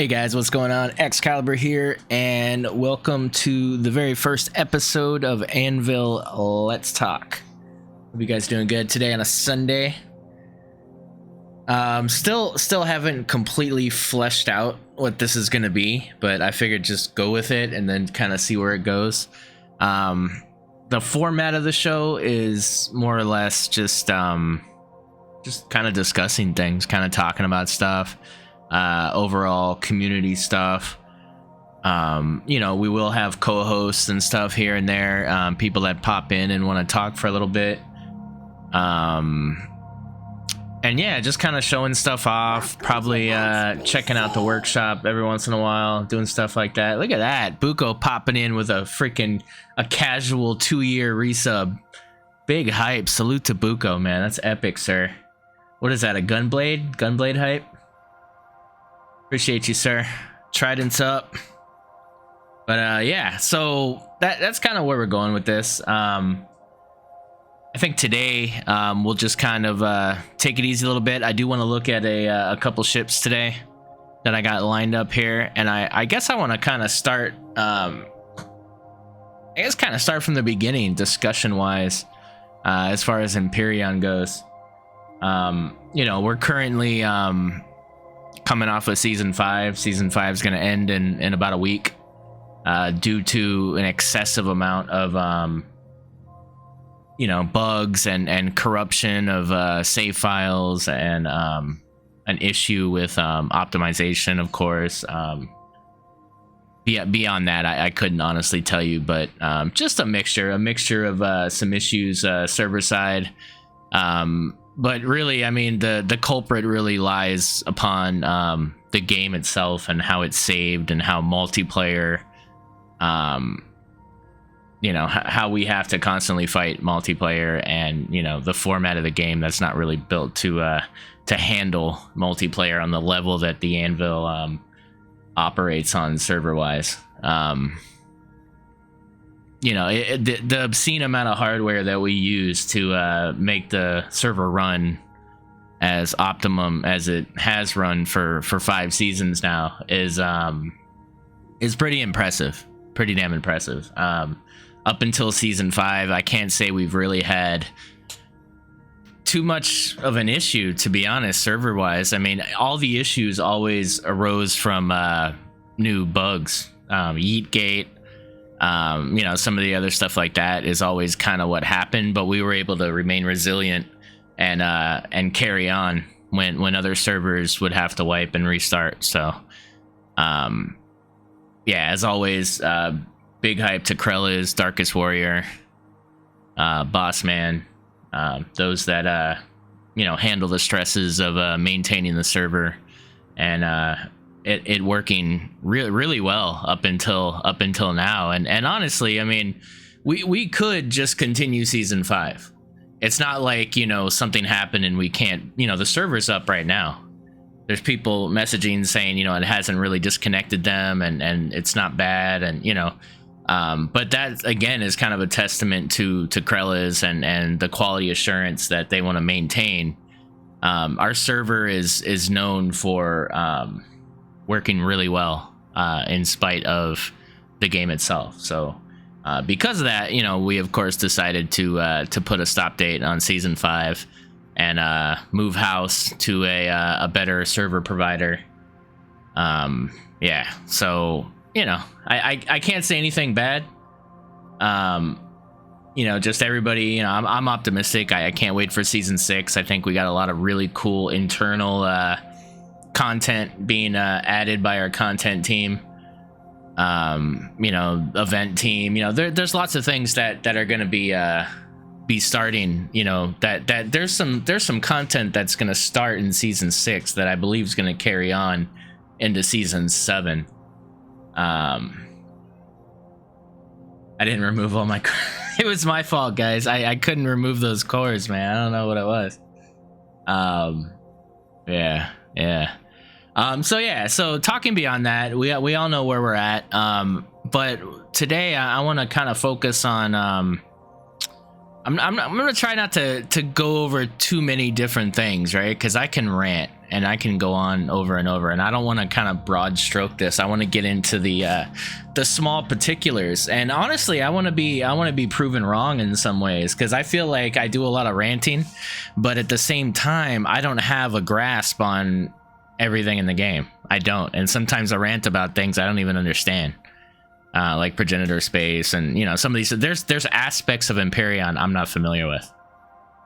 Hey guys, what's going on? Excalibur here, and welcome to the very first episode of Anvil Let's Talk. Hope you guys doing good today on a Sunday. Still haven't completely fleshed out what this is gonna be, but I figured just go with it and then kind of see where it goes. The format of the show is more or less just kind of discussing things, kind of talking about stuff. Overall community stuff. We will have co-hosts and stuff here and there, people that pop in and want to talk for a little bit. And yeah, just kind of showing stuff off, probably checking out the workshop every once in a while, doing stuff like that. Look at that, Buko popping in with a casual 2-year resub. Big hype. Salute to Buko, man. That's epic, sir. What is that, a gunblade hype? Appreciate you, sir. Trident's up. But yeah, so that's kind of where we're going with this. I think today we'll just kind of take it easy a little bit. I do want to look at a couple ships today that I got lined up here, and I guess I want to kind of start from the beginning, discussion wise, as far as Empyrion goes. We're currently coming off of season 5. Season 5 is going to end in about a week, due to an excessive amount of bugs and corruption of save files, and an issue with optimization, of course. Beyond that, I couldn't honestly tell you, but just a mixture of some issues server side. But really, I mean, the culprit really lies upon the game itself and how it's saved and how multiplayer, how we have to constantly fight multiplayer, and the format of the game that's not really built to handle multiplayer on the level that the Anvil operates on server wise. The obscene amount of hardware that we use to make the server run as optimum as it has run for 5 seasons now is pretty impressive, pretty damn impressive. Up until season 5, I can't say we've really had too much of an issue, to be honest, server wise. I mean, all the issues always arose from new bugs, Yeetgate. Some of the other stuff like that is always kind of what happened, but we were able to remain resilient and carry on when other servers would have to wipe and restart. So, as always, big hype to Krella's Darkest Warrior, Boss Man, those that handle the stresses of maintaining the server, and it working really well up until now. And honestly, I mean, we could just continue season 5. It's not like something happened and we can't. The server's up right now. There's people messaging saying it hasn't really disconnected them, and it's not bad, and but that again is kind of a testament to Krella's and the quality assurance that they want to maintain. Our server is known for working really well in spite of the game itself. So because of that, we of course decided to put a stop date on season 5 and move house to a better server provider. So I can't say anything bad. Just everybody, I'm optimistic. I can't wait for season 6. I think we got a lot of really cool internal content being added by our content team, event team. There's lots of things that are going to be starting. That there's some content that's going to start in season 6 that I believe is going to carry on into season 7. I didn't remove all my it was my fault, guys. I couldn't remove those cores, man. I don't know what it was. So talking beyond that, we all know where we're at. But today I want to kind of focus on I'm gonna try not to go over too many different things, right? Because I can rant and I can go on over and over, and I don't want to kind of broad stroke this. I want to get into the small particulars, and honestly, I want to be proven wrong in some ways, because I feel like I do a lot of ranting, but at the same time, I don't have a grasp on everything in the game. I don't, and sometimes I rant about things I don't even understand, like progenitor space, and some of these. There's aspects of Empyrion I'm not familiar with.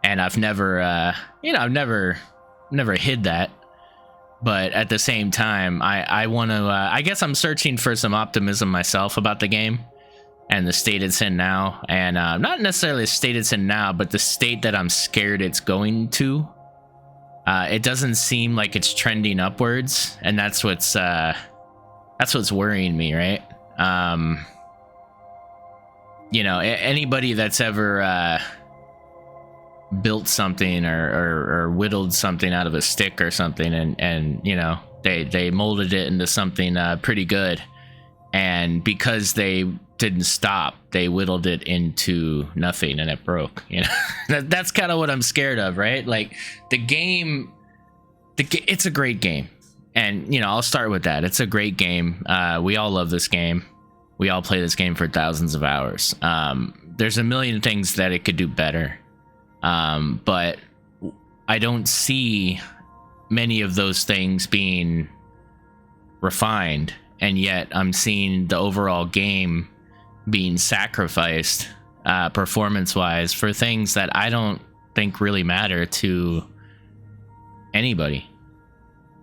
And I've never, I've never hid that. But at the same time, I want to, I guess I'm searching for some optimism myself about the game and the state it's in now. And not necessarily the state it's in now, but the state that I'm scared it's going to. It doesn't seem like it's trending upwards. And that's what's worrying me, right? Anybody that's ever... built something or whittled something out of a stick or something, and they molded it into something pretty good, and because they didn't stop, they whittled it into nothing and it broke. That's kind of what I'm scared of, right? Like the game, it's a great game, and I'll start with that. It's a great game. We all love this game. We all play this game for thousands of hours. There's a million things that it could do better. But I don't see many of those things being refined, and yet I'm seeing the overall game being sacrificed performance-wise for things that I don't think really matter to anybody.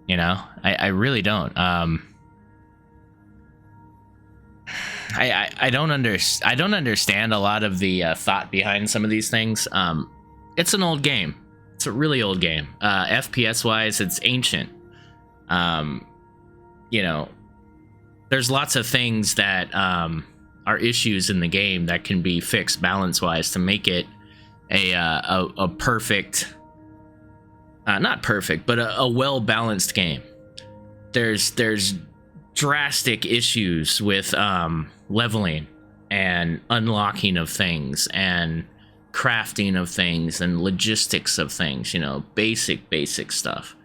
I really don't. I don't understand a lot of the thought behind some of these things. It's an old game. It's a really old game. FPS wise, it's ancient. There's lots of things that are issues in the game that can be fixed balance wise to make it a perfect, not perfect, but a well balanced game. There's drastic issues with leveling and unlocking of things and crafting of things and logistics of things, basic stuff.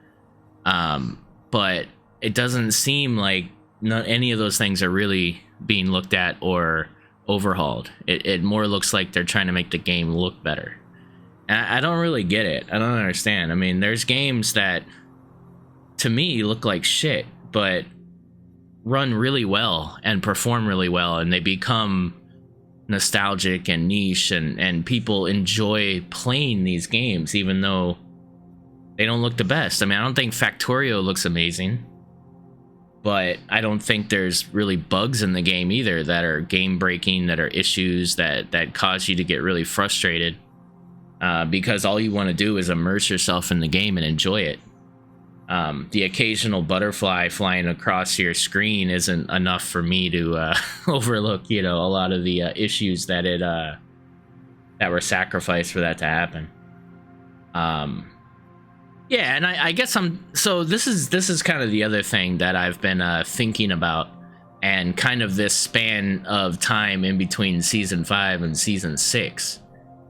But it doesn't seem like any of those things are really being looked at or overhauled. It more looks like they're trying to make the game look better. And I don't really get it. I don't understand. I mean, there's games that to me look like shit, but run really well and perform really well, and they become nostalgic and niche, and people enjoy playing these games even though they don't look the best. I mean, I don't think Factorio looks amazing, but I don't think there's really bugs in the game either that are game breaking, that are issues that cause you to get really frustrated, because all you want to do is immerse yourself in the game and enjoy it. The occasional butterfly flying across your screen isn't enough for me to overlook, a lot of the issues that that were sacrificed for that to happen. Yeah, and I guess so this is kind of the other thing that I've been thinking about, and kind of this span of time in between season 5 and season 6.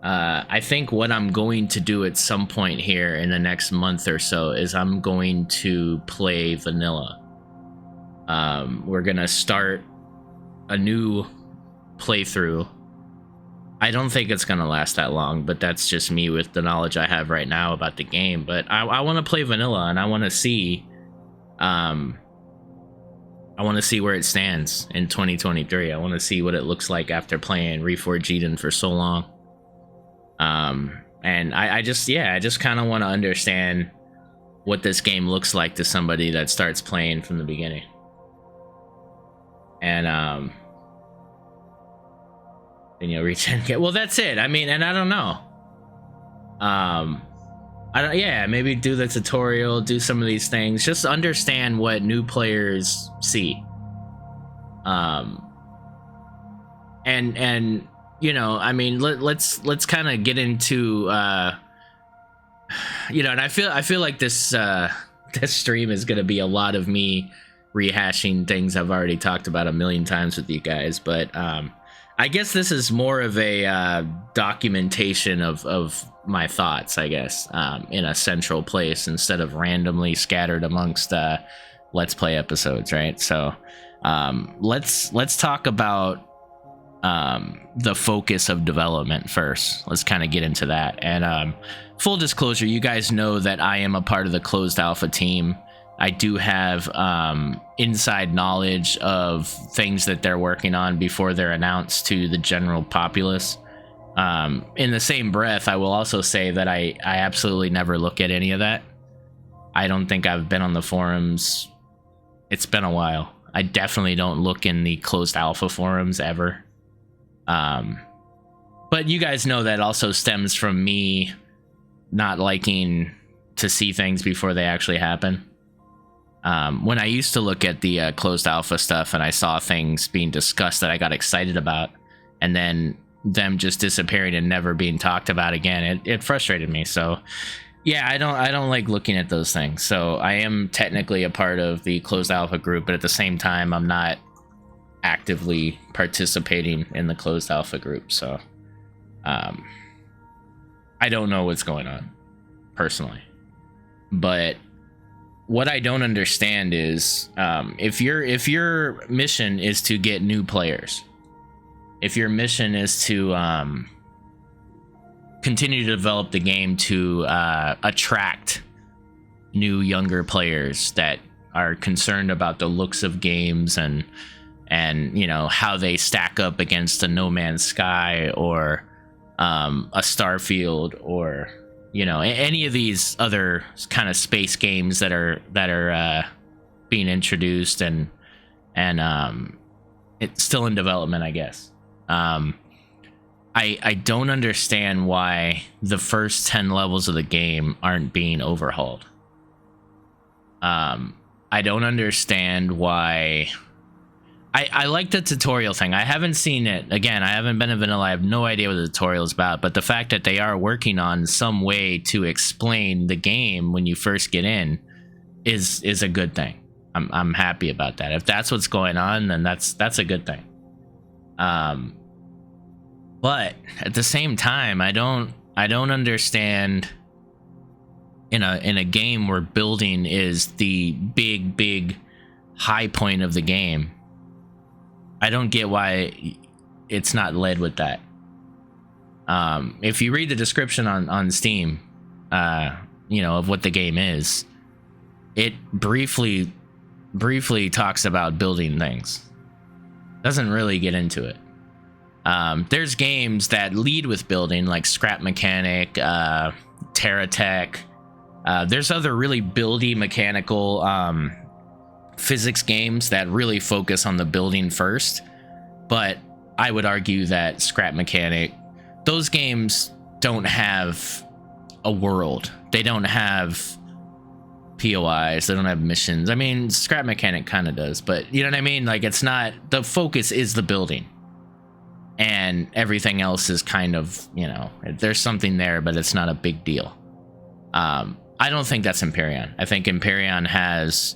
I think what I'm going to do at some point here in the next month or so is I'm going to play vanilla. We're gonna start a new playthrough. I don't think it's gonna last that long, but that's just me with the knowledge I have right now about the game. But I want to play vanilla, and I want to see where it stands in 2023. I want to see what it looks like after playing Reforged Eden for so long. And I just kind of want to understand what this game looks like to somebody that starts playing from the beginning. And then you'll reach and get, well, that's it. I mean, and I don't know. Maybe do the tutorial, do some of these things, just understand what new players see. And I mean, let's kind of get into and I feel like this stream is gonna be a lot of me rehashing things I've already talked about a million times with you guys, but I guess this is more of a documentation of my thoughts, I guess, in a central place instead of randomly scattered amongst Let's Play episodes, right? So let's talk about the focus of development first. Let's kind of get into that. And full disclosure, you guys know that I am a part of the closed alpha team. I do have inside knowledge of things that they're working on before they're announced to the general populace. In the same breath, I will also say that I absolutely never look at any of that. I don't think I've been on the forums. It's been a while. I definitely don't look in the closed alpha forums ever. But you guys know that also stems from me not liking to see things before they actually happen. When I used to look at the closed alpha stuff and I saw things being discussed that I got excited about, and then them just disappearing and never being talked about again, it frustrated me. So yeah, I don't like looking at those things. So I am technically a part of the closed alpha group, but at the same time, I'm not actively participating in the closed alpha group. So I don't know what's going on personally, but what I don't understand is if your mission is to get new players, if your mission is to continue to develop the game to attract new younger players that are concerned about the looks of games and you know how they stack up against a No Man's Sky or a Starfield or you know any of these other kind of space games that are being introduced and it's still in development, I guess. I don't understand why the first 10 levels of the game aren't being overhauled. I don't understand why. I like the tutorial thing. I haven't seen it. Again, I haven't been in vanilla. I have no idea what the tutorial is about. But the fact that they are working on some way to explain the game when you first get in is a good thing. I'm happy about that. If that's what's going on, then that's a good thing. But at the same time, I don't understand in a game where building is the big high point of the game. I don't get why it's not led with that. If you read the description on Steam, you know, of what the game is, it briefly talks about building things. Doesn't really get into it. There's games that lead with building, like Scrap Mechanic, TerraTech. There's other really buildy mechanical physics games that really focus on the building first, but I would argue that Scrap Mechanic, those games don't have a world. They don't have POIs. They don't have missions. I mean, Scrap Mechanic kind of does, but you know what I mean? Like, it's not, the focus is the building, and everything else is kind of, you know, there's something there, but it's not a big deal. I don't think that's Empyrion. I think Empyrion has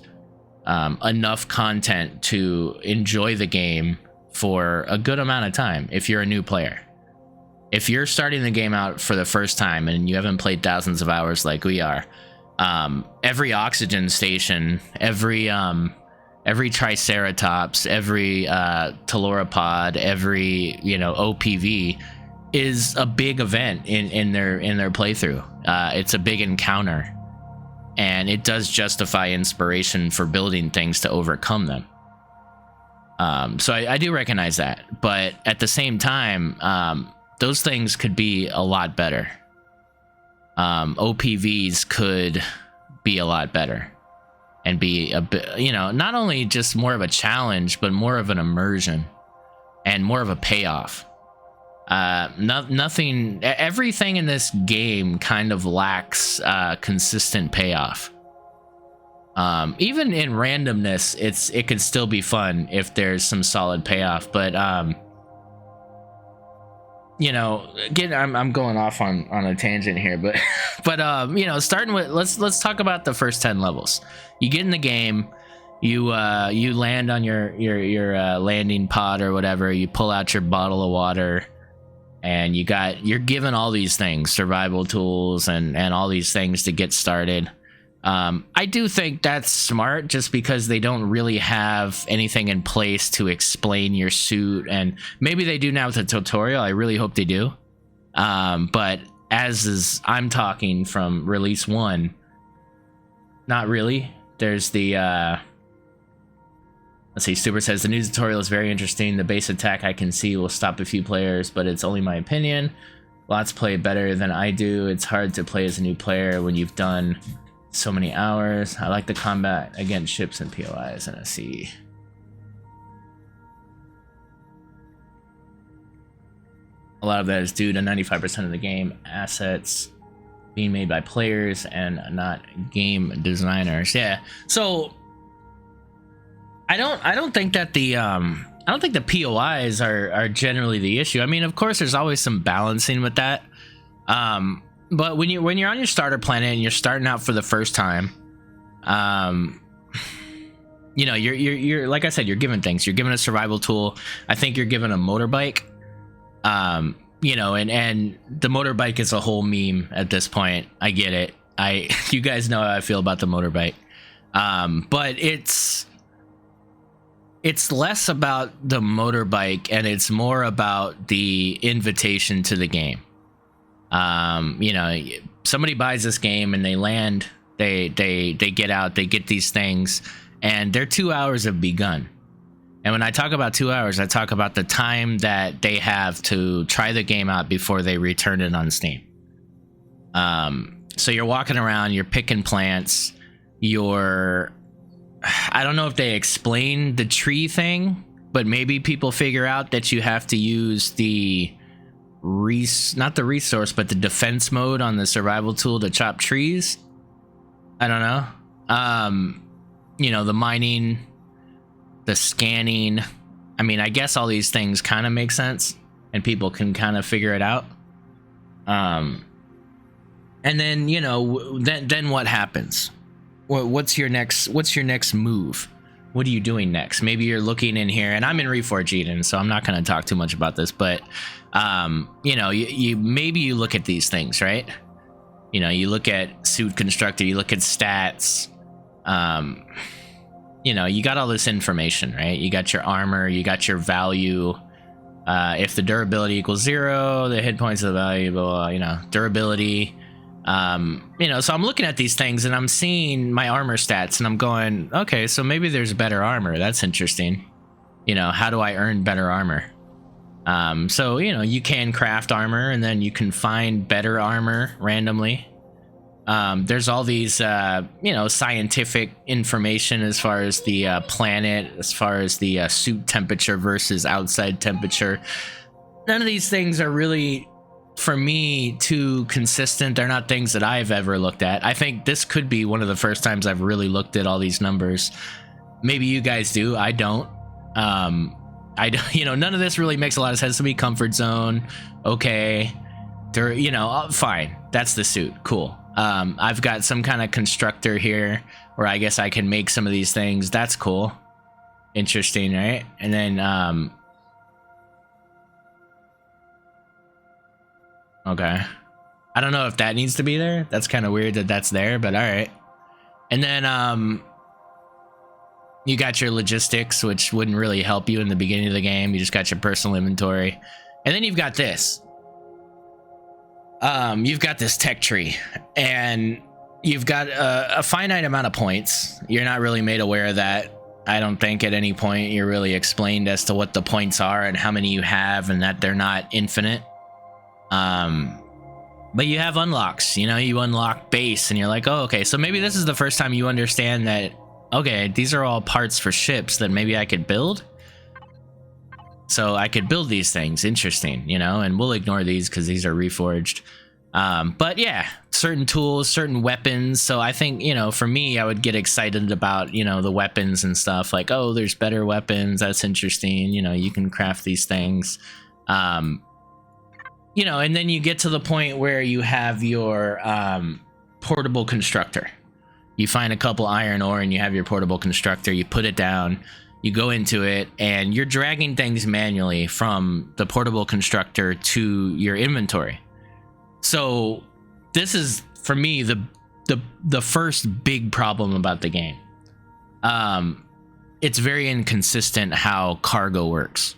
enough content to enjoy the game for a good amount of time if you're a new player. If you're starting the game out for the first time and you haven't played thousands of hours like we are, every oxygen station, every Triceratops, every Tellurapod, every, you know, OPV is a big event in their playthrough. It's a big encounter, and it does justify inspiration for building things to overcome them. So I do recognize that, but at the same time, those things could be a lot better. OPVs could be a lot better and be a bit, you know, not only just more of a challenge, but more of an immersion and more of a payoff. Nothing, everything in this game kind of lacks consistent payoff. Even in randomness, it could still be fun if there's some solid payoff, but you know, again, I'm going off on a tangent here, but but you know, starting with, let's talk about the first 10 levels. You get in the game, you land on your landing pod or whatever. You pull out your bottle of water, and you're given all these things, survival tools and all these things to get started. I do think that's smart, just because they don't really have anything in place to explain your suit, and maybe they do now with the tutorial. I really hope they do. But I'm talking from release 1, not really. There's the let's see, Super says the new tutorial is very interesting. The base attack I can see will stop a few players, but it's only my opinion. Lots play better than I do. It's hard to play as a new player when you've done so many hours. I like the combat against ships and POIs in a sea. A lot of that is due to 95% of the game assets being made by players and not game designers. Yeah. So I don't think that the POIs are generally the issue. I mean, of course, there's always some balancing with that. But when you're on your starter planet and you're starting out for the first time, you know, you're like I said, you're given things. You're given a survival tool. I think you're given a motorbike. You know, and the motorbike is a whole meme at this point. I get it. You guys know how I feel about the motorbike. But it's less about the motorbike and it's more about the invitation to the game. You know, somebody buys this game and they land, they get out, they get these things, and their 2 hours have begun. And when I talk about 2 hours, I talk about the time that they have to try the game out before they return it on Steam. So you're walking around, you're picking plants, I don't know if they explain the tree thing, but maybe people figure out that you have to use the not the resource, but the defense mode on the survival tool to chop trees. I don't know. You know, the mining, the scanning. I mean, I guess all these things kind of make sense and people can kind of figure it out. And then, you know, then what happens? What's your next move? What are you doing next? Maybe you're looking in here, and I'm in Reforge Eden, so I'm not going to talk too much about this, but you know, maybe you look at these things, right? You know, you look at suit constructor, you look at stats. You know, you got all this information, right? You got your armor, you got your value. If the durability equals 0, the hit points of the value, you know, durability. You know, so I'm looking at these things and I'm seeing my armor stats and I'm going, okay, so maybe there's better armor. That's interesting. You know, how do I earn better armor? So, you know, you can craft armor and then you can find better armor randomly. There's all these, you know, scientific information as far as the planet, as far as the suit temperature versus outside temperature. None of these things are really, for me, too consistent. They're not things that I've ever looked at. I think this could be one of the first times I've really looked at all these numbers. Maybe you guys do. I don't. I don't, you know, none of this really makes a lot of sense to me. Comfort zone, okay. You know, fine. That's the suit. Cool. I've got some kind of constructor here where I guess I can make some of these things. That's cool. Interesting, right? And then, okay. I don't know if that needs to be there. That's kind of weird that that's there, but all right. And then, you got your logistics, which wouldn't really help you in the beginning of the game. You just got your personal inventory. And then you've got this. You've got this tech tree, and you've got a finite amount of points. You're not really made aware of that. I don't think at any point you're really explained as to what the points are and how many you have, and that they're not infinite. But you have unlocks. You know, you unlock base, and you're like, oh, okay, so maybe this is the first time you understand that, okay, these are all parts for ships that maybe I could build. So I could build these things. Interesting, you know, and we'll ignore these because these are reforged. But yeah, certain tools, certain weapons. So I think, you know, for me, I would get excited about, you know, the weapons and stuff like, oh, there's better weapons. That's interesting. You know, you can craft these things. You know, and then you get to the point where you have your portable constructor. You find a couple iron ore and you have your portable constructor. You put it down, you go into it, and you're dragging things manually from the portable constructor to your inventory. So this is, for me, the first big problem about the game. It's very inconsistent how cargo works.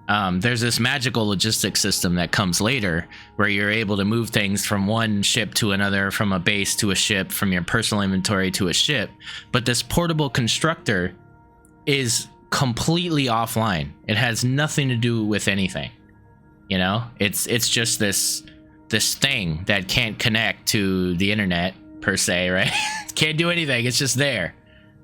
There's this magical logistics system that comes later where you're able to move things from one ship to another, from a base to a ship, from your personal inventory to a ship. But this portable constructor is completely offline. It has nothing to do with anything. You know, it's just this thing that can't connect to the internet per se, right? Can't do anything. It's just there.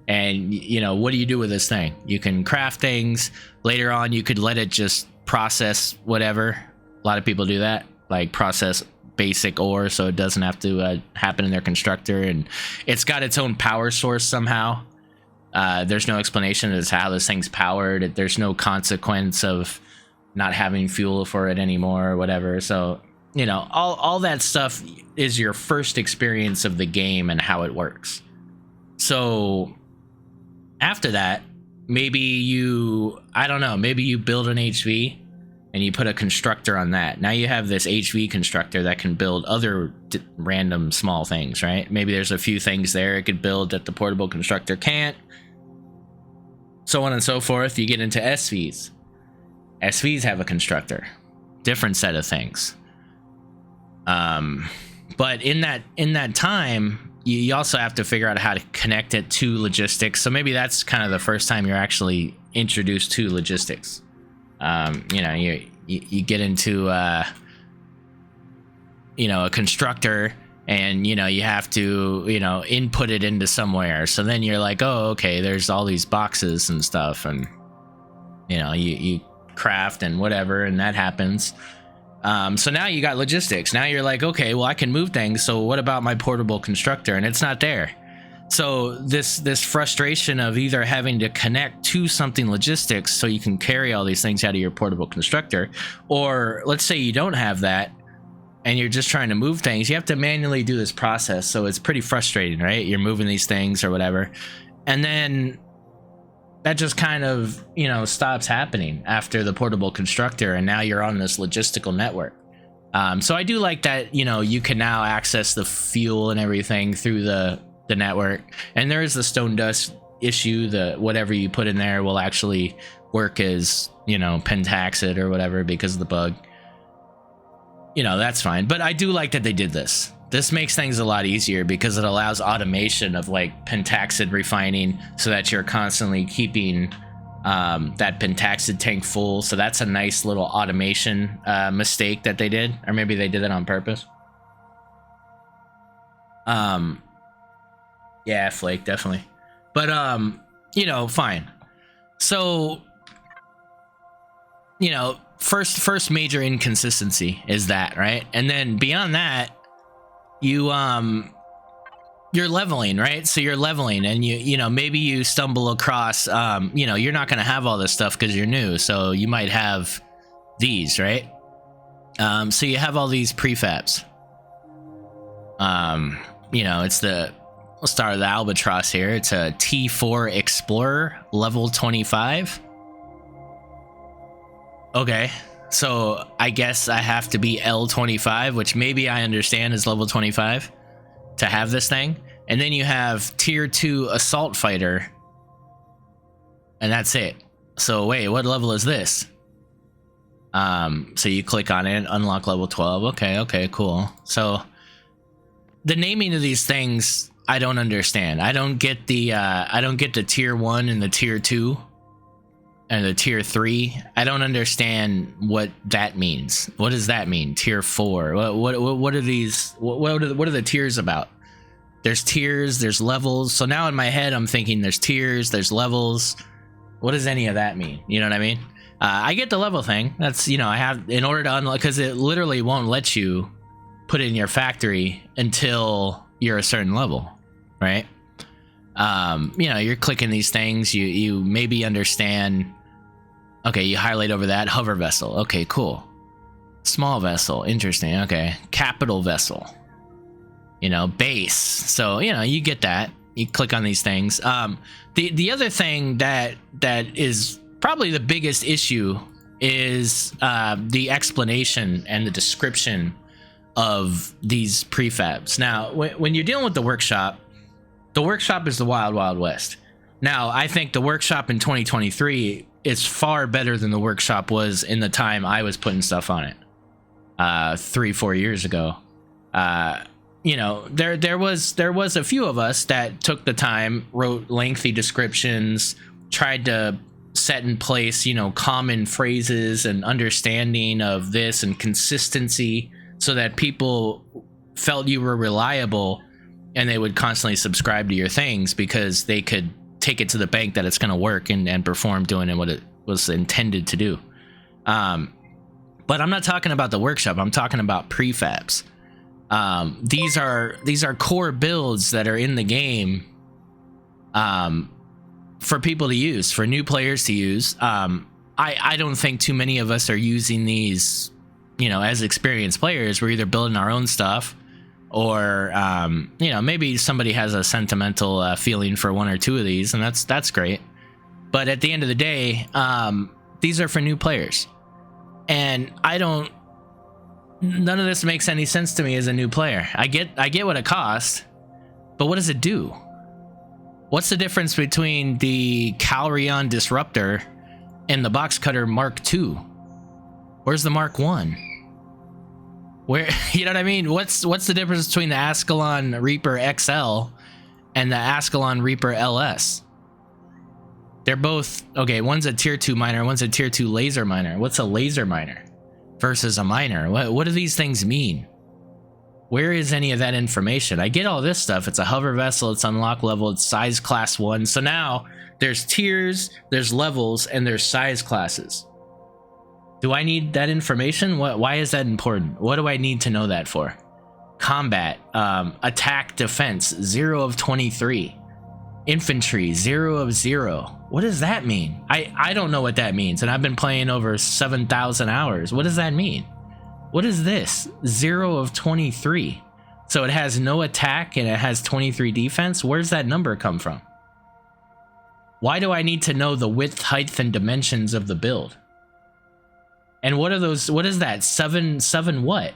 And, you know, what do you do with this thing? You can craft things. Later on, you could let it just process whatever. A lot of people do that, like process basic ore so it doesn't have to happen in their constructor. And it's got its own power source somehow. There's no explanation as to how this thing's powered. There's no consequence of not having fuel for it anymore or whatever. So, you know, all that stuff is your first experience of the game and how it works. So after that, maybe maybe you build an HV and you put a constructor on that. Now you have this HV constructor that can build other random small things, right? Maybe there's a few things there it could build that the portable constructor can't. So on and so forth. You get into SVs. SVs have a constructor. Different set of things. But in that time, you also have to figure out how to connect it to logistics. So maybe that's kind of the first time you're actually introduced to logistics. You know, you get into a constructor, and you have to input it into somewhere. So then you're like, oh, okay, there's all these boxes and stuff, and you craft and whatever, and that happens. So now you got logistics. Now you're like, okay, well, I can move things. So what about my portable constructor? And it's not there. So this frustration of either having to connect to something logistics so you can carry all these things out of your portable constructor, or let's say you don't have that and you're just trying to move things, you have to manually do this process. So it's pretty frustrating, right? You're moving these things or whatever. And then that just kind of, stops happening after the portable constructor, and now you're on this logistical network. So I do like that, you can now access the fuel and everything through the network. And there is the stone dust issue. Whatever you put in there will actually work as, pentaxid or whatever because of the bug. That's fine. But I do like that they did this. This makes things a lot easier because it allows automation of like pentaxid refining so that you're constantly keeping that pentaxid tank full. So that's a nice little automation mistake that they did, or maybe they did it on purpose. Yeah, Flake, definitely. But fine. So first major inconsistency is that, right? And then beyond that, you're leveling, right? So you're leveling, and maybe you stumble across you're not going to have all this stuff because you're new, so you might have these, right? So you have all these prefabs. We'll start with the Albatross here. It's a T4 Explorer level 25. Okay, so I guess I have to be L25, which maybe I understand is level 25 to have this thing. And then you have tier 2 assault fighter, and that's it. So wait, what level is this? So you click on it, unlock level 12. Okay, cool. So the naming of these things, I don't understand. I don't get the tier 1 and the tier 2 and the tier 3. I don't understand what that means. What does that mean? Tier 4. What are these? What are the tiers about? There's tiers, there's levels. So now in my head, I'm thinking there's tiers, there's levels. What does any of that mean? You know what I mean? I get the level thing. That's, I have, in order to unlock, because it literally won't let you put it in your factory until you're a certain level, right? You're clicking these things. You maybe understand. Okay, you highlight over that. Hover vessel. Okay, cool. Small vessel. Interesting. Okay. Capital vessel. Base. So, you get that. You click on these things. The other thing that is probably the biggest issue is the explanation and the description of these prefabs. Now, when you're dealing with the workshop is the wild, wild west. Now, I think the workshop in 2023 is far better than the workshop was in the time I was putting stuff on it 3-4 years ago. You know, there was a few of us that took the time, wrote lengthy descriptions, tried to set in place, you know, common phrases and understanding of this and consistency so that people felt you were reliable and they would constantly subscribe to your things because they could take it to the bank that it's going to work and perform doing what it was intended to do. But I'm not talking about the workshop. I'm talking about prefabs. These are core builds that are in the game for people to use, for new players to use. I don't think too many of us are using these, you know, as experienced players. We're either building our own stuff or, you know, maybe somebody has a sentimental feeling for one or two of these, and that's great. But at the end of the day, these are for new players. And none of this makes any sense to me as a new player. I get what it costs, but what does it do? What's the difference between the Calrion Disruptor and the Box Cutter Mark II? Where's the Mark I? Where, you know what I mean? What's the difference between the Ascalon Reaper XL and the Ascalon Reaper LS? They're both, okay, one's a tier 2 miner, one's a tier 2 laser miner. What's a laser miner versus a miner? What do these things mean? Where is any of that information? I get all this stuff. It's a hover vessel, it's unlock level, it's size class 1. So now there's tiers, there's levels, and there's size classes. Do I need that information? Why is that important? What do I need to know that for? Combat, attack, defense, 0 of 23. Infantry, 0 of 0. What does that mean? I don't know what that means, and I've been playing over 7,000 hours. What does that mean? What is this? 0 of 23. So it has no attack and it has 23 defense? Where's that number come from? Why do I need to know the width, height, and dimensions of the build? And what are those? What is that? 7 what?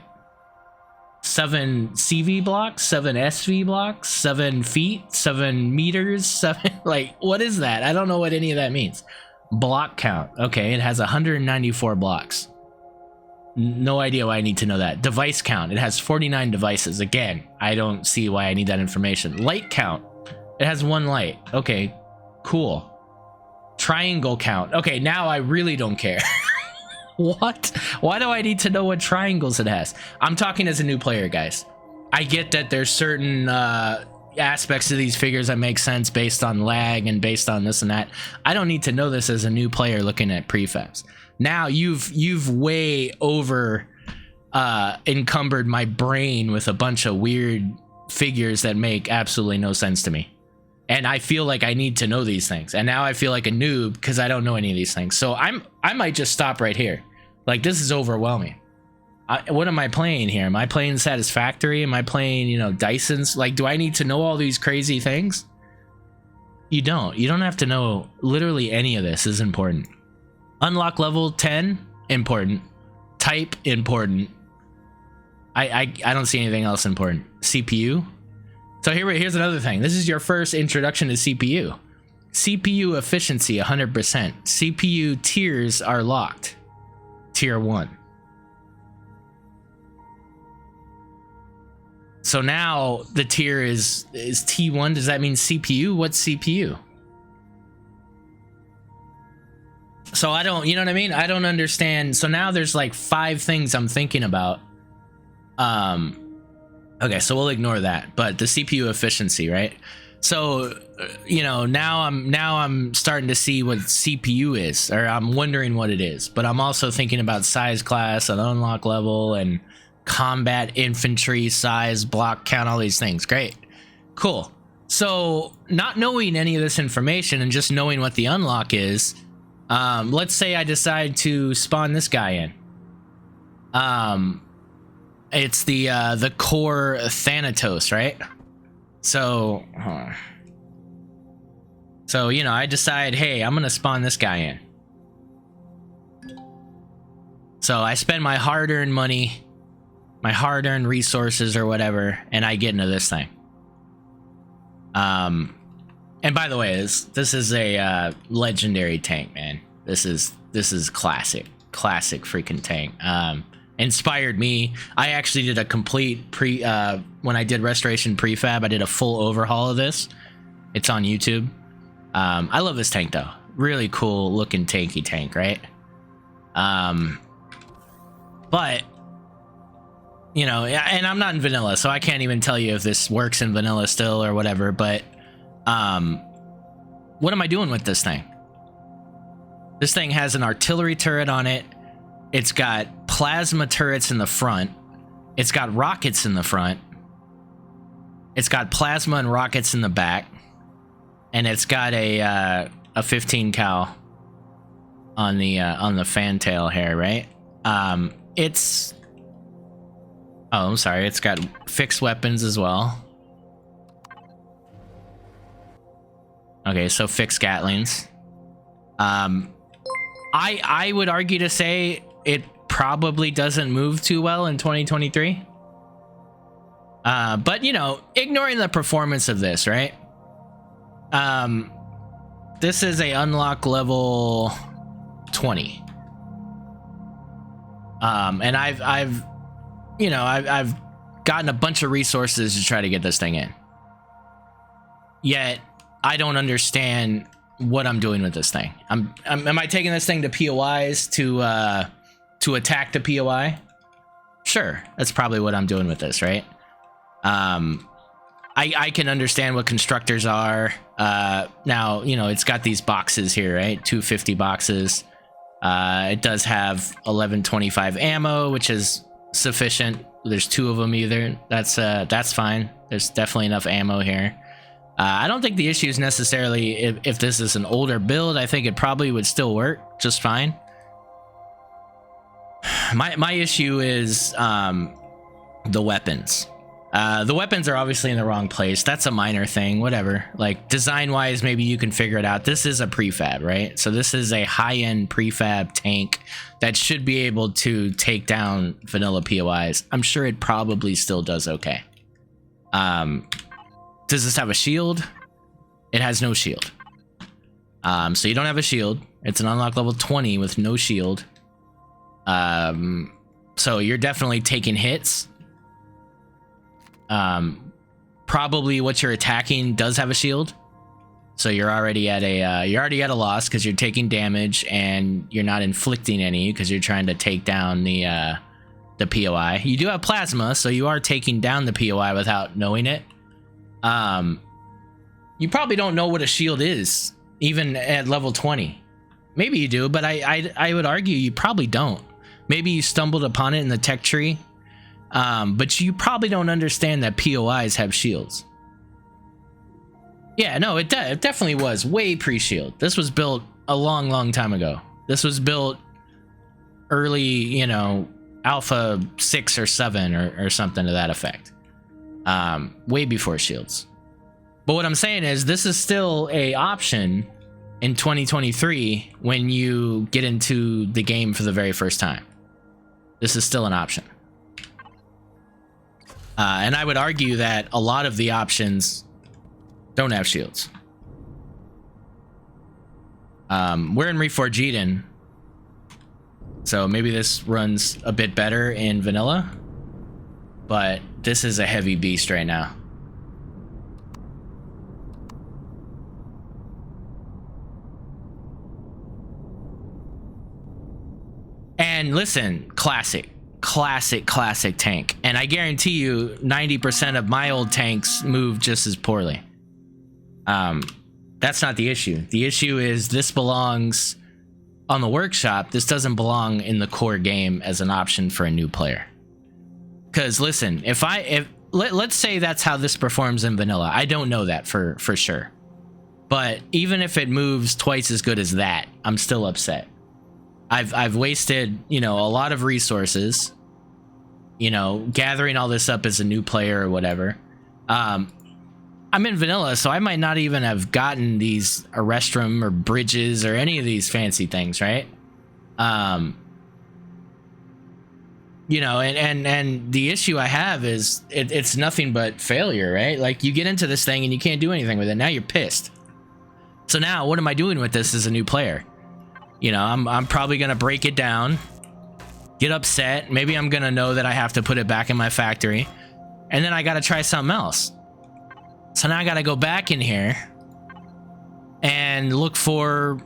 7 CV blocks, 7 SV blocks, 7 feet, 7 meters, 7, like, what is that? I don't know what any of that means. Block count. Okay, it has 194 blocks. No idea why I need to know that. Device count. It has 49 devices. Again, I don't see why I need that information. Light count. It has 1 light. Okay, cool. Triangle count. Okay, now I really don't care. What? Why do I need to know what triangles it has? I'm talking as a new player, guys. I get that there's certain aspects of these figures that make sense based on lag and based on this and that. I don't need to know this as a new player looking at prefabs. Now you've way over encumbered my brain with a bunch of weird figures that make absolutely no sense to me. And I feel like I need to know these things. And now I feel like a noob because I don't know any of these things. So I might just stop right here. Like, this is overwhelming. What am I playing here? Am I playing Satisfactory? Am I playing, you know, Dyson's? Like, do I need to know all these crazy things? You don't. You don't have to know literally any of this is important. Unlock level 10, important. Type, important. I don't see anything else important. CPU. So here's another thing. This is your first introduction to CPU. CPU efficiency, 100%. CPU tiers are locked. Tier 1. So now the tier is T1. Does that mean CPU? What's CPU? So I don't, you know what I mean? I don't understand. So now there's like 5 things I'm thinking about. Okay, so we'll ignore that, but the CPU efficiency, right? So, you know, now I'm starting to see what CPU is, or I'm wondering what it is, but I'm also thinking about size class and unlock level and combat, infantry, size, block count, all these things. Great. Cool. So not knowing any of this information and just knowing what the unlock is, let's say I decide to spawn this guy in. It's the core Thanatos, right? So, So, you know, I decide, hey, I'm gonna spawn this guy in. So I spend my hard-earned money, my hard-earned resources or whatever, and I get into this thing. And by the way, this is a legendary tank, man. This is classic freaking tank. Inspired me. I actually did a complete when I did restoration prefab, I did a full overhaul of this. It's on YouTube. I love this tank though. Really cool looking tanky tank, right? But you know, and I'm not in vanilla, so I can't even tell you if this works in vanilla still or whatever, but what am I doing with this thing? This thing has an artillery turret on it. It's got plasma turrets in the front. It's got rockets in the front. It's got plasma and rockets in the back. And it's got a 15 cal on the fantail here, right? It's I'm sorry, it's got fixed weapons as well. Okay, so fixed Gatlings. I would argue to say it probably doesn't move too well in 2023. But you know, ignoring the performance of this, right? This is a unlock level 20. And I've gotten a bunch of resources to try to get this thing in. Yet I don't understand what I'm doing with this thing. Am I taking this thing to POIs to attack the POI? Sure, that's probably what I'm doing with this, right? I can understand what constructors are. Now, you know, it's got these boxes here, right? 250 boxes. It does have 1125 ammo, which is sufficient. There's 2 of them either. That's fine. There's definitely enough ammo here. I don't think the issue is necessarily if this is an older build. I think it probably would still work just fine. My issue is the weapons. The weapons are obviously in the wrong place. That's a minor thing, whatever. Like design wise, maybe you can figure it out. This is a prefab, right? So this is a high-end prefab tank that should be able to take down vanilla POIs. I'm sure it probably still does okay. Does this have a shield? It has no shield. So you don't have a shield. It's an unlock level 20 with no shield. So you're definitely taking hits. Probably what you're attacking does have a shield. So you're already at a loss because you're taking damage and you're not inflicting any because you're trying to take down the POI. You do have plasma, so you are taking down the POI without knowing it. You probably don't know what a shield is, even at level 20. Maybe you do, but I would argue you probably don't. Maybe you stumbled upon it in the tech tree, but you probably don't understand that POIs have shields. Yeah, no, it definitely was way pre-shield. This was built a long time ago. This was built early, you know, alpha 6 or 7 or something to that effect. Way before shields. But what I'm saying is this is still a option in 2023 when you get into the game for the very first time. This is still an option. And I would argue that a lot of the options don't have shields. We're in Reforged Eden, so maybe this runs a bit better in vanilla, but this is a heavy beast right now. And listen, classic tank. And I guarantee you 90% of my old tanks move just as poorly. That's not the issue. The issue is this belongs on the workshop. This doesn't belong in the core game as an option for a new player. Because listen, let's say that's how this performs in vanilla. I don't know that for sure. But even if it moves twice as good as that, I'm still upset. I've wasted, you know, a lot of resources, you know, gathering all this up as a new player or whatever. I'm in vanilla, so I might not even have gotten these restroom or bridges or any of these fancy things, right? You know, and the issue I have is it's nothing but failure, right? Like, you get into this thing and you can't do anything with it. Now you're pissed. So now what am I doing with this as a new player? You know, I'm probably gonna break it down, get upset. Maybe I'm gonna know that I have to put it back in my factory, and then I gotta try something else. So now I gotta go back in here and look for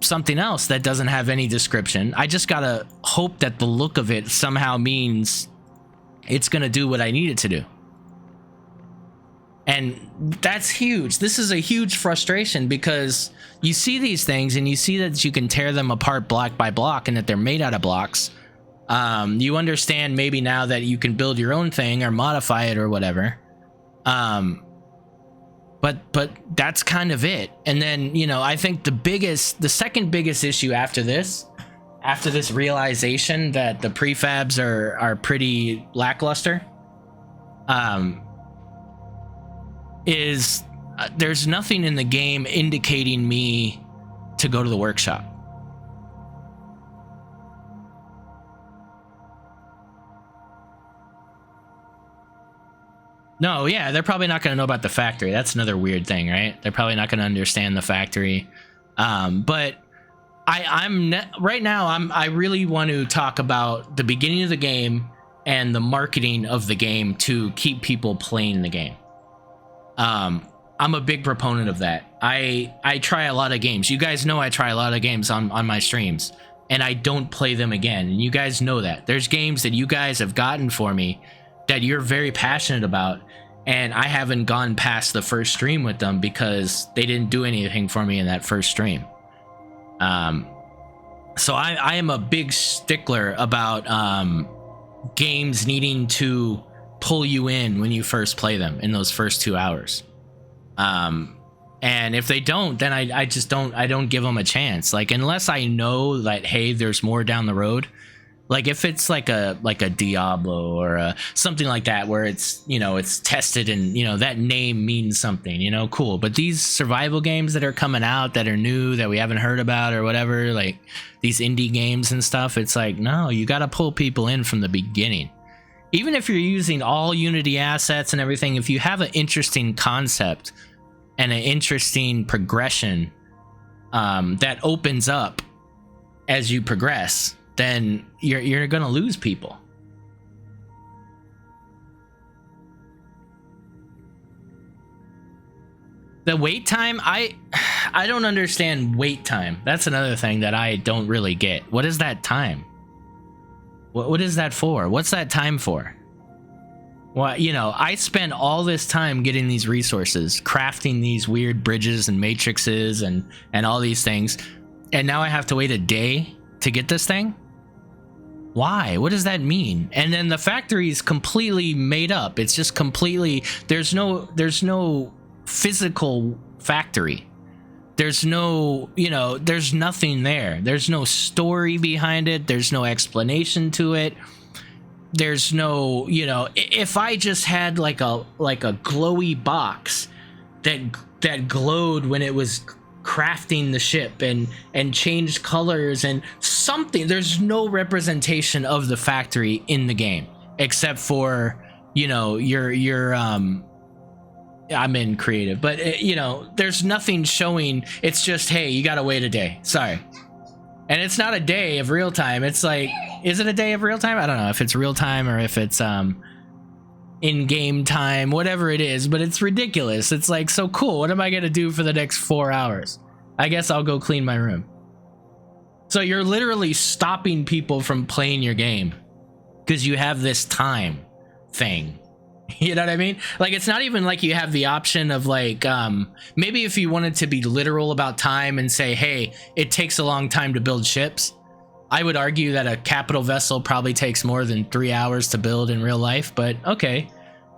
something else that doesn't have any description. I just gotta hope that the look of it somehow means it's gonna do what I need it to do. And that's huge. This is a huge frustration, because you see these things and you see that you can tear them apart block by block and that they're made out of blocks. You understand maybe now that you can build your own thing or modify it or whatever. But that's kind of it. And then, you know, I think the second biggest issue after this realization that the prefabs are pretty lackluster, is there's nothing in the game indicating me to go to the workshop. No, yeah, they're probably not going to know about the factory. That's another weird thing, right? They're probably not going to understand the factory. But right now, I really want to talk about the beginning of the game and the marketing of the game to keep people playing the game. I'm a big proponent of that. I try a lot of games. You guys know I try a lot of games on my streams, and I don't play them again. And you guys know that. There's games that you guys have gotten for me that you're very passionate about, and I haven't gone past the first stream with them because they didn't do anything for me in that first stream. So I am a big stickler about games needing to pull you in when you first play them in those first 2 hours. And if they don't, then I just don't give them a chance. Like, unless I know that, hey, there's more down the road. Like, if it's like a Diablo or something like that, where it's, you know, it's tested and, you know, that name means something, you know, cool. But these survival games that are coming out that are new, that we haven't heard about or whatever, like these indie games and stuff, it's like, no, you got to pull people in from the beginning. Even if you're using all Unity assets and everything, if you have an interesting concept and an interesting progression that opens up as you progress, then you're gonna lose people. The wait time, I don't understand wait time. That's another thing that I don't really get. What is that time? What is that for? What's that time for? Well, you know, I spent all this time getting these resources, crafting these weird bridges and matrices and all these things, and now I have to wait a day to get this thing? Why? What does that mean? And then the factory is completely made up. It's just completely, there's no physical factory. There's no, you know, there's nothing there. There's no story behind it. There's no explanation to it. There's no, you know, if I just had like a glowy box that glowed when it was crafting the ship and changed colors and something, there's no representation of the factory in the game except for, you know, your I'm in creative, but you know, there's nothing showing. It's just, hey, you gotta wait a day, sorry. And it's not a day of real time. It's like, is it a day of real time? I don't know if it's real time or if it's in-game time, whatever it is, but it's ridiculous. It's like, so cool, what am I gonna do for the next 4 hours? I guess I'll go clean my room. So you're literally stopping people from playing your game because you have this time thing. You know what I mean? Like, it's not even like you have the option of like, maybe if you wanted to be literal about time and say, hey, it takes a long time to build ships, I would argue that a capital vessel probably takes more than 3 hours to build in real life, but okay,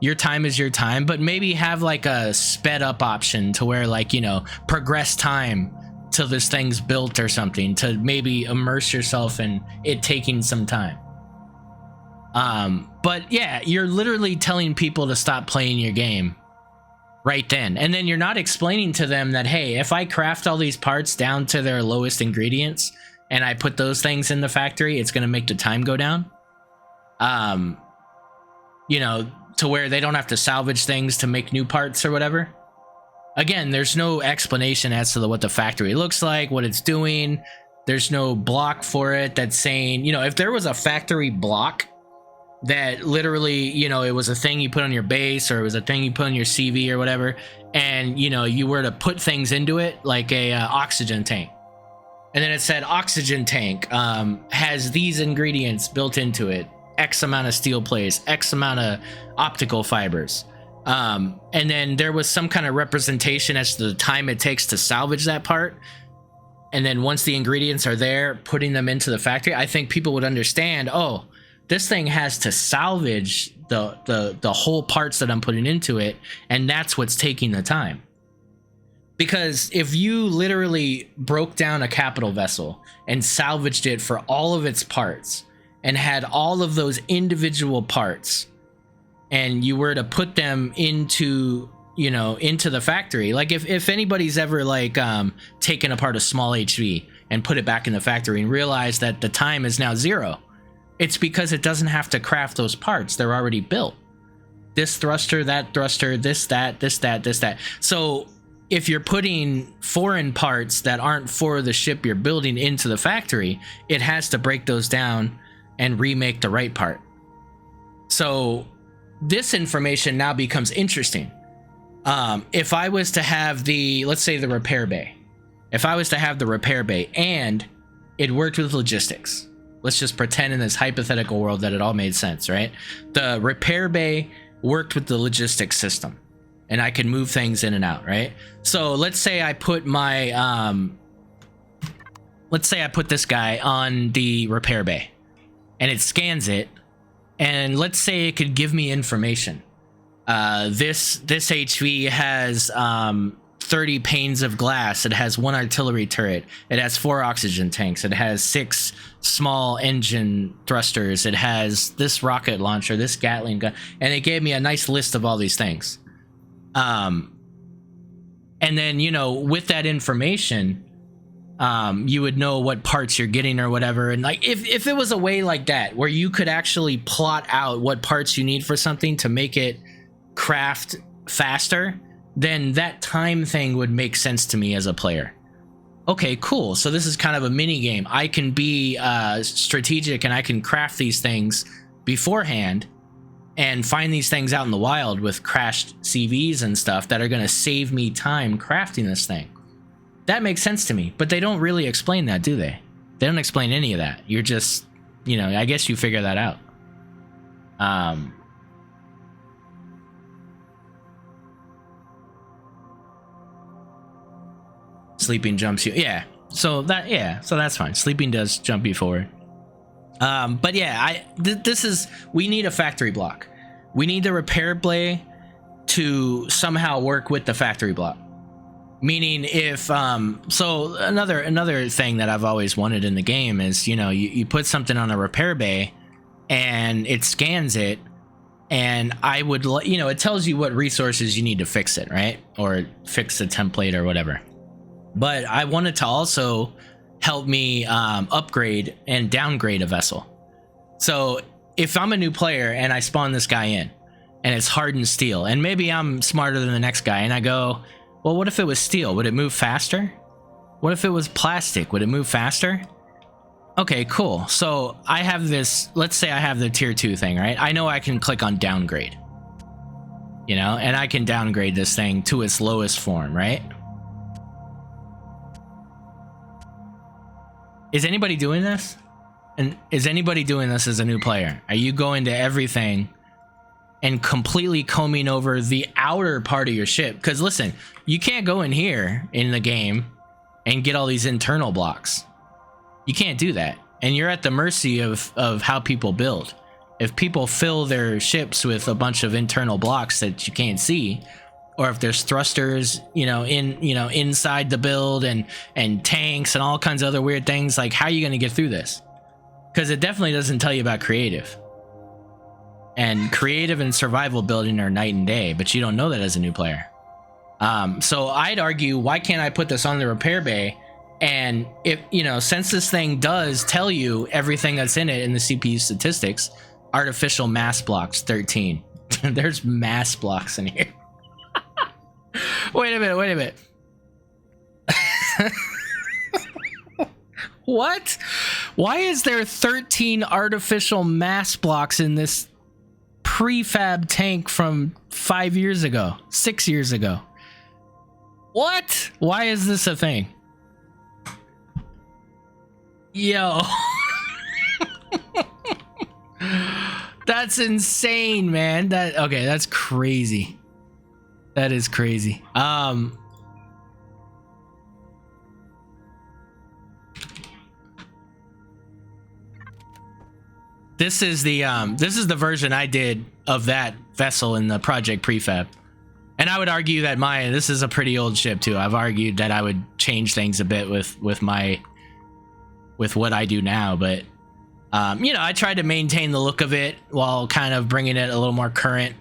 your time is your time. But maybe have like a sped up option to where, like, you know, progress time till this thing's built or something, to maybe immerse yourself in it taking some time. But yeah, you're literally telling people to stop playing your game right then. And then you're not explaining to them that, hey, if I craft all these parts down to their lowest ingredients and I put those things in the factory, it's going to make the time go down. You know, to where they don't have to salvage things to make new parts or whatever. Again, there's no explanation as to what the factory looks like, what it's doing. There's no block for it that's saying, you know, if there was a factory block that literally, you know, it was a thing you put on your base, or it was a thing you put on your CV or whatever, and, you know, you were to put things into it, like a oxygen tank, and then it said oxygen tank has these ingredients built into it, X amount of steel plates, X amount of optical fibers, and then there was some kind of representation as to the time it takes to salvage that part. And then once the ingredients are there, putting them into the factory, I think people would understand, oh, this thing has to salvage the whole parts that I'm putting into it, and that's what's taking the time. Because if you literally broke down a capital vessel and salvaged it for all of its parts and had all of those individual parts, and you were to put them into, you know, into the factory, like if anybody's ever like taken apart a small HV and put it back in the factory and realized that the time is now 0, it's because it doesn't have to craft those parts. They're already built. This thruster, that thruster, this, that, this, that, this, that. So if you're putting foreign parts that aren't for the ship you're building into the factory, it has to break those down and remake the right part. So this information now becomes interesting. If I was to have let's say the repair bay, if I was to have the repair bay and it worked with logistics, let's just pretend in this hypothetical world that it all made sense, right? The repair bay worked with the logistics system and I could move things in and out, right? So let's say I put my, let's say I put this guy on the repair bay and it scans it, and let's say it could give me information. This HV has 30 panes of glass. It has 1 artillery turret. It has 4 oxygen tanks. It has 6 small engine thrusters. It has this rocket launcher, this Gatling gun, and it gave me a nice list of all these things. And then, you know, with that information, you would know what parts you're getting or whatever. And like, if it was a way like that, where you could actually plot out what parts you need for something to make it craft faster, then that time thing would make sense to me as a player. Okay, cool. So this is kind of a mini game. I can be strategic and I can craft these things beforehand and find these things out in the wild with crashed CVs and stuff that are going to save me time crafting this thing. That makes sense to me, but they don't really explain that, do they? They don't explain any of that. You're just, you know, I guess you figure that out. Sleeping jumps you, yeah. So that's fine. Sleeping does jump you forward. But yeah, we need a factory block. We need the repair bay to somehow work with the factory block. Meaning if, so another thing that I've always wanted in the game is, you know, you put something on a repair bay and it scans it, and I would, you know, it tells you what resources you need to fix it, right? Or fix the template or whatever. But I wanted to also help me upgrade and downgrade a vessel. So if I'm a new player and I spawn this guy in and it's hardened steel, and maybe I'm smarter than the next guy and I go, well, what if it was steel? Would it move faster? What if it was plastic? Would it move faster? Okay, cool. So I have this, let's say I have the tier 2 thing, right? I know I can click on downgrade, you know, and I can downgrade this thing to its lowest form, right? Is anybody doing this? And is anybody doing this as a new player? Are you going to everything and completely combing over the outer part of your ship? Because listen, you can't go in here in the game and get all these internal blocks. You can't do that. And you're at the mercy of how people build. If people fill their ships with a bunch of internal blocks that you can't see, or if there's thrusters, inside the build and tanks and all kinds of other weird things, like, how are you going to get through this? Because it definitely doesn't tell you about creative. And creative and survival building are night and day, but you don't know that as a new player. So I'd argue, why can't I put this on the repair bay? And if, you know, since this thing does tell you everything that's in it in the CPU statistics, artificial mass blocks 13. There's mass blocks in here. Wait a minute. What? Why is there 13 artificial mass blocks in this prefab tank from 5 years ago, 6 years ago? What? Why is this a thing? Yo. That's insane, man. Okay, that's crazy. That is crazy. This is the version I did of that vessel in the project prefab. And I would argue that this is a pretty old ship too. I've argued that I would change things a bit with what I do now, but you know, I tried to maintain the look of it while kind of bringing it a little more current.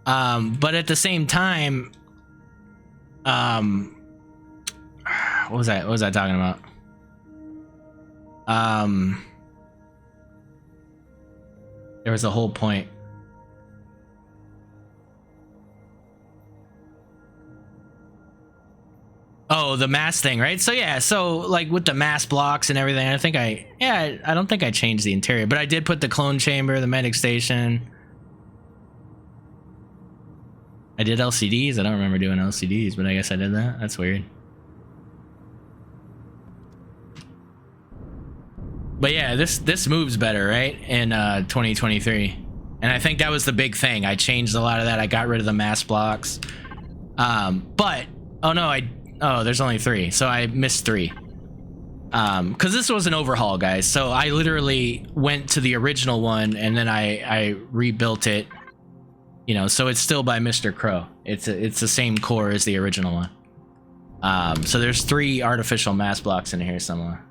But at the same time, what was I talking about? There was a whole point. Oh, the mass thing, right? So yeah, so like with the mass blocks and everything, I don't think I changed the interior, but I did put the clone chamber, the medic station. I did LCDs. I don't remember doing LCDs, but I guess I did that. That's weird. But yeah, this moves better, right? In 2023. And I think that was the big thing. I changed a lot of that. I got rid of the mass blocks. But there's only 3, so I missed 3. Because this was an overhaul, guys. So I literally went to the original one and then I rebuilt it. You know, so it's still by Mr. Crow. It's the same core as the original one. So there's 3 artificial mass blocks in here somewhere.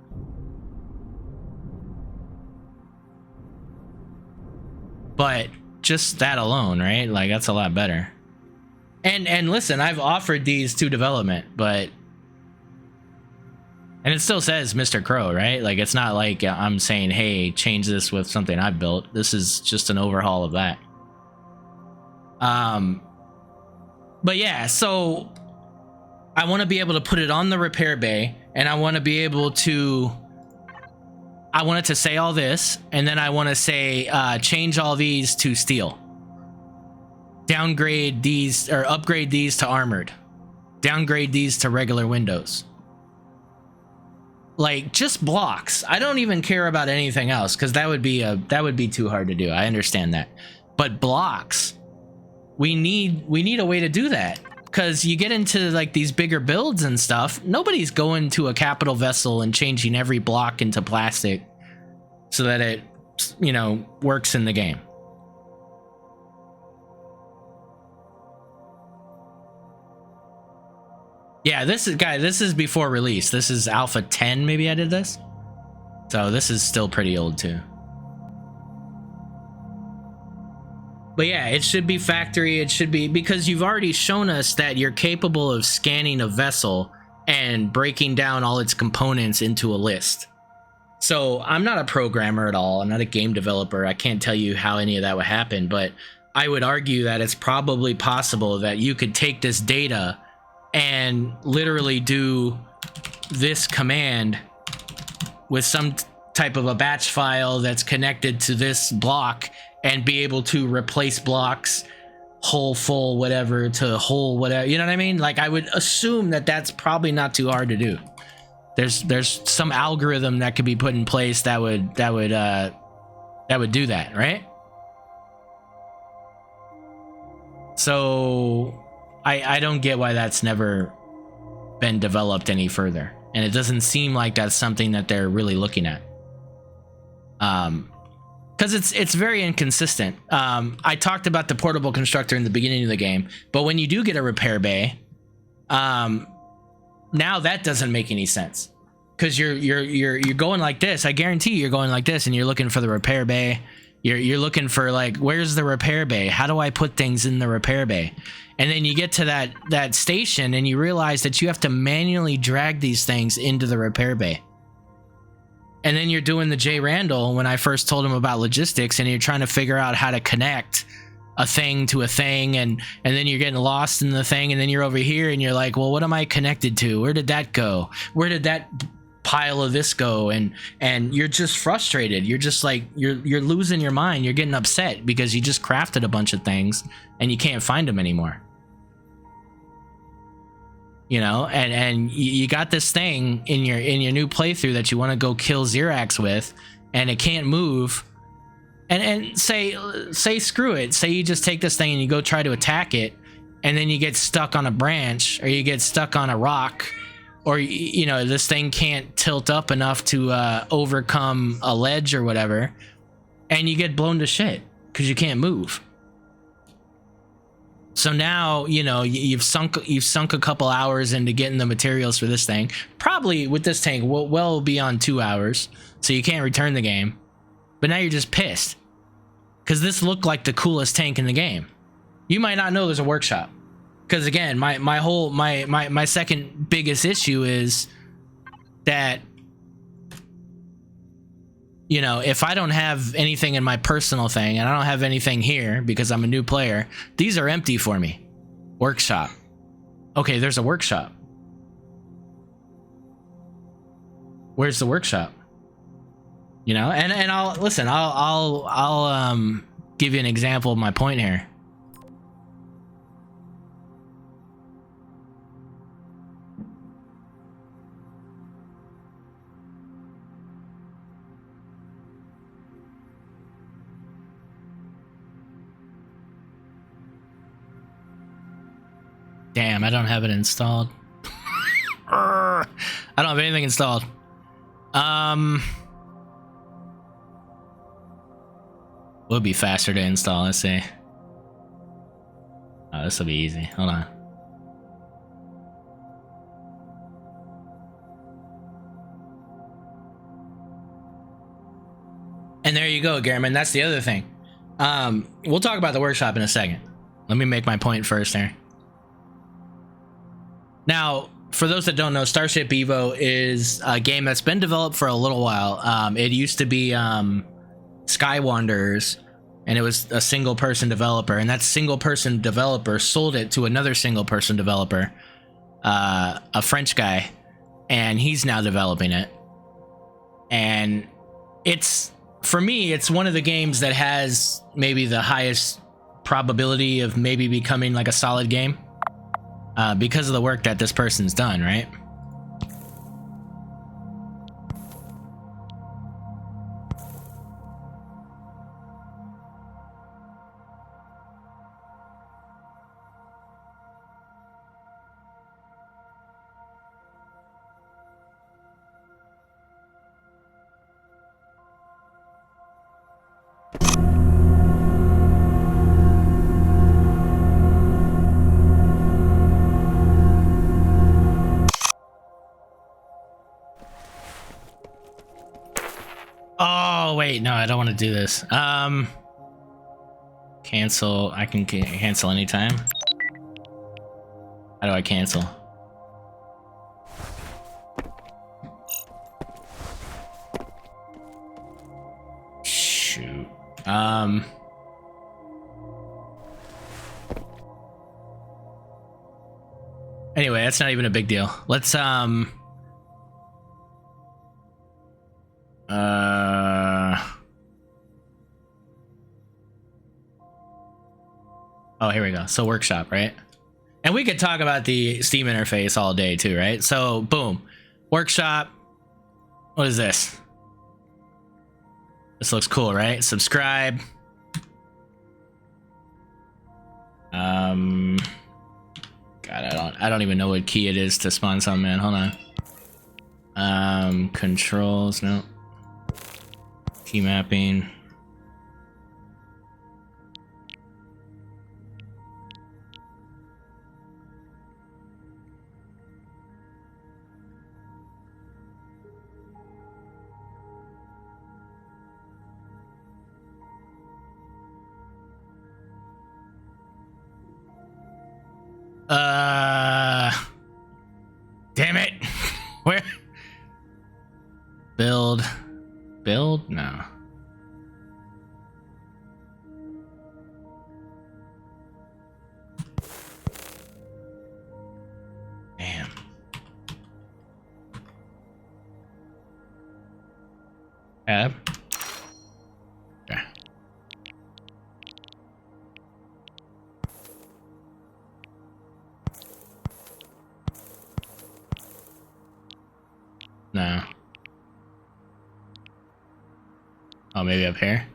But just that alone, right? Like, that's a lot better. And listen, I've offered these to development, but... And it still says Mr. Crow, right? Like, it's not like I'm saying, hey, change this with something I've built. This is just an overhaul of that. But yeah, so... I want to be able to put it on the repair bay, and I want to be able to... I want it to say all this, and then I want to say change all these to steel. Downgrade these, or upgrade these to armored. Downgrade these to regular windows. Like, just blocks. I don't even care about anything else, because that would be too hard to do. I understand that. But blocks, we need a way to do that. Because you get into like these bigger builds and stuff, nobody's going to a capital vessel and changing every block into plastic so that it, you know, works in the game. Yeah, this is before release. This is Alpha 10, maybe I did this. So this is still pretty old too. But yeah, it should be factory. It should be, because you've already shown us that you're capable of scanning a vessel and breaking down all its components into a list. So I'm not a programmer at all. I'm not a game developer. I can't tell you how any of that would happen, but I would argue that it's probably possible that you could take this data and literally do this command with some type of a batch file that's connected to this block and be able to replace blocks, whole, full, whatever, to whole, whatever. You know what I mean? Like, I would assume that that's probably not too hard to do. There's some algorithm that could be put in place that would do that, right? So I don't get why that's never been developed any further, and it doesn't seem like that's something that they're really looking at. Because it's very inconsistent. I talked about the portable constructor in the beginning of the game, but when you do get a repair bay, now that doesn't make any sense, because you're going like this. I guarantee you're going like this, and you're looking for the repair bay. You're looking for like, where's the repair bay? How do I put things in the repair bay? And then you get to that station and you realize that you have to manually drag these things into the repair bay. And then you're doing the Jay Randall when I first told him about logistics, and you're trying to figure out how to connect a thing to a thing, and then you're getting lost in the thing, and then you're over here and you're like, well, what am I connected to? Where did that go? Where did that pile of this go? And you're just frustrated. You're just like, you're losing your mind. You're getting upset because you just crafted a bunch of things and you can't find them anymore. You know, and you got this thing in your new playthrough that you want to go kill Xerax with, and it can't move. And say screw it. Say you just take this thing and you go try to attack it, and then you get stuck on a branch, or you get stuck on a rock, or you know, this thing can't tilt up enough to overcome a ledge or whatever, and you get blown to shit because you can't move. So now, you know, you've sunk a couple hours into getting the materials for this thing. Probably with this tank, well beyond 2 hours, so you can't return the game. But now you're just pissed because this looked like the coolest tank in the game. You might not know there's a workshop, because again, my second biggest issue is that, you know, if I don't have anything in my personal thing, and I don't have anything here because I'm a new player, these are empty for me. Workshop. Okay, there's a workshop. Where's the workshop? You know, and I'll listen. I'll give you an example of my point here. Damn, I don't have it installed. I don't have anything installed. Would be faster to install, let's see. Oh, this will be easy. Hold on. And there you go, Garmin. That's the other thing. We'll talk about the workshop in a second. Let me make my point first there. Now, for those that don't know, Starship Evo is a game that's been developed for a little while. It used to be Skywanderers, and it was a single-person developer, and that single-person developer sold it to another single-person developer, a French guy, and he's now developing it. And it's, for me, it's one of the games that has maybe the highest probability of maybe becoming like a solid game. Because of the work that this person's done, right? Oh, wait, no, I don't want to do this. Cancel. I can cancel anytime. How do I cancel? Shoot. Anyway, that's not even a big deal. Let's oh, here we go. So workshop, right? And we could talk about the Steam interface all day too, right? So boom, workshop. What is this? This looks cool, right? Subscribe. God, I don't even know what key it is to spawn something, man. Hold on. Controls, no. Key mapping. Damn it. Where? Build. No. Damn. Tab. Okay. No. Oh, maybe up here.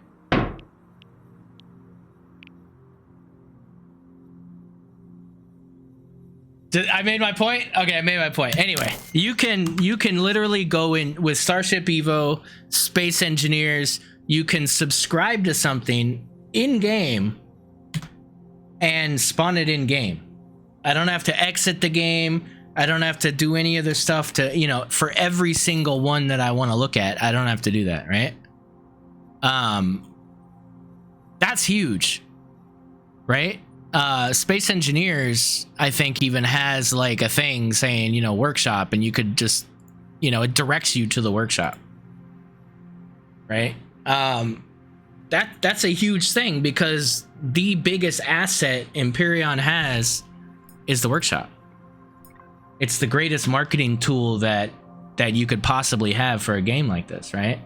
I made my point. Okay, I made my point. Anyway, you can literally go in with Starship Evo, Space Engineers. You can subscribe to something in game and spawn it in game. I don't have to exit the game. I don't have to do any other stuff to, you know, for every single one that I want to look at. I don't have to do that, right? That's huge, right? Space Engineers, I think, even has like a thing saying, you know, workshop, and you could just, you know, it directs you to the workshop, right? That's a huge thing, because the biggest asset Empyrion has is the workshop. It's the greatest marketing tool that you could possibly have for a game like this, right?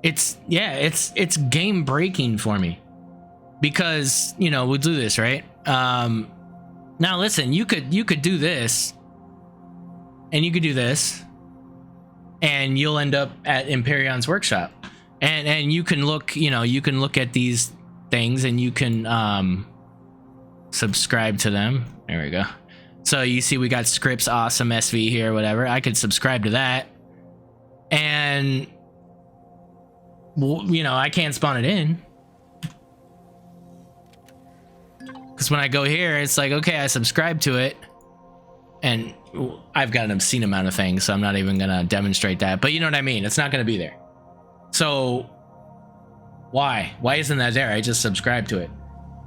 It's game breaking for me, because, you know, we'll do this, right? Now listen, you could do this, and you could do this, and you'll end up at Empyrion's workshop, and you can look, you know, you can look at these things, and you can subscribe to them. There we go. So you see we got scripts, awesome, SV here, whatever. I could subscribe to that, and, you know, I can't spawn it in, because when I go here, it's like, okay, I subscribe to it, and I've got an obscene amount of things, so I'm not even gonna demonstrate that, but you know what I mean? It's not gonna be there. So why isn't that there? I just subscribed to it.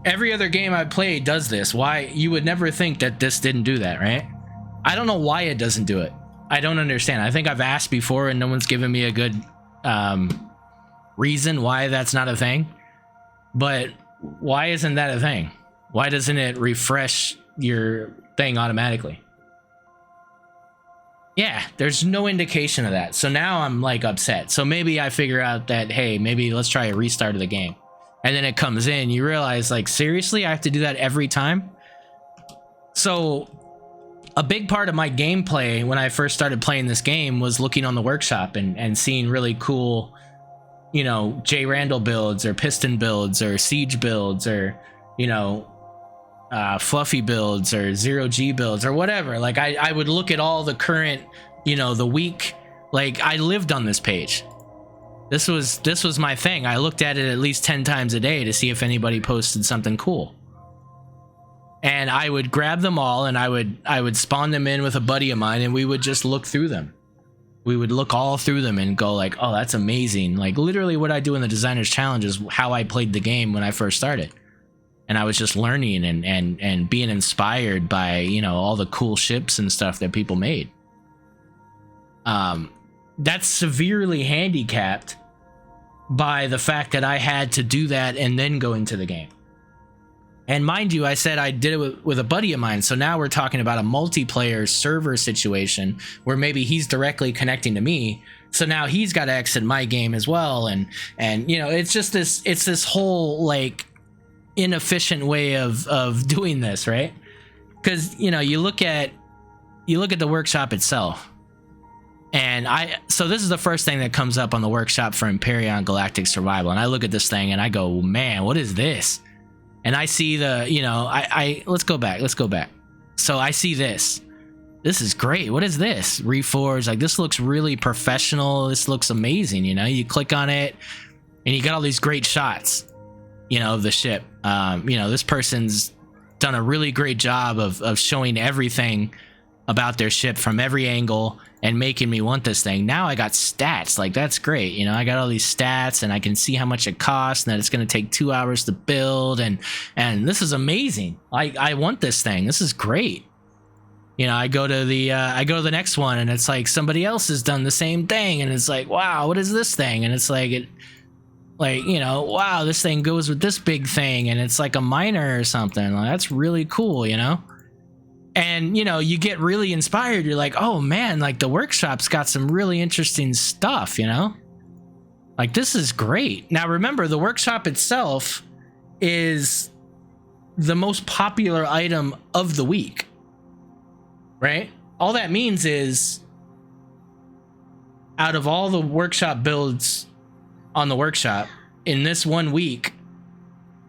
Every other game I've played does this. Why? You would never think that this didn't do that, right? I don't know why it doesn't do it. I don't understand. I think I've asked before, and no one's given me a good reason why that's not a thing. But why isn't that a thing? Why doesn't it refresh your thing automatically? Yeah, there's no indication of that. So now I'm like upset. So maybe I figure out that, hey, maybe let's try a restart of the game. And then it comes in, you realize, like, seriously, I have to do that every time? So a big part of my gameplay when I first started playing this game was looking on the workshop and seeing really cool, you know, J. Randall builds, or Piston builds, or Siege builds, or, you know, Fluffy builds, or Zero G builds, or whatever. Like, I would look at all the current, you know, the week. Like, I lived on this page. This was my thing. I looked at it at least 10 times a day to see if anybody posted something cool. And I would grab them all, and I would spawn them in with a buddy of mine, and we would just look through them. We would look all through them and go like, oh, that's amazing. Like, literally what I do in the Designer's Challenge is how I played the game when I first started. And I was just learning and being inspired by, you know, all the cool ships and stuff that people made. That's severely handicapped by the fact that I had to do that and then go into the game. And mind you, I said I did it with a buddy of mine, so now we're talking about a multiplayer server situation where maybe he's directly connecting to me, so now he's got to exit my game as well, and you know, it's just this whole like inefficient way of doing this, right? Because, you know, you look at the workshop itself. And so this is the first thing that comes up on the workshop for Empyrion Galactic Survival. And I look at this thing and I go, man, what is this? And I see the, you know, let's go back. So I see this. This is great. What is this? Reforge. Like, this looks really professional. This looks amazing. You know, you click on it and you got all these great shots, you know, of the ship. You know, this person's done a really great job of showing everything about their ship from every angle and making me want this thing. Now I got stats. Like, that's great. You know, I got all these stats and I can see how much it costs and that it's going to take 2 hours to build. And this is amazing. I want this thing. This is great. You know, I go to the next one and it's like somebody else has done the same thing. And it's like, wow, what is this thing? And it's like, you know, wow, this thing goes with this big thing. And it's like a miner or something. Like, that's really cool, you know? And, you know, you get really inspired. You're like, oh man, like the workshop's got some really interesting stuff, you know? Like, this is great. Now, remember, the workshop itself is the most popular item of the week, right? All that means is out of all the workshop builds on the workshop in this 1 week,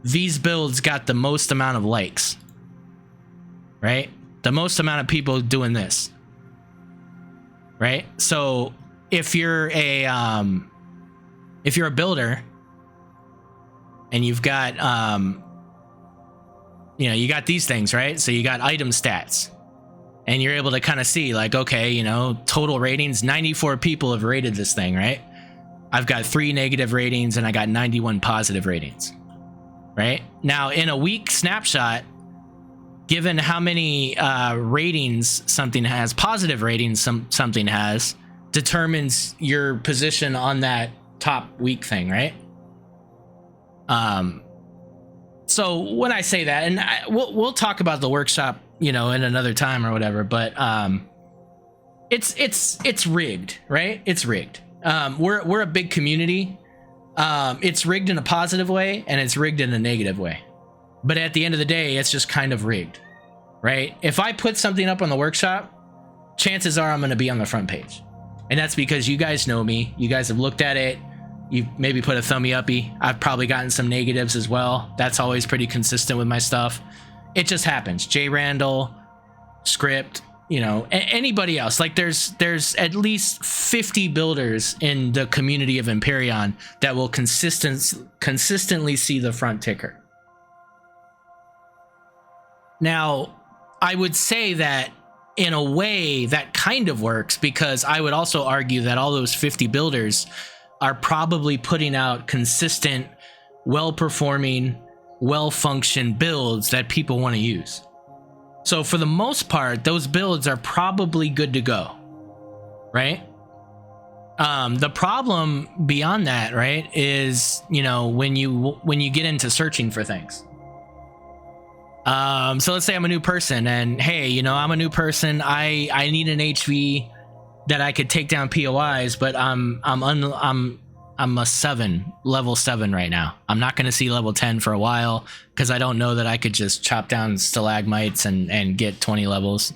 these builds got the most amount of likes, right? The most amount of people doing this, right? So if you're a builder and you've got you know, you got these things, right? So you got item stats and you're able to kind of see like, okay, you know, total ratings, 94 people have rated this thing, right? I've got 3 negative ratings and I got 91 positive ratings, right? Now in a week snapshot, given how many ratings something has, positive ratings something has, determines your position on that top week thing, right? So when I say that, and we'll talk about the workshop, you know, in another time or whatever, but it's rigged, right? It's rigged. We're a big community. It's rigged in a positive way and it's rigged in a negative way. But at the end of the day, it's just kind of rigged, right? If I put something up on the workshop, chances are I'm going to be on the front page. And that's because you guys know me. You guys have looked at it. You've maybe put a thumbie uppy. I've probably gotten some negatives as well. That's always pretty consistent with my stuff. It just happens. Jay Randall, Script, you know, anybody else. Like there's at least 50 builders in the community of Empyrion that will consistently see the front ticker. Now, I would say that in a way that kind of works, because I would also argue that all those 50 builders are probably putting out consistent, well-performing, well-functioned builds that people want to use. So for the most part, those builds are probably good to go, right? The problem beyond that, right, is, you know, when you get into searching for things. So let's say I'm a new person and hey, you know, I'm a new person. I need an HV that I could take down POIs, but I'm a 7, level 7 right now. I'm not going to see level 10 for a while because I don't know that I could just chop down stalagmites and get 20 levels.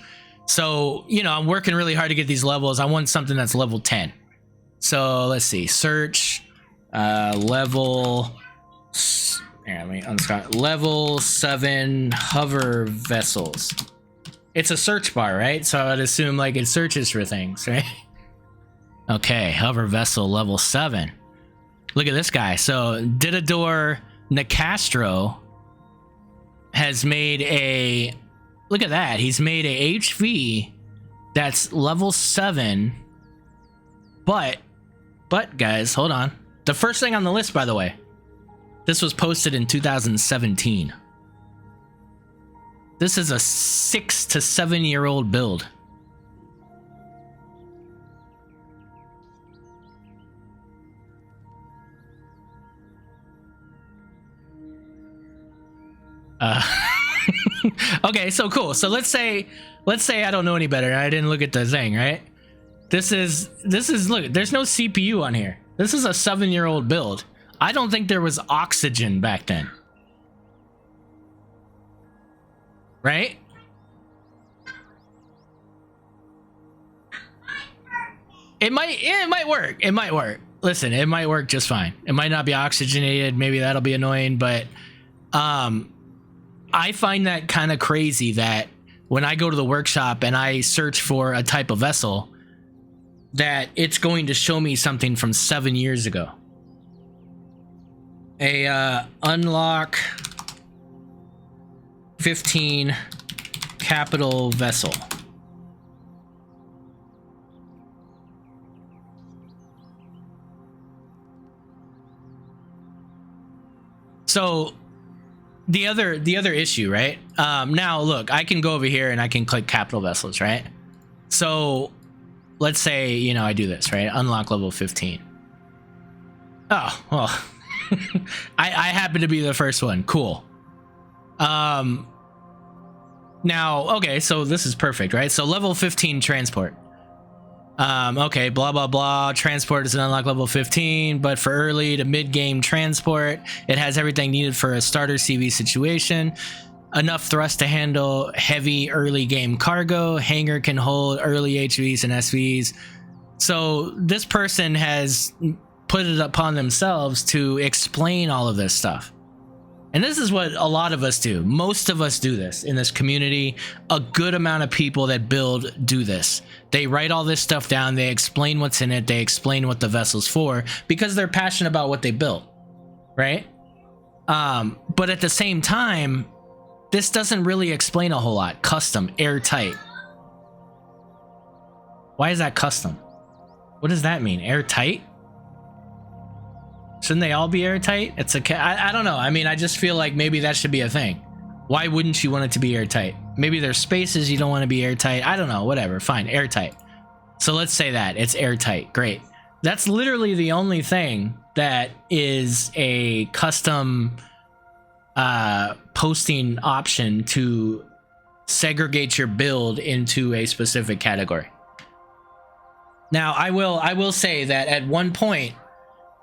So, you know, I'm working really hard to get these levels. I want something that's level 10. So let's see, search, level. Here, let me unscrap. Level 7 hover vessels. It's a search bar, right? So I'd assume like it searches for things, right? Okay, hover vessel level 7. Look at this guy. So Didador Nicastro has made a, look at that. He's made a HV that's level 7. But guys, hold on. The first thing on the list, by the way, this was posted in 2017. This is a 6 to 7 year old build. Okay, so cool. So let's say I don't know any better. I didn't look at the thing, right? This is look, there's no CPU on here. This is a 7-year-old build. I don't think there was oxygen back then. Right? It might work. It might work. Listen, it might work just fine. It might not be oxygenated. Maybe that'll be annoying, but I find that kind of crazy that when I go to the workshop and I search for a type of vessel, that it's going to show me something from 7 years ago. A unlock 15 capital vessel. So the other issue, right? Now look, I can go over here and I can click capital vessels, right? So let's say, you know, I do this, right? Unlock level 15. Oh, well, I happen to be the first one. Cool. Now, okay, so this is perfect, right? So level 15 transport. Okay, blah, blah, blah. Transport is an unlock level 15, but for early to mid-game transport, it has everything needed for a starter CV situation. Enough thrust to handle heavy early game cargo. Hangar can hold early HVs and SVs. So this person has put it upon themselves to explain all of this stuff. And this is what a lot of us do. Most of us do this in this community. A good amount of people that build do this. They write all this stuff down. They explain what's in it. They explain what the vessel's for because they're passionate about what they built, right? But at the same time, this doesn't really explain a whole lot. Custom, airtight. Why is that custom? What does that mean? Airtight? Shouldn't they all be airtight? It's I don't know. I mean, I just feel like maybe that should be a thing. Why wouldn't you want it to be airtight? Maybe there's spaces you don't want to be airtight. I don't know. Whatever. Fine. Airtight. So let's say that. It's airtight. Great. That's literally the only thing that is a custom posting option to segregate your build into a specific category. Now, I will say that at one point,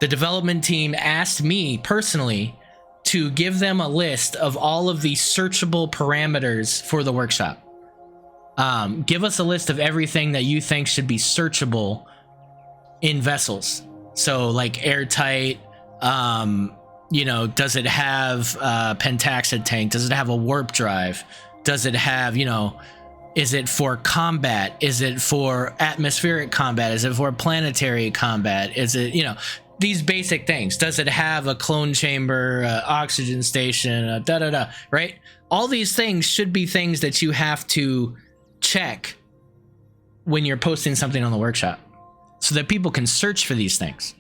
the development team asked me personally to give them a list of all of the searchable parameters for the workshop. Give us a list of everything that you think should be searchable in vessels. So like airtight, you know, does it have a pentaxid tank? Does it have a warp drive? Does it have, you know, is it for combat? Is it for atmospheric combat? Is it for planetary combat? Is it, you know, these basic things. Does it have a clone chamber, oxygen station, right? All these things should be things that you have to check when you're posting something on the workshop so that people can search for these things.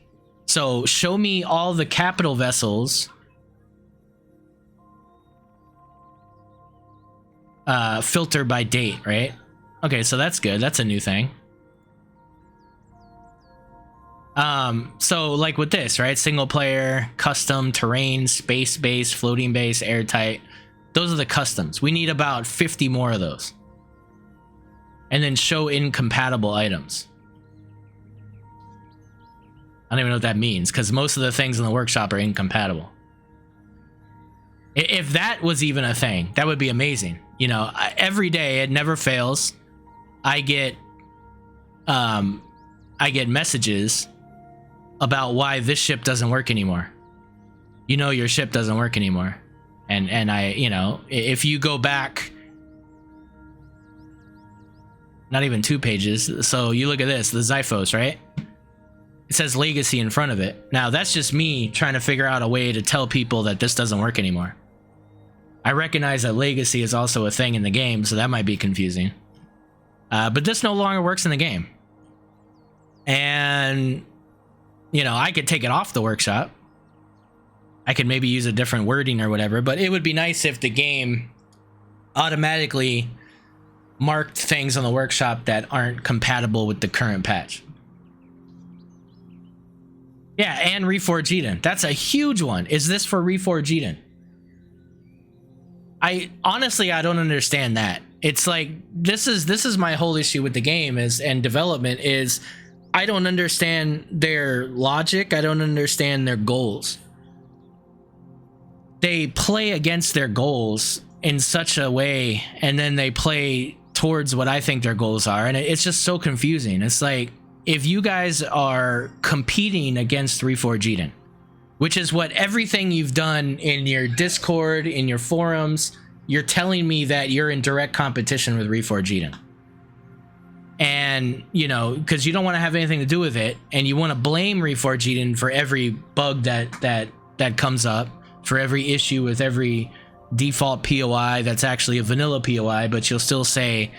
So show me all the capital vessels filter by date, right? Okay, so that's good. That's a new thing. So like with this, right? Single player, custom, terrain, space base, floating base, airtight. Those are the customs. We need about 50 more of those. And then show incompatible items. I don't even know what that means because most of the things in the workshop are incompatible. If that was even a thing, that would be amazing. You know, every day, it never fails. I get messages about why this ship doesn't work anymore. You know, your ship doesn't work anymore. And I, you know, if you go back, not even 2 pages. So you look at this, the Xiphos, right? It says legacy in front of it. Now that's just me trying to figure out a way to tell people that this doesn't work anymore. I recognize that legacy is also a thing in the game, so that might be confusing. But this no longer works in the game. And, you know, I could take it off the workshop. I could maybe use a different wording or whatever, but it would be nice if the game automatically marked things on the workshop that aren't compatible with the current patch. Yeah, and Reforge Eden. That's a huge one. Is this for Reforge Eden? I don't understand that. It's like this is my whole issue with the game and development is I don't understand their logic. I don't understand their goals. They play against their goals in such a way, and then they play towards what I think their goals are, and it's just so confusing. It's like, if you guys are competing against Reforge Eden, which is what everything you've done in your Discord, in your forums, you're telling me that you're in direct competition with Reforge Eden. And, you know, because you don't want to have anything to do with it, and you want to blame Reforge Eden for every bug that comes up, for every issue with every default POI that's actually a vanilla POI, but you'll still say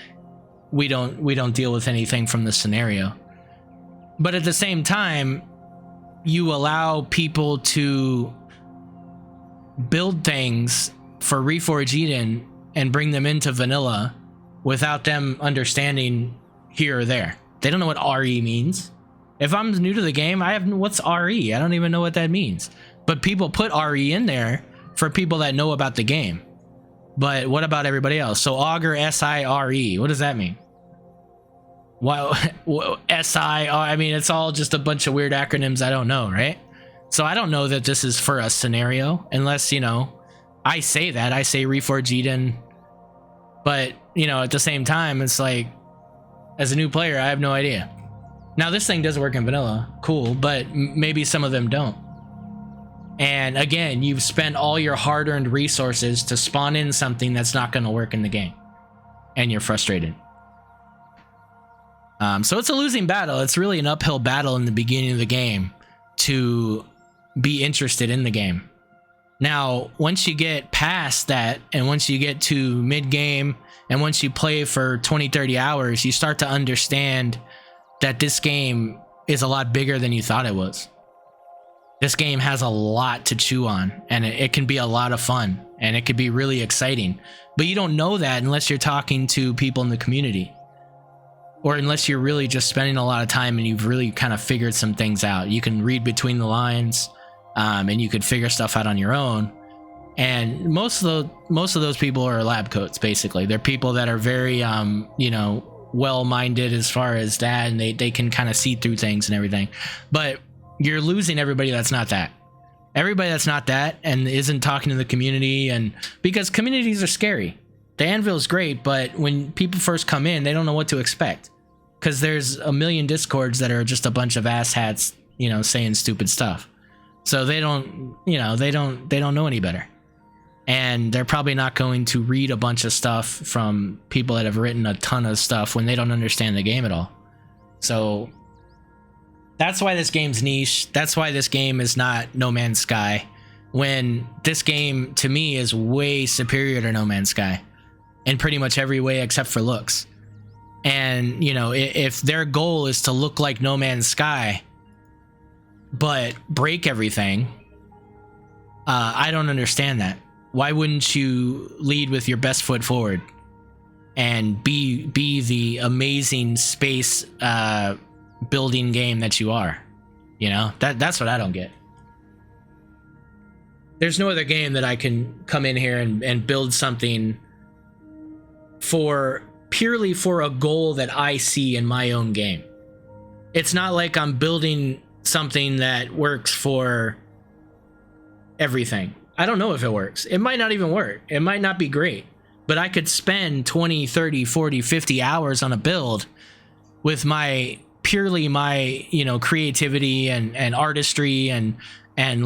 we don't deal with anything from the scenario. But at the same time, you allow people to build things for Reforge Eden and bring them into vanilla without them understanding here or there. They don't know what RE means. If I'm new to the game, what's RE? I don't even know what that means. But people put RE in there for people that know about the game. But what about everybody else? So Augur, SIRE, what does that mean? Well, I mean, it's all just a bunch of weird acronyms I don't know, right? So I don't know that this is for a scenario, unless, you know, I say Reforge Eden, but, you know, at the same time, it's like, as a new player, I have no idea. Now, this thing does work in vanilla, cool, but maybe some of them don't. And again, you've spent all your hard-earned resources to spawn in something that's not going to work in the game, and you're frustrated. So it's a losing battle. It's really an uphill battle in the beginning of the game to be interested in the game. Now, once you get past that, and once you get to mid-game, and once you play for 20, 30 hours, you start to understand that this game is a lot bigger than you thought it was. This game has a lot to chew on, and it can be a lot of fun, and it could be really exciting. But you don't know that unless you're talking to people in the community, or unless you're really just spending a lot of time and you've really kind of figured some things out. You can read between the lines, and you could figure stuff out on your own. And most of those people are lab coats, basically. They're people that are very, you know, well-minded as far as that, and they can kind of see through things and everything. But you're losing everybody that's not that. Everybody that's not that and isn't talking to the community, and because communities are scary. The Anvil is great, but when people first come in, they don't know what to expect, because there's a million discords that are just a bunch of asshats, you know, saying stupid stuff. So they don't know any better. And they're probably not going to read a bunch of stuff from people that have written a ton of stuff when they don't understand the game at all. So that's why this game's niche. That's why this game is not No Man's Sky, when this game, to me, is way superior to No Man's Sky in pretty much every way except for looks. And, you know, if their goal is to look like No Man's Sky, but break everything, I don't understand that. Why wouldn't you lead with your best foot forward and be the amazing space building game that you are? You know, that's what I don't get. There's no other game that I can come in here and build something purely for a goal that I see in my own game. It's not like I'm building something that works for everything. I don't know if it works. It might not even work. It might not be great. But I could spend 20, 30, 40, 50 hours on a build with purely my, you know, creativity and artistry and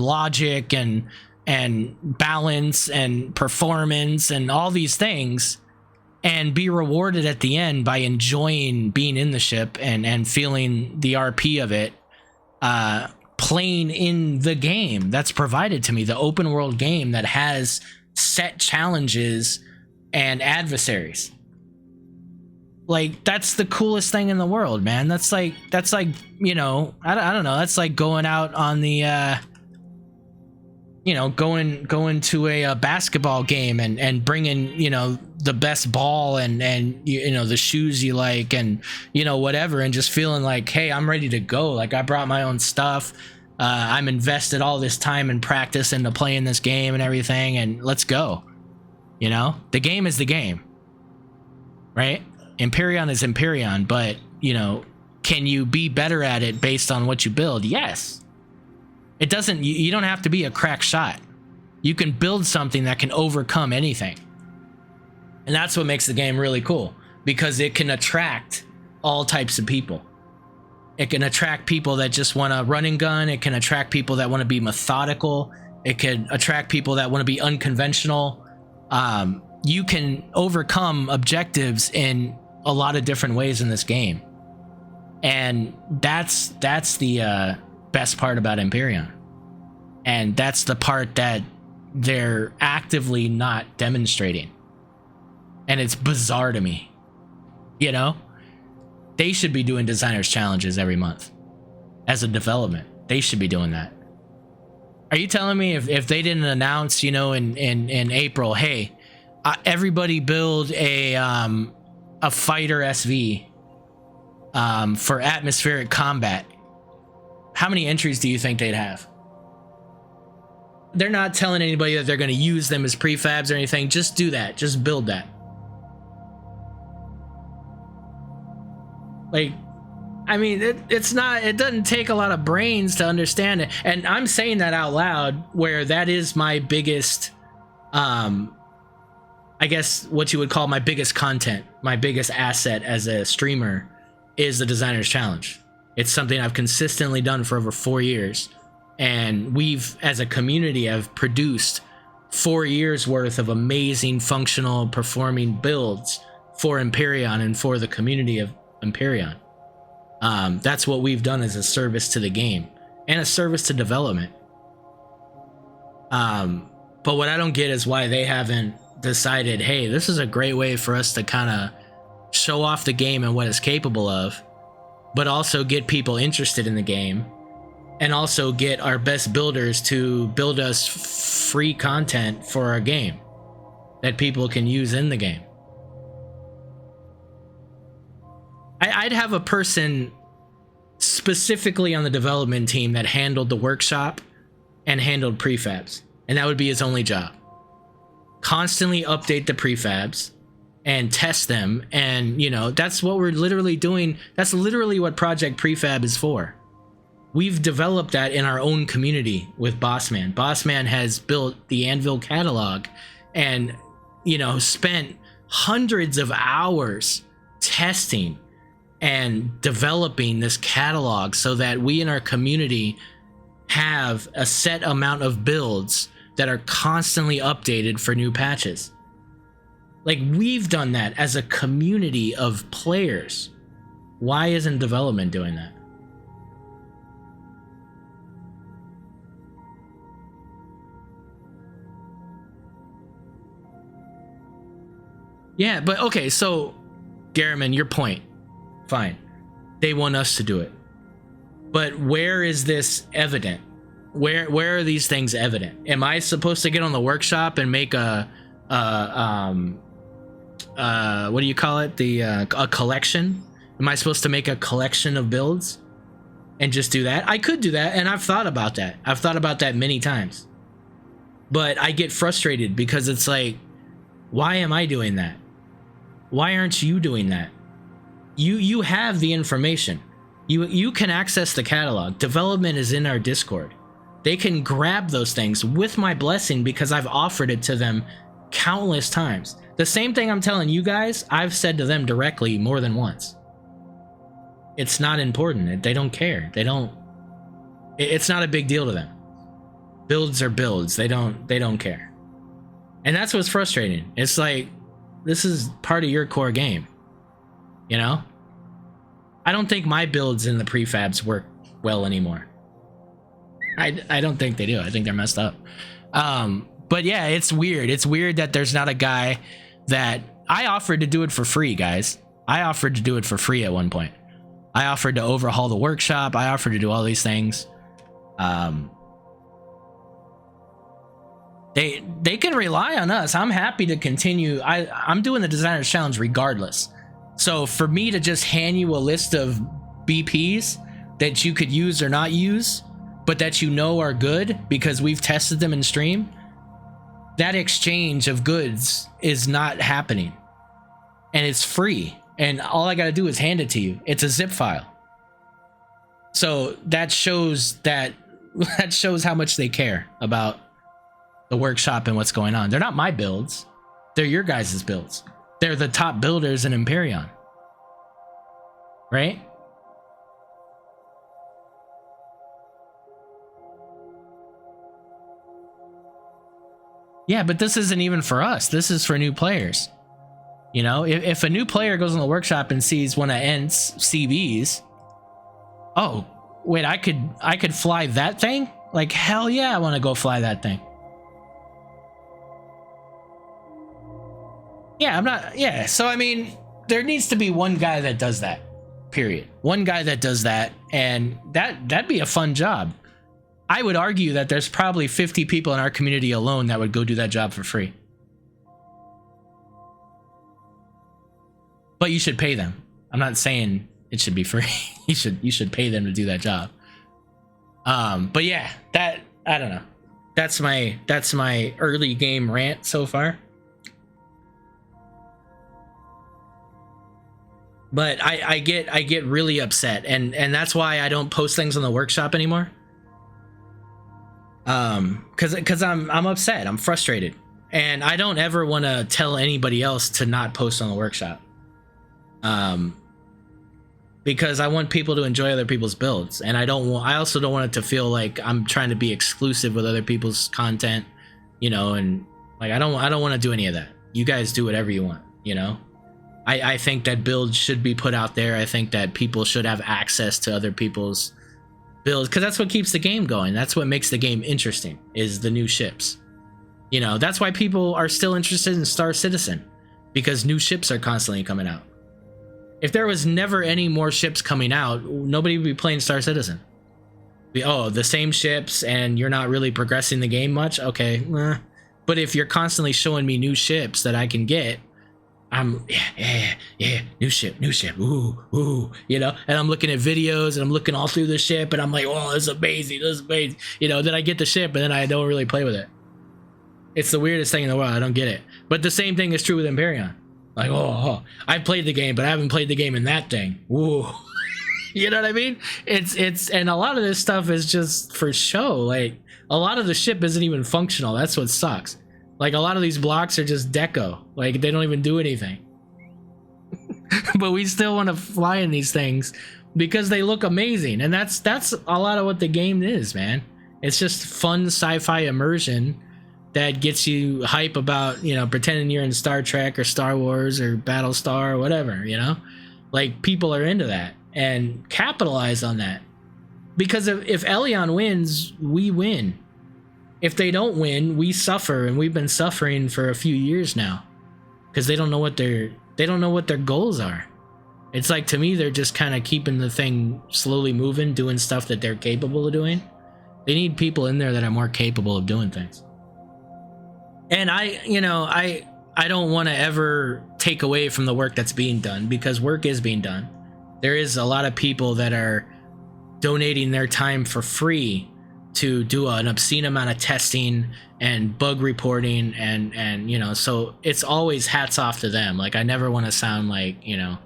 logic and balance and performance and all these things, and be rewarded at the end by enjoying being in the ship and feeling the RP of it, playing in the game that's provided to me, the open world game that has set challenges and adversaries. Like, that's the coolest thing in the world, man. That's like, you know, I don't know. That's like going out on the, you know, going to a basketball game and bringing, you know, the best ball and you know, the shoes you like and, you know, whatever, and just feeling like, hey, I'm ready to go. Like, I brought my own stuff. I'm invested all this time and practice into playing this game and everything, and let's go. You know, the game is the game, right? Empyrion is Empyrion, but, you know, can you be better at it based on what you build? Yes. It doesn't, you don't have to be a crack shot. You can build something that can overcome anything. And that's what makes the game really cool, because it can attract all types of people. It can attract people that just want to run and gun. It can attract people that want to be methodical. It can attract people that want to be unconventional. You can overcome objectives in a lot of different ways in this game. And that's the best part about Empyrion. And that's the part that they're actively not demonstrating. And it's bizarre to me. You know? They should be doing designers challenges every month. As a development, they should be doing that. Are you telling me if they didn't announce, you know, in April, hey, everybody build a fighter SV for atmospheric combat, how many entries do you think they'd have? They're not telling anybody that they're going to use them as prefabs or anything. Just do that. Just build that. Like, I mean, it doesn't take a lot of brains to understand it. And I'm saying that out loud, where that is my biggest, I guess what you would call my biggest content, my biggest asset as a streamer is the Designer's Challenge. It's something I've consistently done for over 4 years. And we've, as a community, have produced 4 years worth of amazing, functional, performing builds for Empyrion and for the community of Empyrion. That's what we've done as a service to the game and a service to development. But what I don't get is why they haven't decided, hey, this is a great way for us to kind of show off the game and what it's capable of, but also get people interested in the game. And also get our best builders to build us free content for our game that people can use in the game. I'd have a person specifically on the development team that handled the workshop and handled prefabs, and that would be his only job. Constantly update the prefabs and test them, and you know, that's what we're literally doing. That's literally what Project Prefab is for. We've developed that in our own community with Bossman. Bossman has built the Anvil catalog and, you know, spent hundreds of hours testing and developing this catalog so that we in our community have a set amount of builds that are constantly updated for new patches. Like, we've done that as a community of players. Why isn't development doing that? Yeah, but okay, so Garriman, your point. Fine. They want us to do it. But where is this evident? Where are these things evident? Am I supposed to get on the workshop and make a what do you call it? A collection? Am I supposed to make a collection of builds and just do that? I could do that, and I've thought about that. I've thought about that many times. But I get frustrated because it's like, why am I doing that? Why aren't you doing that? You have the information. You can access the catalog. Development is in our Discord. They can grab those things with my blessing because I've offered it to them countless times. The same thing I'm telling you guys, I've said to them directly more than once. It's not important. They don't care. It's not a big deal to them. Builds are builds. They don't care. And that's what's frustrating. It's like, this is part of your core game, you know? I don't think my builds in the prefabs work well anymore. I don't think they do. I think they're messed up. But yeah, it's weird. It's weird that there's not a guy that I offered to do it for free, guys. I offered to do it for free at one point. I offered to overhaul the workshop. I offered to do all these things. They can rely on us. I'm happy to continue. I'm doing the Designer's Challenge regardless. So for me to just hand you a list of BPs that you could use or not use, but that you know are good because we've tested them in stream, that exchange of goods is not happening. And it's free. And all I got to do is hand it to you. It's a zip file. So that shows how much they care about the workshop and what's going on. They're not my builds. They're your guys' builds. They're the top builders in Empyrion. Right? Yeah, but this isn't even for us. This is for new players. You know, if a new player goes in the workshop and sees one of Ent's CBs, oh, wait, I could fly that thing? Like, hell yeah, I want to go fly that thing. Yeah, I'm not, yeah, so I mean, there needs to be one guy that does that, period. One guy that does that, and that'd be a fun job. I would argue that there's probably 50 people in our community alone that would go do that job for free. But you should pay them. I'm not saying it should be free. you should pay them to do that job. But yeah, that, I don't know. That's my early game rant so far. But I get really upset, and that's why I don't post things on the workshop anymore. Cause I'm upset. I'm frustrated, and I don't ever want to tell anybody else to not post on the workshop. Because I want people to enjoy other people's builds, and I also don't want it to feel like I'm trying to be exclusive with other people's content, you know, and like I don't want to do any of that. You guys do whatever you want, you know. I think that builds should be put out there. I think that people should have access to other people's builds, because that's what keeps the game going. That's what makes the game interesting, is the new ships. You know, that's why people are still interested in Star Citizen, because new ships are constantly coming out. If there was never any more ships coming out, nobody would be playing Star Citizen. Oh, the same ships and you're not really progressing the game much? Okay. But if you're constantly showing me new ships that I can get, I'm yeah, new ship, ooh, you know, and I'm looking at videos and I'm looking all through the ship and I'm like, oh, this is amazing, you know. Then I get the ship and then I don't really play with it. It's the weirdest thing in the world. I don't get it. But the same thing is true with Empyrion. Like, oh, I played the game, but I haven't played the game in that thing. Ooh. You know what I mean? It's and a lot of this stuff is just for show. Like, a lot of the ship isn't even functional. That's what sucks. Like, a lot of these blocks are just deco. Like, they don't even do anything. But we still want to fly in these things because they look amazing. And that's a lot of what the game is, man. It's just fun sci-fi immersion that gets you hype about, you know, pretending you're in Star Trek or Star Wars or Battlestar or whatever, you know? Like, people are into that and capitalize on that. Because if Elyon wins, we win. If they don't win, we suffer, and we've been suffering for a few years now because they don't know what their goals are. It's like, to me, they're just kind of keeping the thing slowly moving, doing stuff that they're capable of doing. They need people in there that are more capable of doing things. And I don't want to ever take away from the work that's being done, because work is being done. There is a lot of people that are donating their time for free to do an obscene amount of testing and bug reporting, and you know, so it's always hats off to them. Like, I never want to sound like, you know,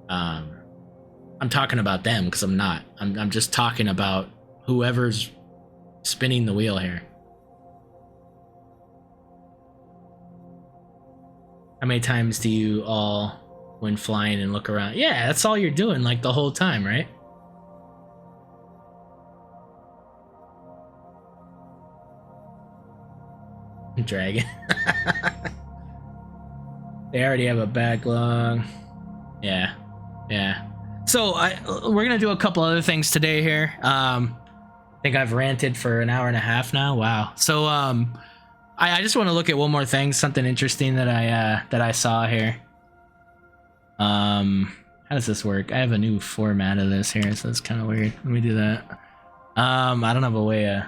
I'm talking about them, because I'm not. I'm just talking about whoever's spinning the wheel here. How many times do you all, when flying and look around? Yeah, that's all you're doing, like, the whole time, right? Dragon. They already have a backlog. Yeah. So we're gonna do a couple other things today here. I think I've ranted for an hour and a half now. Wow. So I just want to look at one more thing, something interesting that I saw here. How does this work? I have a new format of this here, so it's kind of weird. Let me do that. I don't have a way of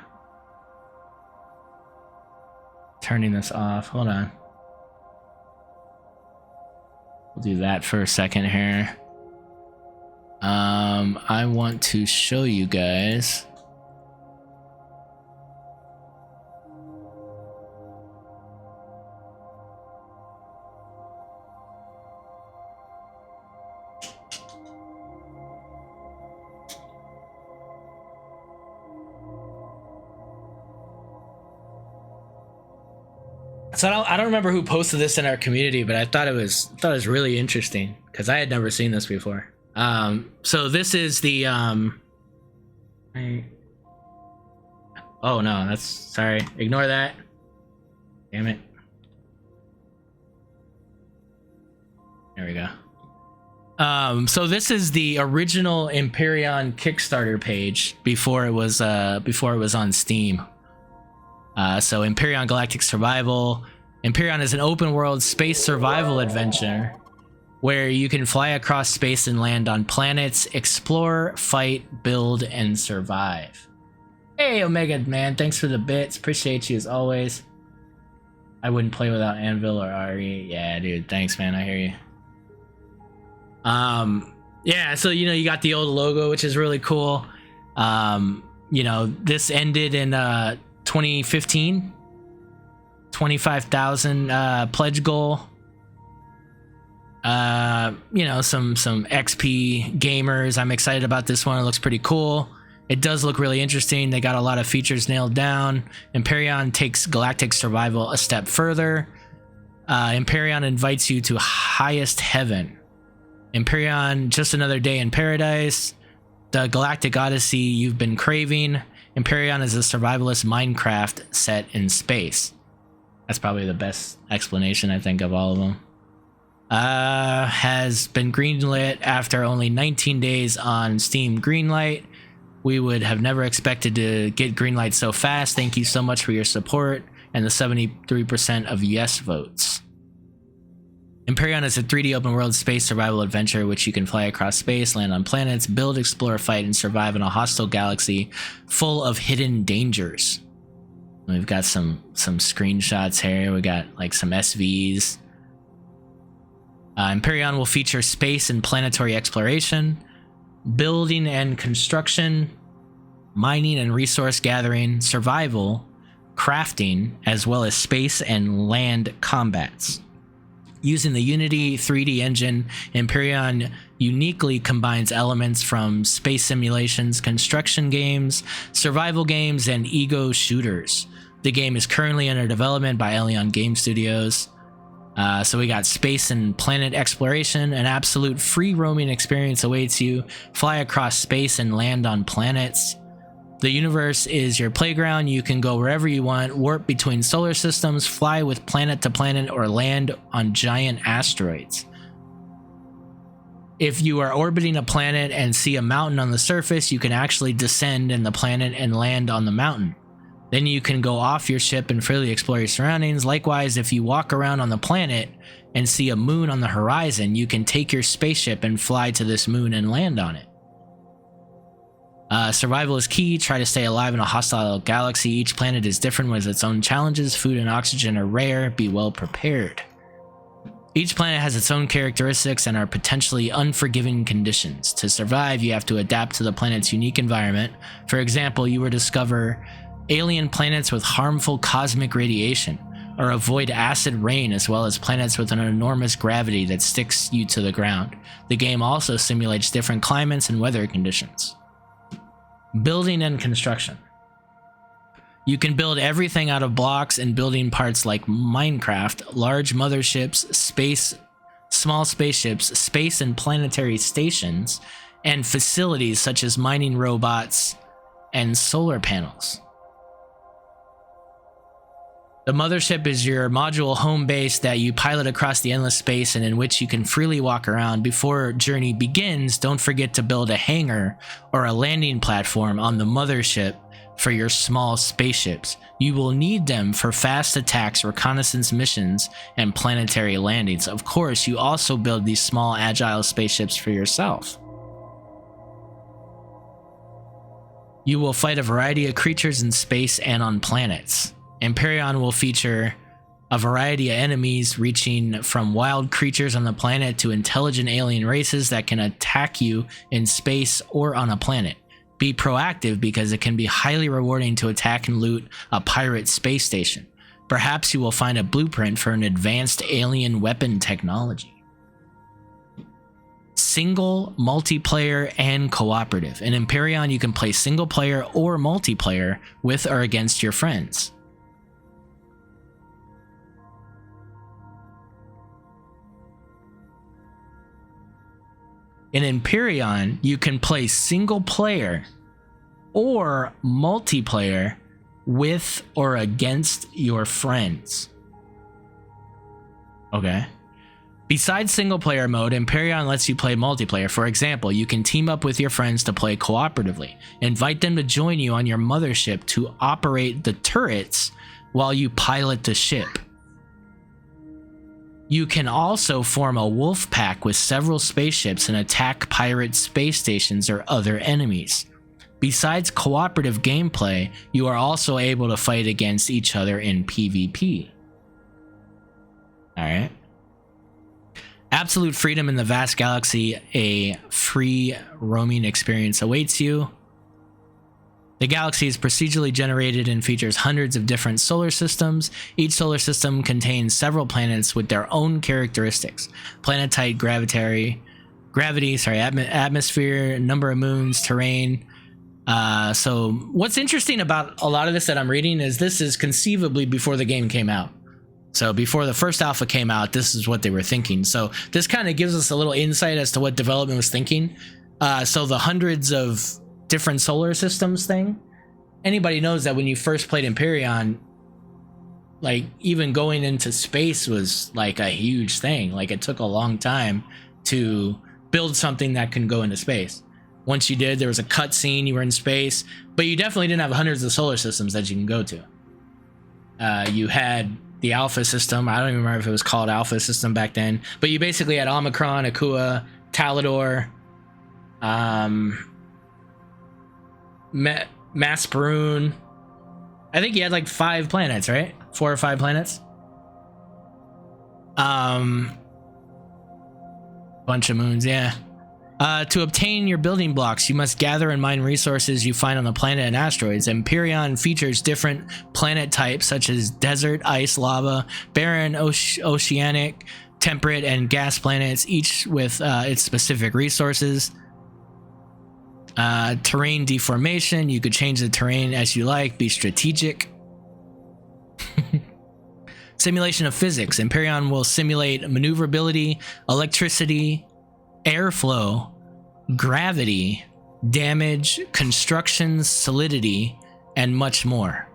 turning this off. Hold on. We'll do that for a second here. I want to show you guys. So I don't remember who posted this in our community, but I thought it was really interesting because I had never seen this before. So this is the oh no, that's, sorry, ignore that. Damn it. There we go. So this is the original Empyrion Kickstarter page before it was on Steam. So Empyrion Galactic Survival. Empyrion is an open world space survival adventure where you can fly across space and land on planets, explore, fight, build, and survive. Hey, Omega, man. Thanks for the bits. Appreciate you as always. I wouldn't play without Anvil or Ari. Yeah, dude. Thanks, man. I hear you. Yeah, so, you know, you got the old logo, which is really cool. You know, this ended in 2015. 25,000 pledge goal. You know, some XP gamers. I'm excited about this one. It looks pretty cool. It does look really interesting. They got a lot of features nailed down. Empyrion takes galactic survival a step further. Empyrion invites you to highest heaven. Empyrion, just another day in paradise. The galactic odyssey you've been craving. Empyrion is a survivalist Minecraft set in space. That's probably the best explanation, I think, of all of them. Has been greenlit after only 19 days on Steam Greenlight. We would have never expected to get greenlight so fast. Thank you so much for your support and the 73% of yes votes. Empyrion is a 3D open world space survival adventure which you can fly across space, land on planets, build, explore, fight, and survive in a hostile galaxy full of hidden dangers. We've got some screenshots here. We got like some SVs. Empyrion will feature space and planetary exploration, building and construction, mining and resource gathering, survival, crafting, as well as space and land combats. Using the Unity 3D engine, Empyrion uniquely combines elements from space simulations, construction games, survival games, and ego shooters. The game is currently under development by Elion Game Studios. So we got space and planet exploration. An absolute free roaming experience awaits you. Fly across space and land on planets. The universe is your playground. You can go wherever you want, warp between solar systems, fly with planet to planet, or land on giant asteroids. If you are orbiting a planet and see a mountain on the surface, you can actually descend in the planet and land on the mountain. Then you can go off your ship and freely explore your surroundings. Likewise, if you walk around on the planet and see a moon on the horizon, you can take your spaceship and fly to this moon and land on it. Survival is key. Try to stay alive in a hostile galaxy. Each planet is different with its own challenges. Food and oxygen are rare. Be well prepared. Each planet has its own characteristics and are potentially unforgiving conditions. To survive, you have to adapt to the planet's unique environment. For example, you will discover alien planets with harmful cosmic radiation, or avoid acid rain, as well as planets with an enormous gravity that sticks you to the ground. The game also simulates different climates and weather conditions. Building and construction. You can build everything out of blocks and building parts like Minecraft, large motherships, small spaceships, space and planetary stations, and facilities such as mining robots and solar panels. The mothership is your module home base that you pilot across the endless space and in which you can freely walk around. Before journey begins, don't forget to build a hangar or a landing platform on the mothership for your small spaceships. You will need them for fast attacks, reconnaissance missions, and planetary landings. Of course, you also build these small agile spaceships for yourself. You will fight a variety of creatures in space and on planets. Empyrion will feature a variety of enemies reaching from wild creatures on the planet to intelligent alien races that can attack you in space or on a planet. Be proactive because it can be highly rewarding to attack and loot a pirate space station. Perhaps you will find a blueprint for an advanced alien weapon technology. Single, multiplayer, and cooperative. In Empyrion, you can play single player or multiplayer with or against your friends. In Empyrion, you can play single player or multiplayer with or against your friends. Okay. Besides single player mode, Empyrion lets you play multiplayer. For example, you can team up with your friends to play cooperatively. Invite them to join you on your mothership to operate the turrets while you pilot the ship. You can also form a wolf pack with several spaceships and attack pirate space stations or other enemies. Besides cooperative gameplay, you are also able to fight against each other in PvP. Alright. Absolute freedom in the vast galaxy, a free roaming experience awaits you. The galaxy is procedurally generated and features hundreds of different solar systems. Each solar system contains several planets with their own characteristics. Planet type, gravity, atmosphere, number of moons, terrain. So what's interesting about a lot of this that I'm reading is this is conceivably before the game came out. So before the first alpha came out, this is what they were thinking. So this kind of gives us a little insight as to what development was thinking. So the hundreds of different solar systems thing, anybody knows that when you first played Empyrion, like even going into space was like a huge thing. Like it took a long time to build something that can go into space. Once you did, there was a cutscene, you were in space, but you definitely didn't have hundreds of solar systems that you can go to. You had the Alpha system. I don't even remember if it was called Alpha system back then, but you basically had Omicron, Akua, Talador, Masperoon. I think you had like 5 planets, right? 4 or 5 planets. Bunch of moons, yeah. To obtain your building blocks, you must gather and mine resources you find on the planet and asteroids. Empyrion features different planet types such as desert, ice, lava, barren, oceanic, temperate, and gas planets, each with its specific resources. Terrain deformation, you could change the terrain as you like, be strategic. Simulation of physics. Empyrion will simulate maneuverability, electricity, airflow, gravity, damage, construction, solidity, and much more.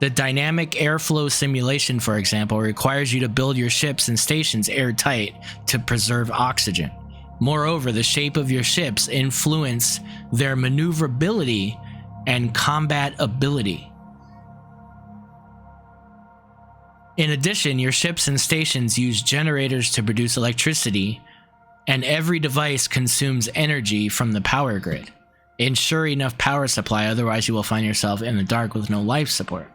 The dynamic airflow simulation, for example, requires you to build your ships and stations airtight to preserve oxygen. Moreover, the shape of your ships influence their maneuverability and combat ability. In addition, your ships and stations use generators to produce electricity, and every device consumes energy from the power grid. Ensure enough power supply, otherwise you will find yourself in the dark with no life support.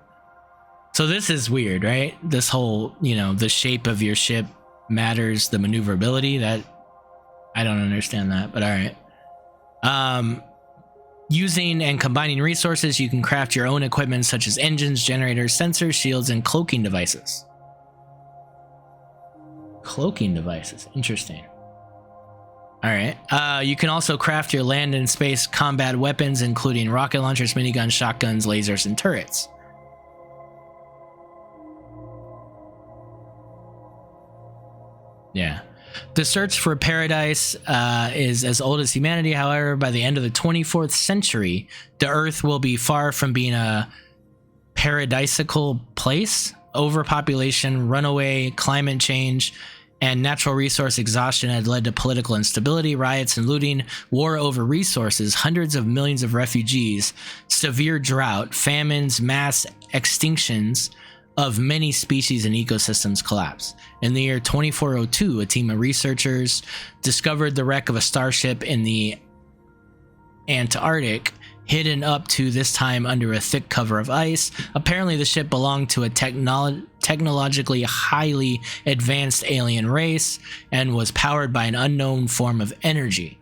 So this is weird, right? This whole, the shape of your ship matters, the maneuverability, that I don't understand that, but all right. Using and combining resources, you can craft your own equipment such as engines, generators, sensors, shields, and cloaking devices. Cloaking devices, interesting. All right. You can also craft your land and space combat weapons, including rocket launchers, miniguns, shotguns, lasers, and turrets. Yeah. The search for paradise is as old as humanity. However, by the end of the 24th century, the Earth will be far from being a paradisical place. Overpopulation, runaway, climate change, and natural resource exhaustion had led to political instability, riots and looting, war over resources, hundreds of millions of refugees, severe drought, famines, mass extinctions of many species and ecosystems collapse. In the year 2402, a team of researchers discovered the wreck of a starship in the Antarctic, hidden up to this time under a thick cover of ice. Apparently, the ship belonged to a technologically highly advanced alien race and was powered by an unknown form of energy.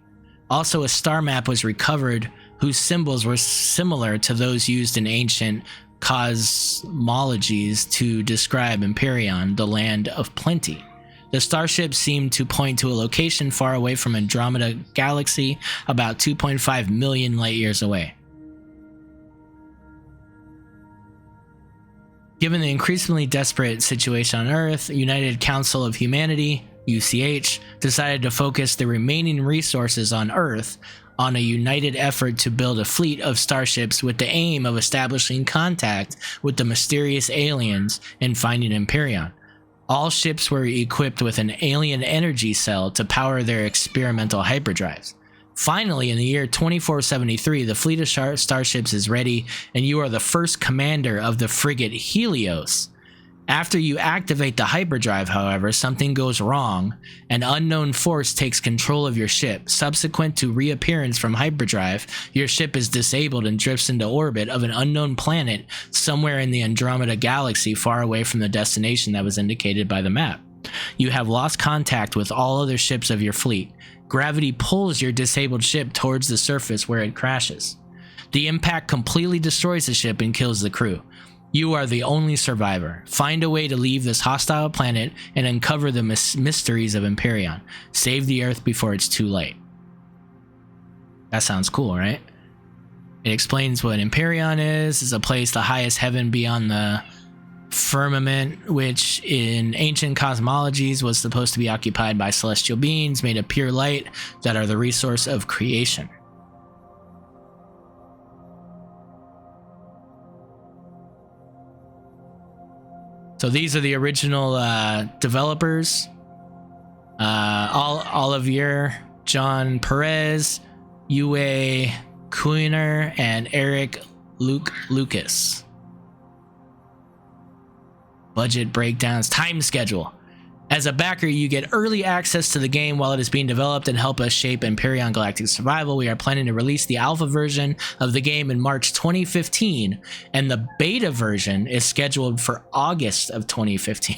Also, a star map was recovered whose symbols were similar to those used in ancient cosmologies to describe Empyrion, the land of plenty. The starship seemed to point to a location far away from Andromeda Galaxy, about 2.5 million light years away. Given the increasingly desperate situation on Earth, United Council of Humanity, UCH, decided to focus the remaining resources on Earth on a united effort to build a fleet of starships with the aim of establishing contact with the mysterious aliens and finding Empyrion. All ships were equipped with an alien energy cell to power their experimental hyperdrives. Finally, in the year 2473, the fleet of starships is ready, and you are the first commander of the frigate Helios. After you activate the hyperdrive, however, something goes wrong. An unknown force takes control of your ship. Subsequent to reappearance from hyperdrive, your ship is disabled and drifts into orbit of an unknown planet somewhere in the Andromeda galaxy, far away from the destination that was indicated by the map. You have lost contact with all other ships of your fleet. Gravity pulls your disabled ship towards the surface where it crashes. The impact completely destroys the ship and kills the crew. You are the only survivor. Find a way to leave this hostile planet and uncover the mysteries of Empyrion. Save the Earth before it's too late. That sounds cool, right? It explains what Empyrion is. It's a place, the highest heaven beyond the firmament, which in ancient cosmologies was supposed to be occupied by celestial beings made of pure light that are the resource of creation. So these are the original developers. Olivier, John Perez, Yue Kuiner, and Eric Lucas. Budget breakdowns, time schedule. As a backer, you get early access to the game while it is being developed and help us shape Empyrion Galactic survival. We are planning to release the alpha version of the game in March 2015, and the beta version is scheduled for August of 2015.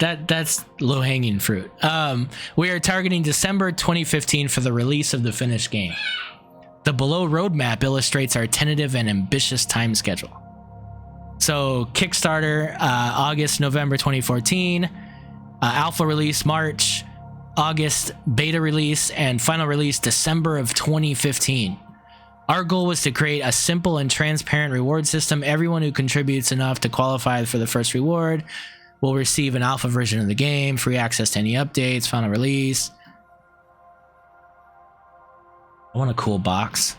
That's low-hanging fruit. We are targeting December 2015 for the release of the finished game. The below roadmap illustrates our tentative and ambitious time schedule. So Kickstarter, August, November 2014, alpha release March, August beta release, and final release December of 2015. Our goal was to create a simple and transparent reward system. Everyone who contributes enough to qualify for the first reward will receive an alpha version of the game, free access to any updates, final release. I want a cool box.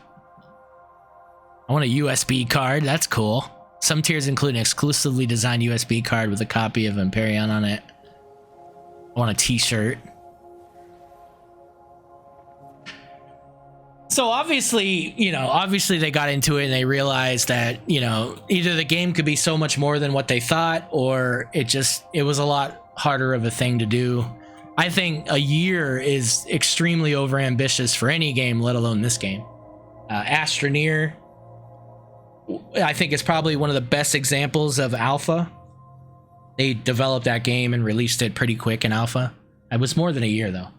I want a USB card. That's cool. Some tiers include an exclusively designed USB card with a copy of Empyrion on it. I want a t-shirt. So obviously they got into it and they realized that, either the game could be so much more than what they thought, or it was a lot harder of a thing to do. I think a year is extremely overambitious for any game, let alone this game. Astroneer, I think it's probably one of the best examples of alpha. They developed that game and released it pretty quick in alpha. It was more than a year though.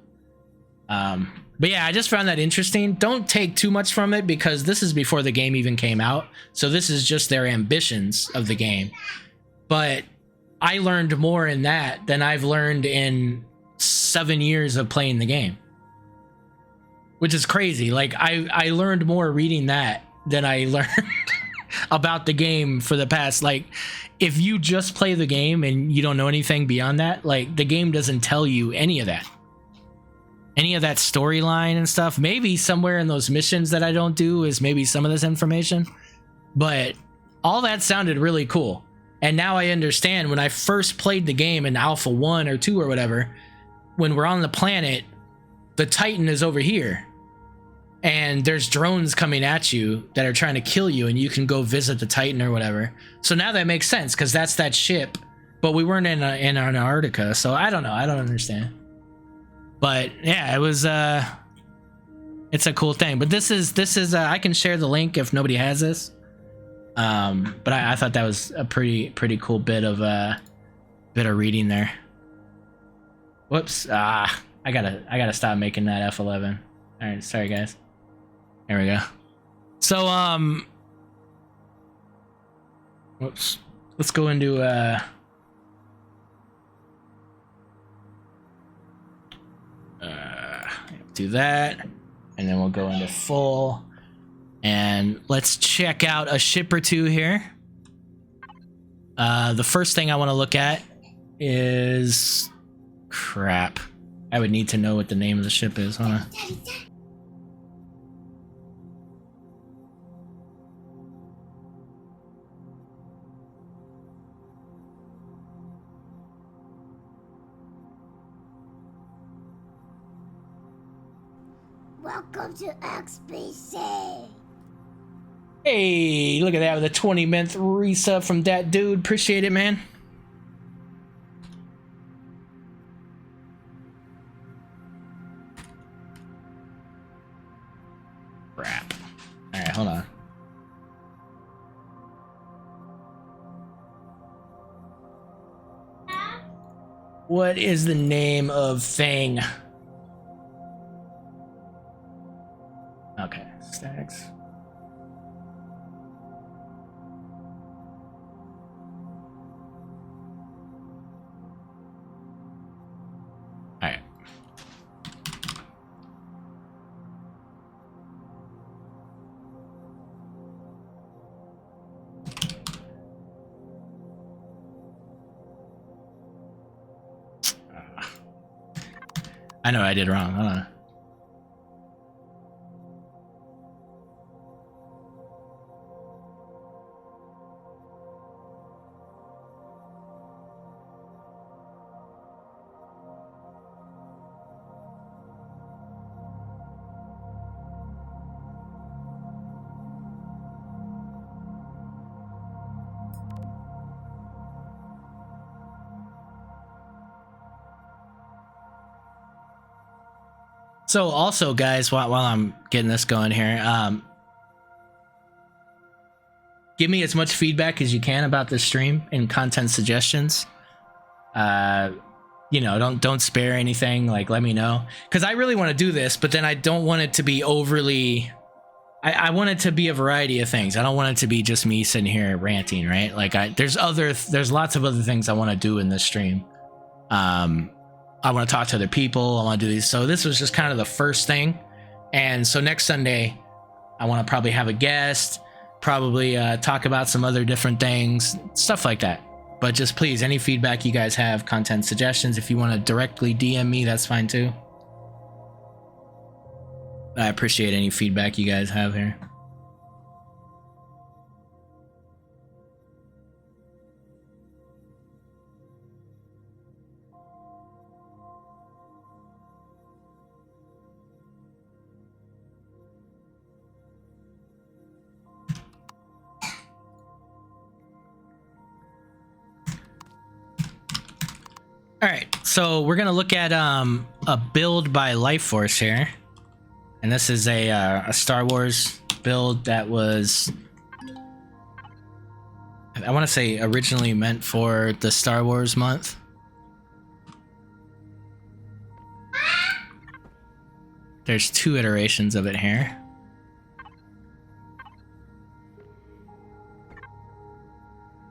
But yeah, I just found that interesting. Don't take too much from it because this is before the game even came out. So this is just their ambitions of the game. But I learned more in that than I've learned in 7 years of playing the game. Which is crazy. Like I learned more reading that than I learned about the game for the past, if you just play the game and you don't know anything beyond that, the game doesn't tell you any of that storyline and stuff. Maybe somewhere in those missions that I don't do is maybe some of this information, but all that sounded really cool. And now I understand. When I first played the game in alpha 1 or 2 or whatever, when we're on the planet, the Titan is over here and there's drones coming at you that are trying to kill you, and you can go visit the Titan or whatever. So now that makes sense because that's that ship, but we weren't in Antarctica. So I don't know. I don't understand. But yeah, it was it's a cool thing. But this is I can share the link if nobody has this. But I thought that was a pretty cool bit of reading there. Whoops. I gotta stop making that F11. All right, sorry guys. There we go. So whoops. Let's go into do that, and then we'll go into full, and let's check out a ship or two here. The first thing I want to look at is crap. I would need to know what the name of the ship is. Hold on. Welcome to XBC. Hey, look at that with a 20-month resub from that dude. Appreciate it, man. Crap. All right, hold on. What is the name of thing? Okay, stacks. All right. I know I did wrong. Hold on. So also, guys, while I'm getting this going here, give me as much feedback as you can about this stream and content suggestions. You know, don't spare anything. Like, let me know, because I really want to do this, but then I don't want it to be overly. I want it to be a variety of things. I don't want it to be just me sitting here ranting, right? Like, there's lots of other things I want to do in this stream. I want to talk to other people. I want to do these. So this was just kind of the first thing. And so next Sunday, I want to probably have a guest, probably talk about some other different things, stuff like that. But just please, any feedback you guys have, content suggestions, if you want to directly DM me, that's fine too. I appreciate any feedback you guys have here. All right, so we're gonna look at a build by Life Force here, and this is a Star Wars build that was, I want to say, originally meant for the Star Wars month. There's 2 iterations of it here.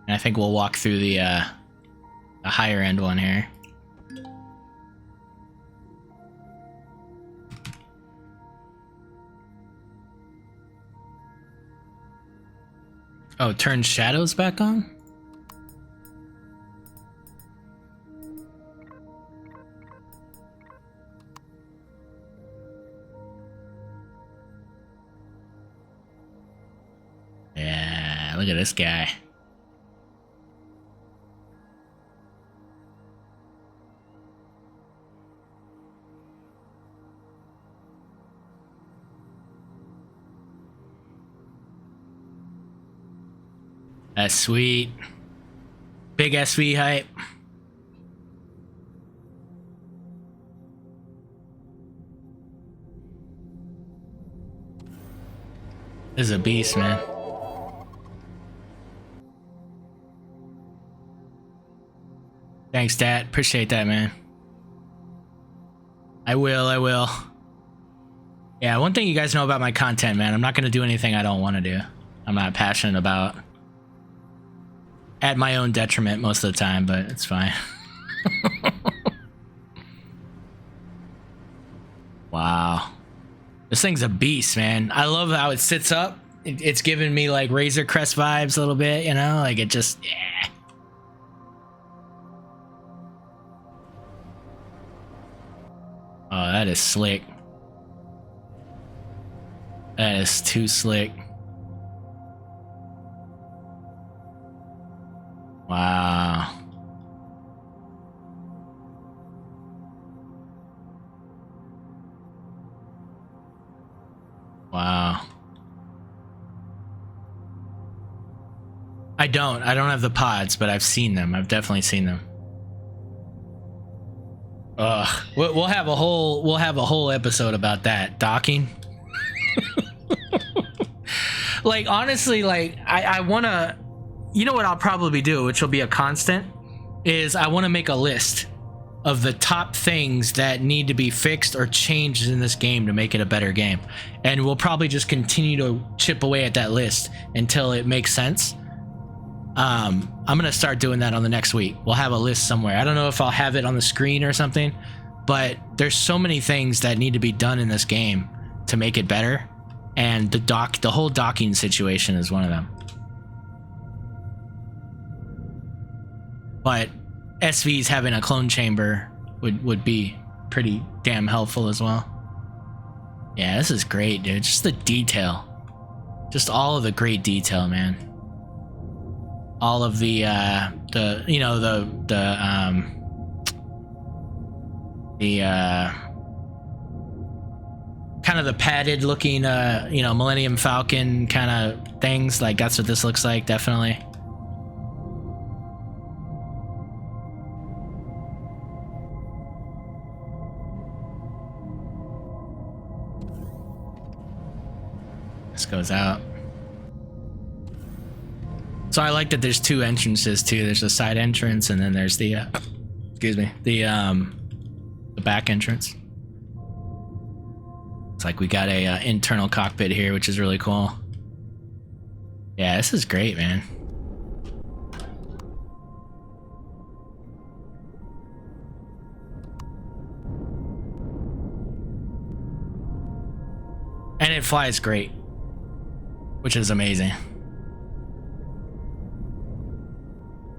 And I think we'll walk through the higher end one here. Oh, turn shadows back on? Yeah, look at this guy. That's sweet. Big SV hype. This is a beast, man. Thanks, Dad. Appreciate that, man. I will. Yeah, one thing you guys know about my content, man, I'm not gonna do anything I don't want to do. I'm not passionate about. At my own detriment most of the time, but it's fine. Wow. This thing's a beast, man. I love how it sits up. It's giving me like Razor Crest vibes a little bit, you know? Like, it just, yeah. Oh, that is slick. That is too slick. Wow. Wow. I don't have the pods, but I've seen them. I've definitely seen them. Ugh. We'll have a whole episode about that. Docking. Like, honestly, like, I want to, you know what I'll probably do, which will be a constant, is I want to make a list of the top things that need to be fixed or changed in this game to make it a better game. And we'll probably just continue to chip away at that list until it makes sense. I'm going to start doing that on the next week. We'll have a list somewhere. I don't know if I'll have it on the screen or something, but there's so many things that need to be done in this game to make it better. And the whole docking situation is one of them. But SVs having a clone chamber would be pretty damn helpful as well. Yeah, this is great, dude. Just the detail. Just all of the great detail, man. All of the kind of the padded looking Millennium Falcon kind of things, like that's what this looks like, definitely. This goes out. So I like that there's two entrances too. There's a side entrance and then there's the the back entrance. It's like we got a internal cockpit here, which is really cool. Yeah, this is great, man. And it flies great, which is amazing.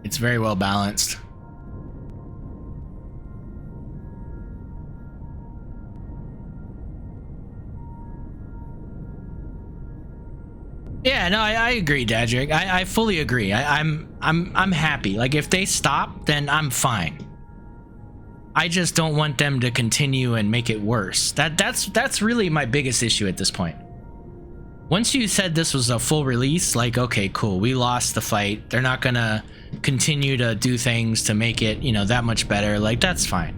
It's very well balanced. Yeah, no, I agree, Dadrick. I fully agree. I'm happy. Like, if they stop, then I'm fine. I just don't want them to continue and make it worse. That's really my biggest issue at this point. Once you said this was a full release, like, okay, cool, we lost the fight. They're not gonna continue to do things to make it, that much better. Like, that's fine.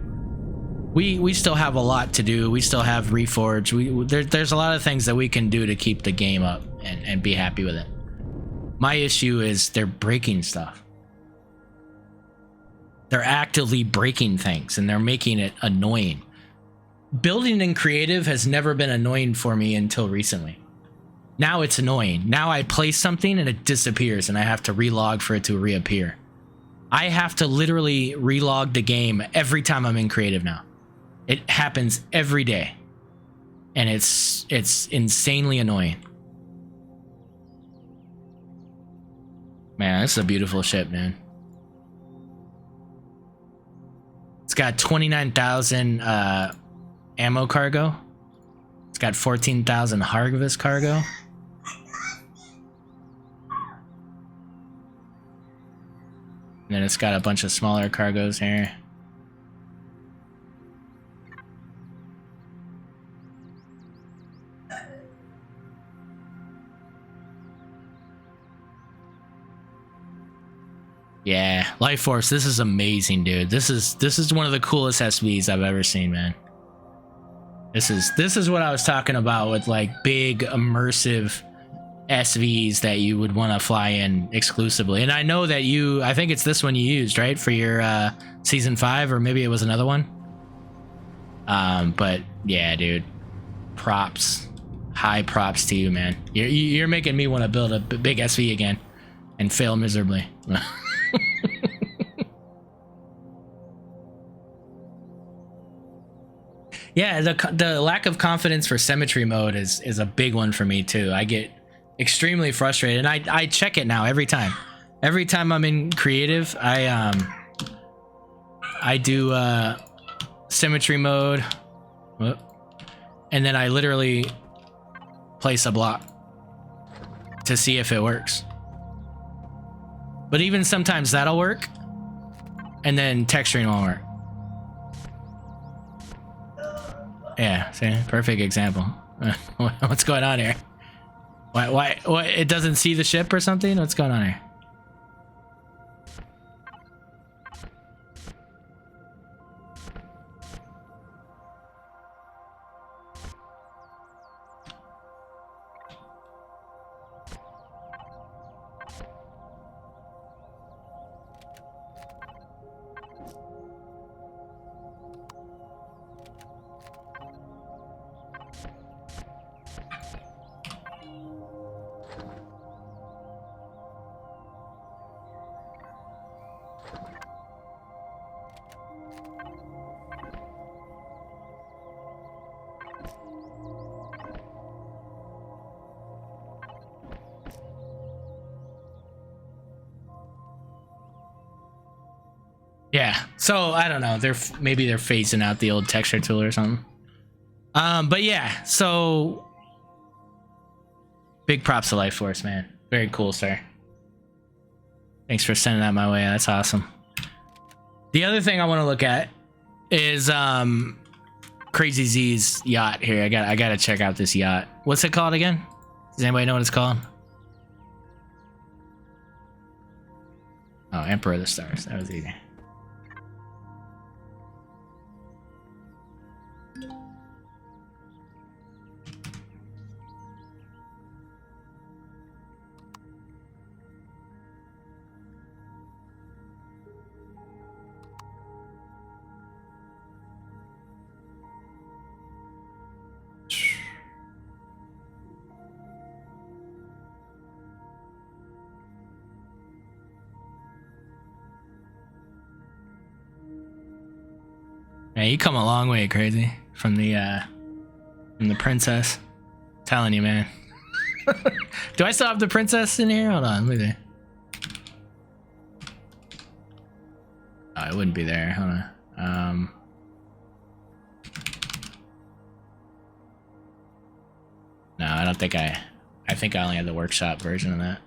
We still have a lot to do. We still have Reforge. There's a lot of things that we can do to keep the game up and be happy with it. My issue is they're breaking stuff. They're actively breaking things and they're making it annoying. Building in creative has never been annoying for me until recently. Now it's annoying. Now I place something and it disappears and I have to relog for it to reappear. I have to literally relog the game every time I'm in creative now. It happens every day. And it's insanely annoying. Man, this is a beautiful ship, man. It's got 29,000 ammo cargo. It's got 14,000 Harvest cargo. And then it's got a bunch of smaller cargos here. Yeah, Life Force, this is amazing, dude. This is one of the coolest SVs I've ever seen, man. This is what I was talking about with like big immersive SVs that you would want to fly in exclusively. And I know that I think it's this one you used, right, for your season 5, or maybe it was another one. But yeah, dude, props, high props to you, man. You're making me want to build a big SV again and fail miserably. Yeah, the lack of confidence for symmetry mode is a big one for me too. I get extremely frustrated, and I check it now every time. Every time I'm in creative, I do symmetry mode, and then I literally place a block to see if it works. But even sometimes that'll work, and then texturing won't work. Yeah, see, perfect example. What's going on here? Why? It doesn't see the ship or something? What's going on here? Yeah. So I don't know. Maybe they're phasing out the old texture tool or something. But yeah. So big props to Life Force, man. Very cool, sir. Thanks for sending that my way. That's awesome. The other thing I want to look at is Crazy Z's yacht here. I gotta check out this yacht. What's it called again? Does anybody know what it's called? Oh, Emperor of the Stars. That was easy. Yeah, you come a long way, Crazy, from the princess. Telling you, man. Do I still have the princess in here? Hold on, look at that. Oh, it wouldn't be there. Hold on. No, I don't think I think I only have the workshop version of that.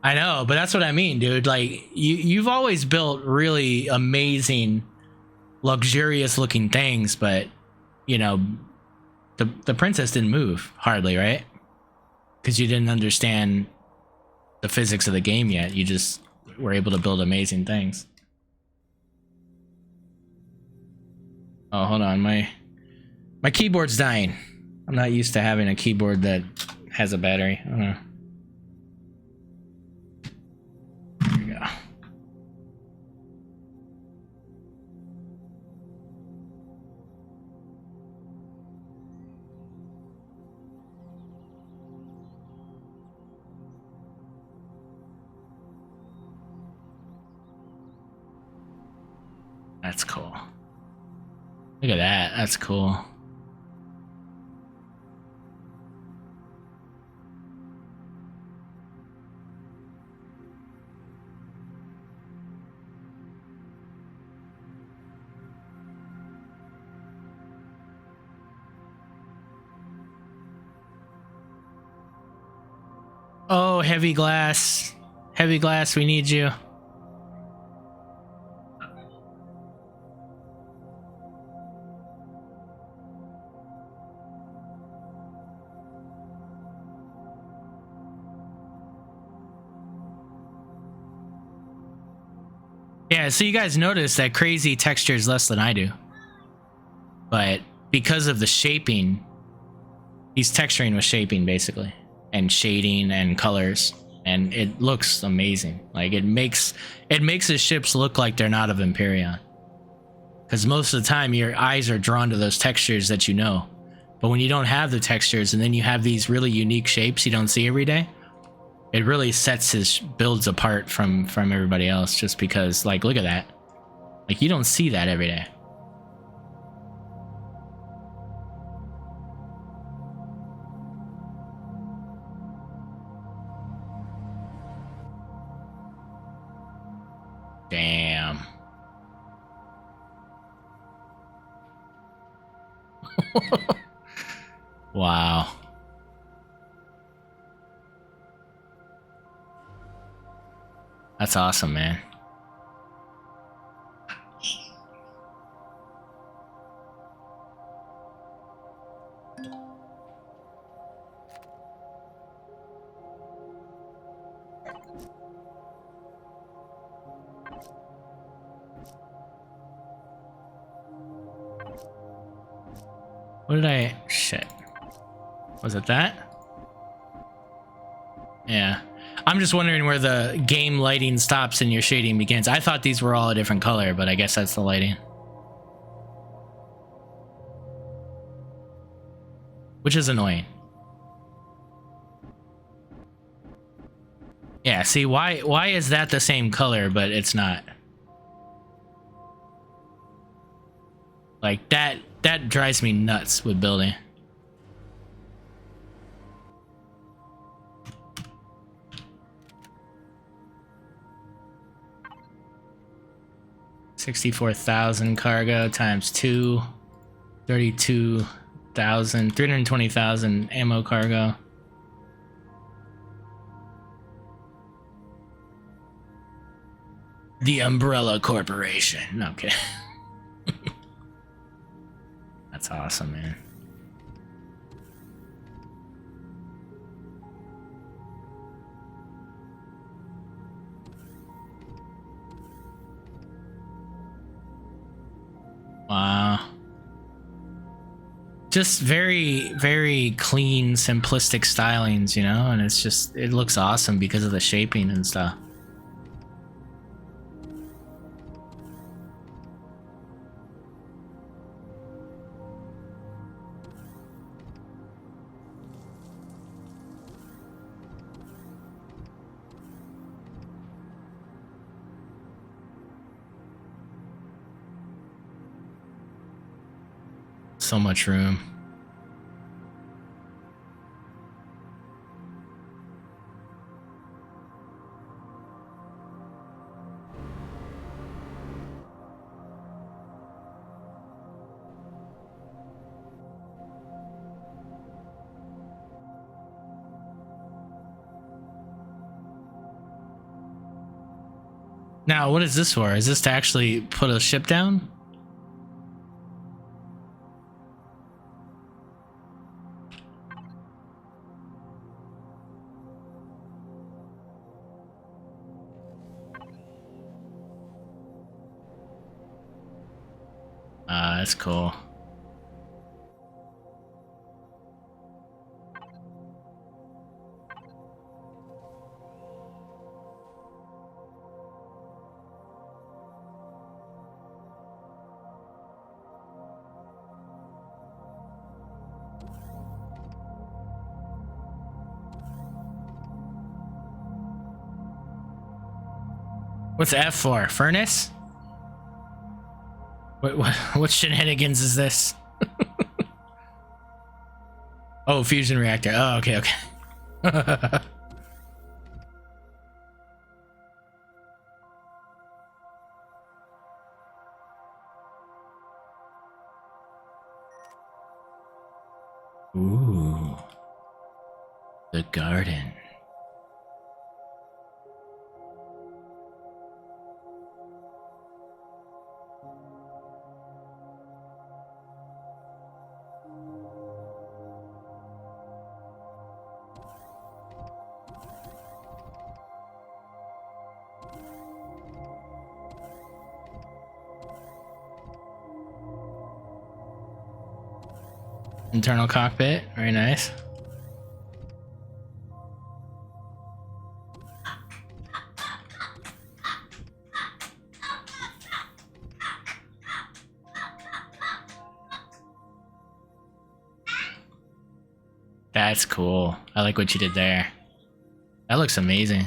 I know, but that's what I mean, dude. Like you've always built really amazing, luxurious looking things, but you know, the princess didn't move hardly, right? Because you didn't understand the physics of the game yet. You just were able to build amazing things. Oh, hold on, my keyboard's dying. I'm not used to having a keyboard that has a battery. I don't know. There we go. That's cool. Look at that. That's cool. Oh, heavy glass. Heavy glass, we need you. Yeah, so you guys notice that Crazy textures less than I do. But because of the shaping, he's texturing with shaping basically, and shading and colors, and it looks amazing. Like it makes his ships look like they're not of Empyrion. Because most of the time your eyes are drawn to those textures that you know. But when you don't have the textures and then you have these really unique shapes you don't see every day, it really sets his builds apart from everybody else, just because, like, look at that. Like, you don't see that every day. Damn. Wow. That's awesome, man. What did I... Shit. Was it that? Yeah. I'm just wondering where the game lighting stops and your shading begins. I thought these were all a different color, but I guess that's the lighting. Which is annoying. Yeah, see, why is that the same color, but it's not? Like, that drives me nuts with building. 64,000 cargo times 2. 32,000, 320,000 ammo cargo. The Umbrella Corporation. Okay. That's awesome, man. Wow. Just very, very clean, simplistic stylings, you know? And it's just, it looks awesome because of the shaping and stuff. So much room. Now, what is this for? Is this to actually put a ship down? That's cool. What's F for? Furnace? What shenanigans is this? Oh, fusion reactor. Oh, okay, okay. Ooh. The garden. Internal cockpit, very nice. That's cool. I like what you did there. That looks amazing.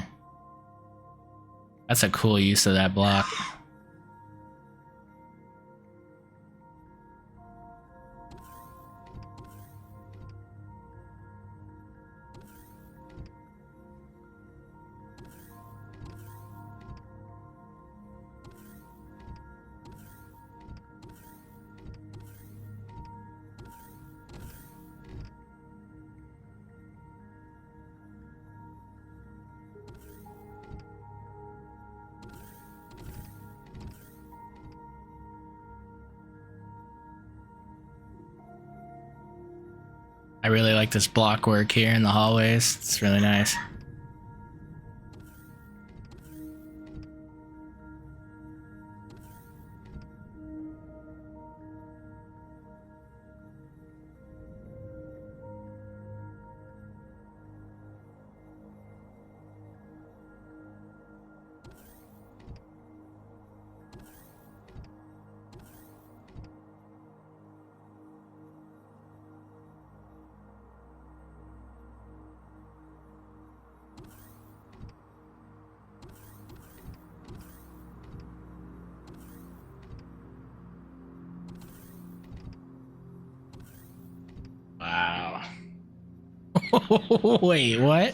That's a cool use of that block. I really like this block work here in the hallways. It's really nice. Wow. Wait, what?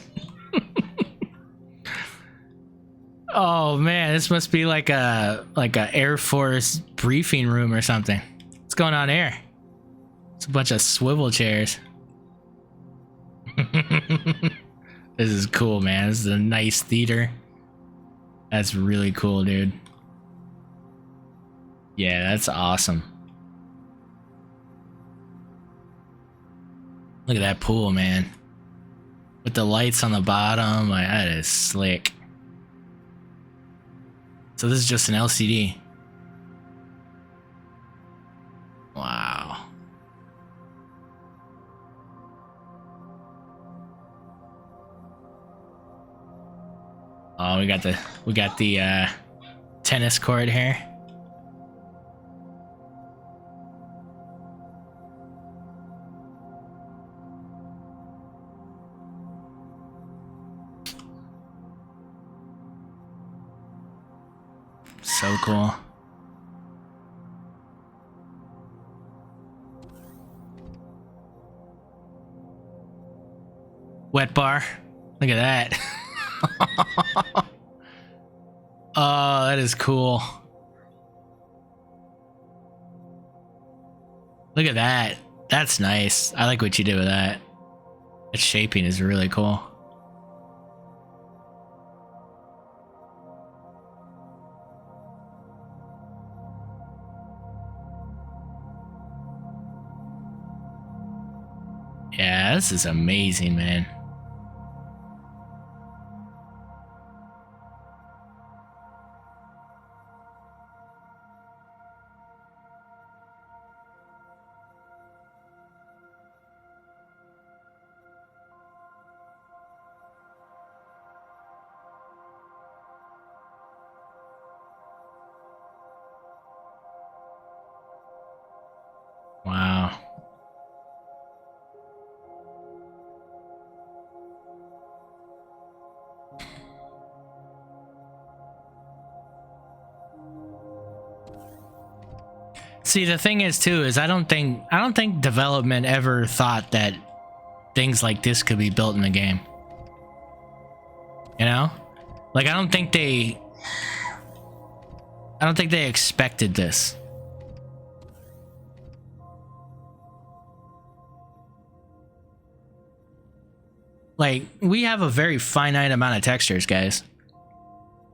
Oh man, this must be like a Air Force briefing room or something. What's going on here? It's a bunch of swivel chairs. This is cool, man. This is a nice theater. That's really cool, dude. Yeah, that's awesome. Look at that pool, man. With the lights on the bottom, like, that is slick. So this is just an LCD. Wow. Oh, we got the tennis court here. So cool. Wet bar. Look at that. Oh, that is cool. Look at that. That's nice. I like what you did with that. That shaping is really cool. Yeah, this is amazing, man. Wow. See, the thing is too is I don't think development ever thought that things like this could be built in the game. You know? Like I don't think they expected this. Like we have a very finite amount of textures, guys.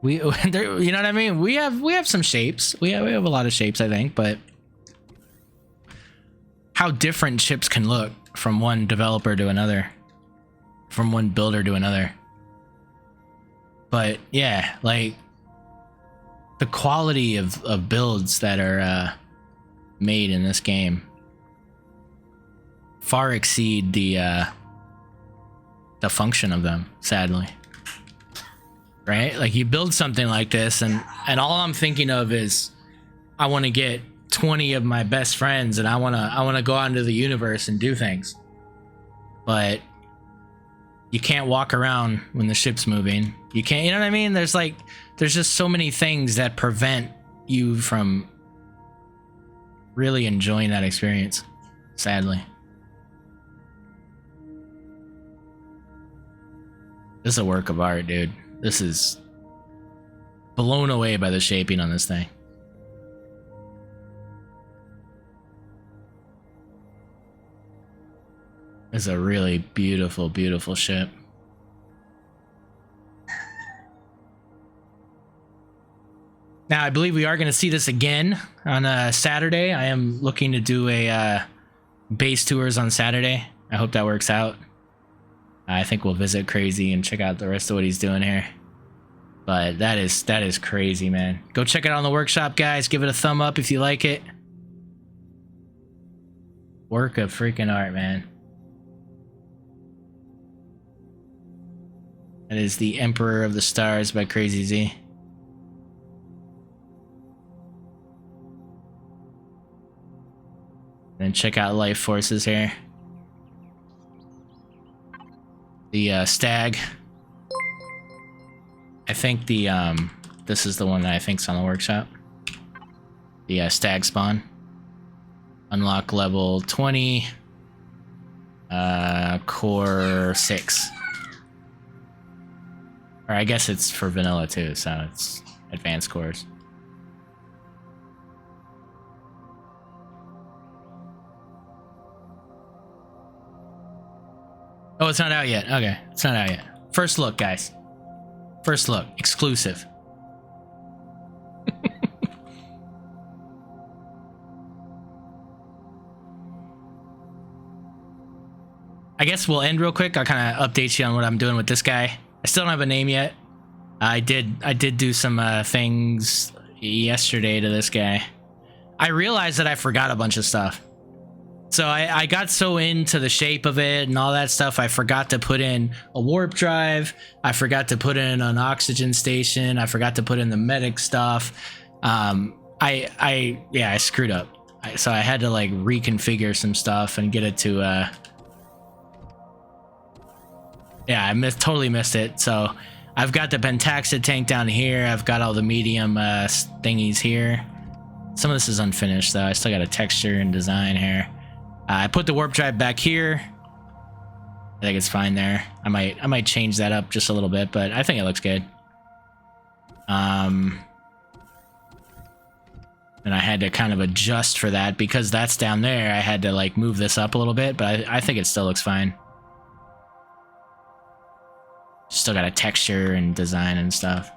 You know what I mean? We have some shapes. We have a lot of shapes, I think, but how different ships can look from one developer to another, from one builder to another. But yeah, like the quality of builds that are made in this game far exceed the function of them, sadly. Right? Like you build something like this and all I'm thinking of is I want to get 20 of my best friends and I want to go out into the universe and do things. But you can't walk around when the ship's moving. You can't, you know what I mean? There's just so many things that prevent you from really enjoying that experience, sadly. This is a work of art, dude. This is blown away by the shaping on this thing. It's a really beautiful, beautiful ship. Now, I believe we are going to see this again on Saturday. I am looking to do a base tours on Saturday. I hope that works out. I think we'll visit Crazy and check out the rest of what he's doing here. But that is crazy, man. Go check it out on the workshop, guys. Give it a thumb up if you like it. Work of freaking art, man. That is the Emperor of the Stars by Crazy Z. And check out Life Forces here. The Stag. I think the this is the one that I think's on the workshop. The Stag spawn. Unlock level 20. Core 6. Or I guess it's for vanilla too, so it's advanced cores. Oh, it's not out yet. Okay, it's not out yet. First look, guys. First look, exclusive. I guess we'll end real quick. I'll kind of update you on what I'm doing with this guy. I still don't have a name yet. I did do some things yesterday to this guy. I realized that I forgot a bunch of stuff. So I got so into the shape of it and all that stuff, I forgot to put in a warp drive. I forgot to put in an oxygen station. I forgot to put in the medic stuff. I screwed up. So I had to like reconfigure some stuff and get it to yeah, I totally missed it. So I've got the Pentaxid tank down here. I've got all the medium thingies here. Some of this is unfinished though. I still got a texture and design here. I put the warp drive back here. I think it's fine there. I might change that up just a little bit, but I think it looks good. And I had to kind of adjust for that because that's down there. I had to like move this up a little bit, but I think it still looks fine. Still got a texture and design and stuff.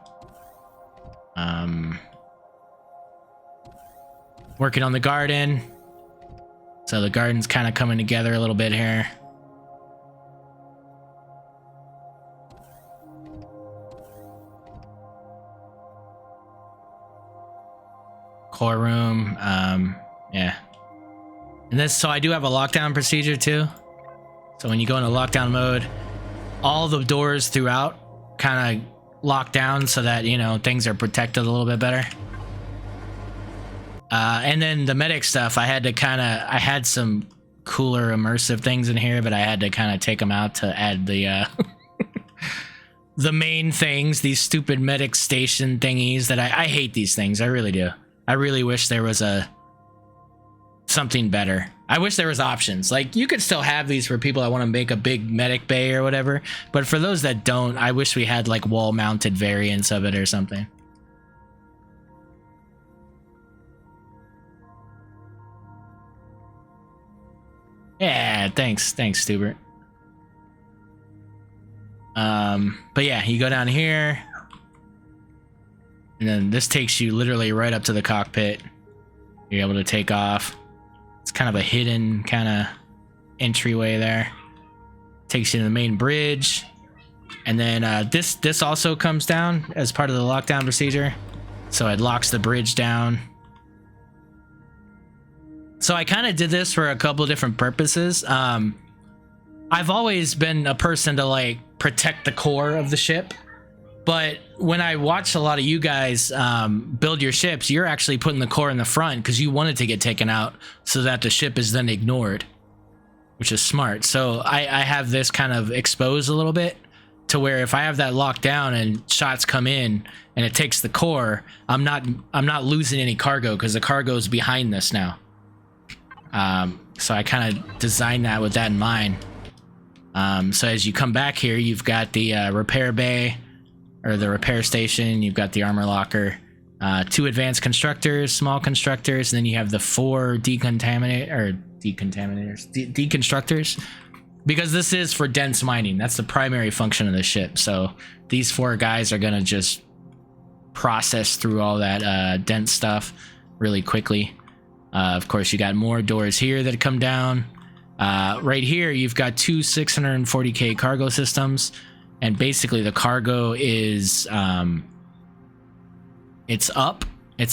Working on the garden. So the garden's kind of coming together a little bit here. Core room, yeah. And this, so I do have a lockdown procedure too. So when you go into lockdown mode, all the doors throughout kind of lock down so that, you know, things are protected a little bit better. And then the medic stuff, I had some cooler immersive things in here, but I had to kind of take them out to add the the main things, these stupid medic station thingies that I hate these things. I really do. I really wish there was something better. I wish there was options. Like, you could still have these for people that want to make a big medic bay or whatever, but for those that don't, I wish we had like wall mounted variants of it or something. Yeah, thanks, Stubert. But yeah, you go down here, and then this takes you literally right up to the cockpit. You're able to take off. It's kind of a hidden kind of entryway there. Takes you to the main bridge, and then this also comes down as part of the lockdown procedure, so it locks the bridge down. So I kind of did this for a couple of different purposes. I've always been a person to like protect the core of the ship, but when I watched a lot of you guys build your ships, you're actually putting the core in the front because you want it to get taken out so that the ship is then ignored, which is smart. So I have this kind of exposed a little bit to where if I have that locked down and shots come in and it takes the core, I'm not losing any cargo because the cargo is behind this now. So I kind of designed that with that in mind. So as you come back here, you've got the repair bay, or the repair station. You've got the armor locker, 2 advanced constructors, small constructors, and then you have the 4 deconstructors, because this is for dense mining. That's the primary function of the ship. So these 4 guys are gonna just process through all that dense stuff really quickly. Of course, you got more doors here that come down. Right here, you've got 2 640K cargo systems, and basically the cargo is it's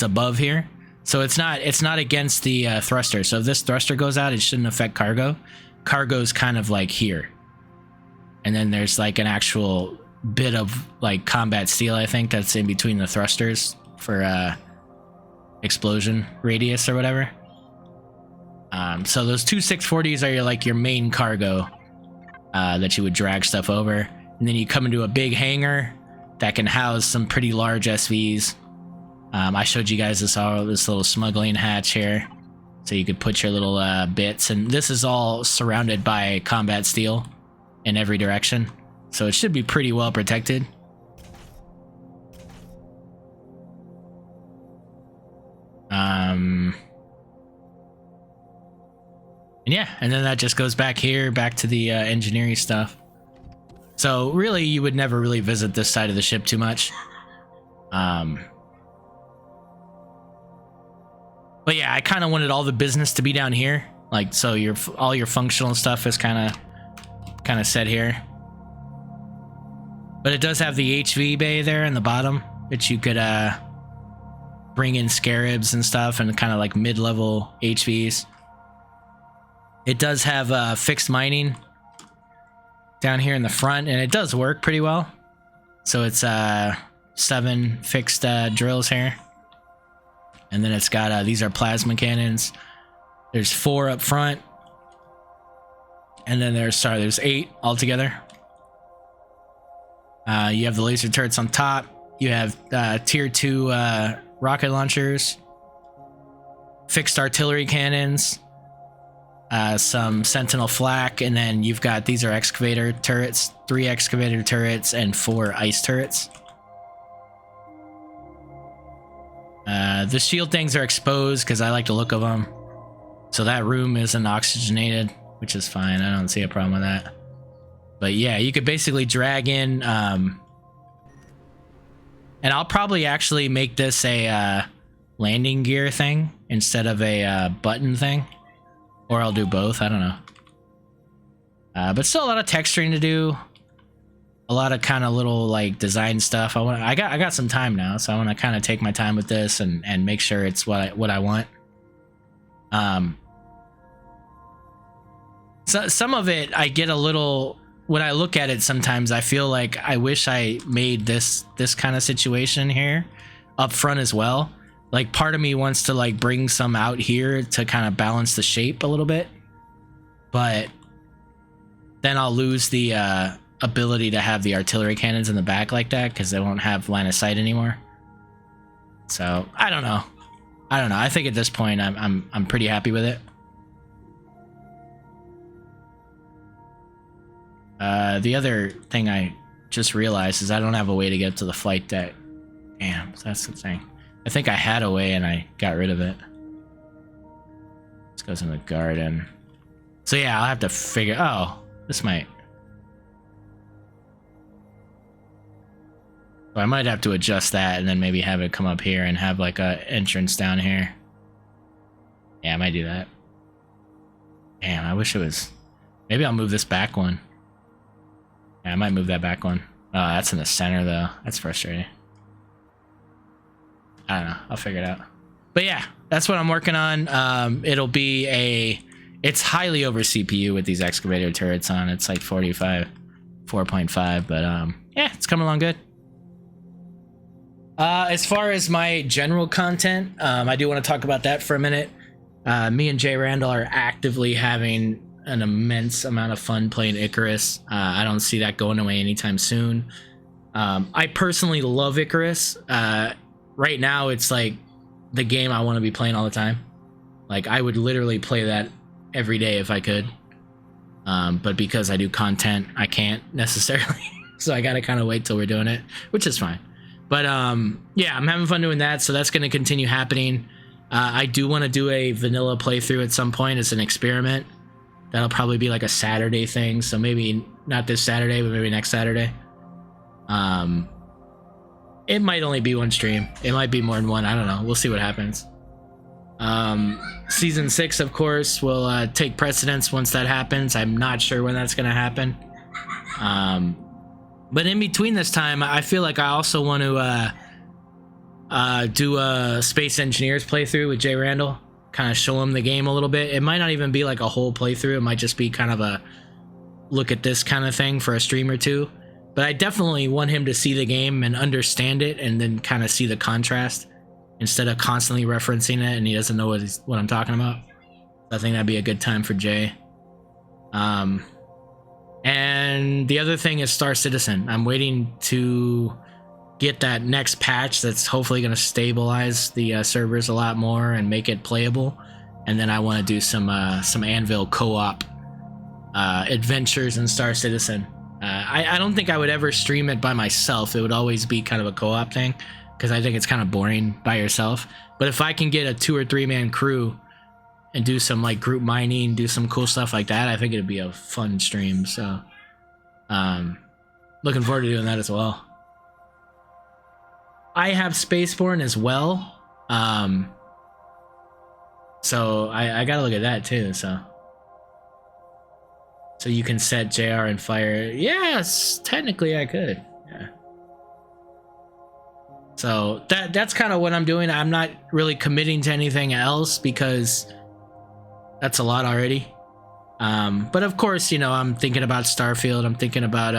above here, so it's not against the thruster. So if this thruster goes out, it shouldn't affect cargo. Cargo's kind of like here, and then there's like an actual bit of like combat steel, I think, that's in between the thrusters for explosion radius or whatever. So those 2 640s are your main cargo that you would drag stuff over, and then you come into a big hangar that can house some pretty large SVs. I showed you guys this little smuggling hatch here, so you could put your little bits, and this is all surrounded by combat steel in every direction, so it should be pretty well protected. And yeah, and then that just goes back here, back to the engineering stuff. So really, you would never really visit this side of the ship too much. But yeah, I kind of wanted all the business to be down here, like so all your functional stuff is kind of set here. But it does have the HV bay there in the bottom, which you could bring in scarabs and stuff, and kind of like mid-level HVs. It does have fixed mining down here in the front, and it does work pretty well. So it's 7 fixed drills here, and then it's got these are plasma cannons. There's 4 up front, and then there's 8 altogether. You have the laser turrets on top. You have tier 2 rocket launchers, fixed artillery cannons, some sentinel flak, and then you've got, these are excavator turrets, 3 excavator turrets and 4 ice turrets. The shield things are exposed because I like the look of them. So that room isn't oxygenated, which is fine. I don't see a problem with that. But yeah, you could basically drag in, and I'll probably actually make this a landing gear thing instead of a button thing. Or I'll do both, I don't know. But still a lot of texturing to do. A lot of kind of little like design stuff. I got some time now, so I want to kind of take my time with this and make sure it's what I want. So some of it I get a little, when I look at it sometimes I feel like I wish I made this kind of situation here up front as well. Like part of me wants to like bring some out here to kind of balance the shape a little bit, but then I'll lose the ability to have the artillery cannons in the back like that because they won't have line of sight anymore. So I don't know. I think at this point I'm pretty happy with it. The other thing I just realized is I don't have a way to get to the flight deck. Damn, that's the thing. I think I had a way and I got rid of it. This goes in the garden. So yeah, I'll have to figure, oh, this might. Well, I might have to adjust that and then maybe have it come up here and have like a entrance down here. Yeah, I might do that. Damn, I wish it was, maybe I'll move this back one. Yeah, I might move that back one. Oh, that's in the center though. That's frustrating. I don't know. I'll figure it out. But yeah, that's what I'm working on. It'll be it's highly over CPU with these excavator turrets on. It's like 4.5, but yeah, it's coming along good. As far as my general content, I do want to talk about that for a minute. Me and Jay Randall are actively having an immense amount of fun playing Icarus. I don't see that going away anytime soon. I personally love Icarus. Right now, it's like the game I want to be playing all the time. Like, I would literally play that every day if I could. But because I do content, I can't necessarily. So I gotta kind of wait till we're doing it, which is fine. But yeah, I'm having fun doing that, so that's going to continue happening. I do want to do a vanilla playthrough at some point as an experiment. That'll probably be like a Saturday thing, so maybe not this Saturday, but maybe next Saturday. It might only be one stream. It might be more than one. I don't know. We'll see what happens. Season 6, of course, will take precedence once that happens. I'm not sure when that's going to happen. But in between this time, I feel like I also want to do a Space Engineers playthrough with Jay Randall. Kind of show him the game a little bit. It might not even be like a whole playthrough. It might just be kind of a look at this kind of thing for a stream or two. But I definitely want him to see the game and understand it and then kind of see the contrast instead of constantly referencing it and he doesn't know what I'm talking about. I think that'd be a good time for Jay. And the other thing is Star Citizen. I'm waiting to get that next patch that's hopefully going to stabilize the servers a lot more and make it playable. And then I want to do some Anvil co-op adventures in Star Citizen. I don't think I would ever stream it by myself. It would always be kind of a co-op thing. because I think it's kind of boring by yourself. But if I can get a 2 or 3 man crew and do some like group mining, do some cool stuff like that, I think it'd be a fun stream. So looking forward to doing that as well. I have Spaceborne as well. So I gotta look at that too. So you can set JR and fire. Yes, technically I could. Yeah. So that's kind of what I'm doing. I'm not really committing to anything else because that's a lot already. But of course, you know, I'm thinking about Starfield. I'm thinking about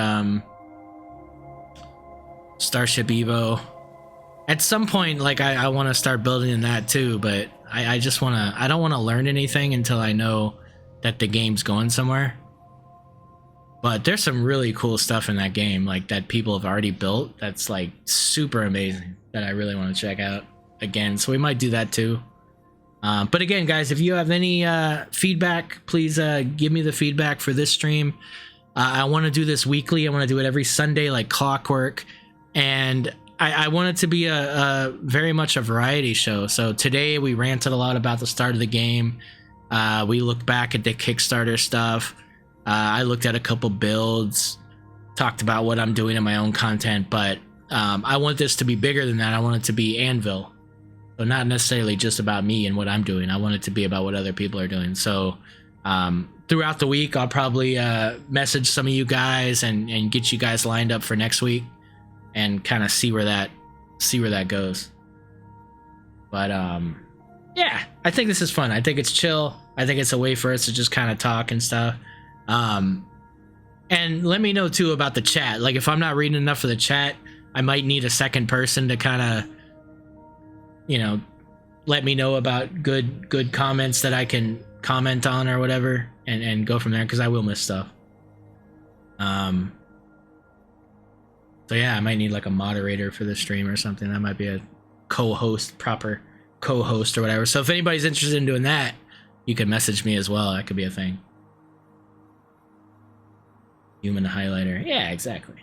Starship Evo. At some point, like I want to start building in that too, but I just want to. I don't want to learn anything until I know that the game's going somewhere. But there's some really cool stuff in that game, like that people have already built. That's like super amazing that I really want to check out again. So we might do that too. But again, guys, if you have any feedback, please give me the feedback for this stream. I want to do this weekly. I want to do it every Sunday, like clockwork. And I want it to be a very much a variety show. So today we ranted a lot about the start of the game. We looked back at the Kickstarter stuff. I looked at a couple builds, talked about what I'm doing in my own content, but I want this to be bigger than that. I want it to be Anvil. So not necessarily just about me and what I'm doing. I want it to be about what other people are doing. So throughout the week, I'll probably message some of you guys and get you guys lined up for next week and kind of see where that goes. But yeah, I think this is fun. I think it's chill. I think it's a way for us to just kind of talk and stuff. And let me know too about the chat. Like if I'm not reading enough of the chat, I might need a second person to kind of, you know, let me know about good comments that I can comment on or whatever, and go from there, because I will miss stuff. So yeah, I might need like a moderator for the stream or something. That might be a co-host, proper co-host or whatever. So if anybody's interested in doing that, you can message me as well. That could be a thing. Human highlighter. Yeah, exactly.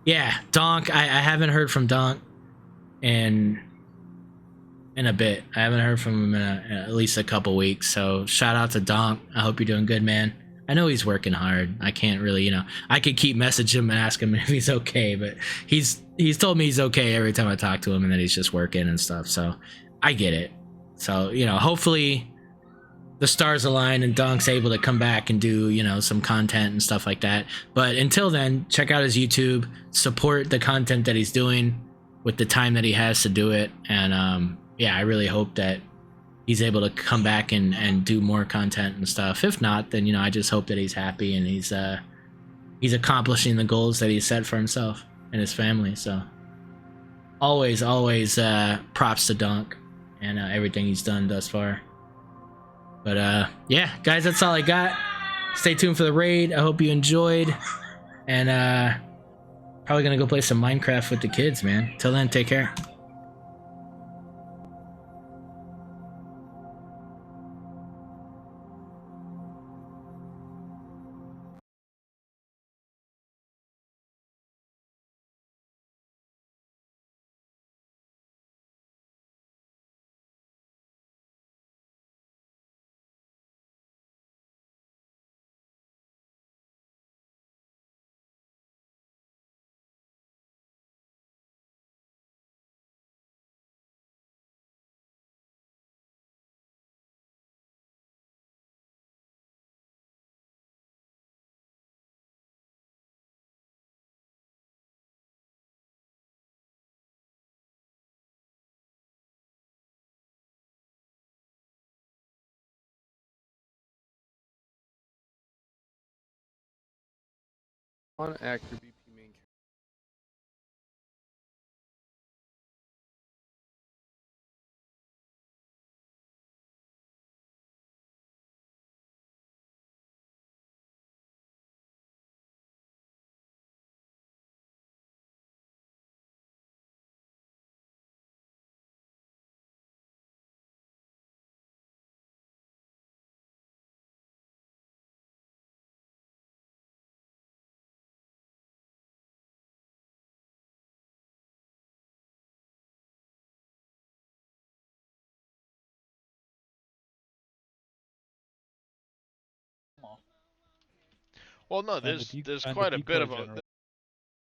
Yeah, Donk. I haven't heard from Donk in a bit. I haven't heard from him in at least a couple weeks. So shout out to Donk. I hope you're doing good, man. I know he's working hard. I can't really, you know, I could keep messaging him and ask him if he's okay, but he's told me he's okay every time I talk to him, and that he's just working and stuff. So I get it. So, you know, hopefully the stars align and Donk's able to come back and do, you know, some content and stuff like that. But until then, check out his YouTube, support the content that he's doing with the time that he has to do it. And yeah, I really hope that he's able to come back and do more content and stuff. If not, then, you know, I just hope that he's happy and he's accomplishing the goals that he set for himself and his family. So always props to Donk and everything he's done thus far. But yeah, guys, that's all I got. Stay tuned for the raid. I hope you enjoyed, and probably gonna go play some Minecraft with the kids, man. Till then, take care. On actor BP main character. Well, no, And the there's and the quite a bit decoy of generator.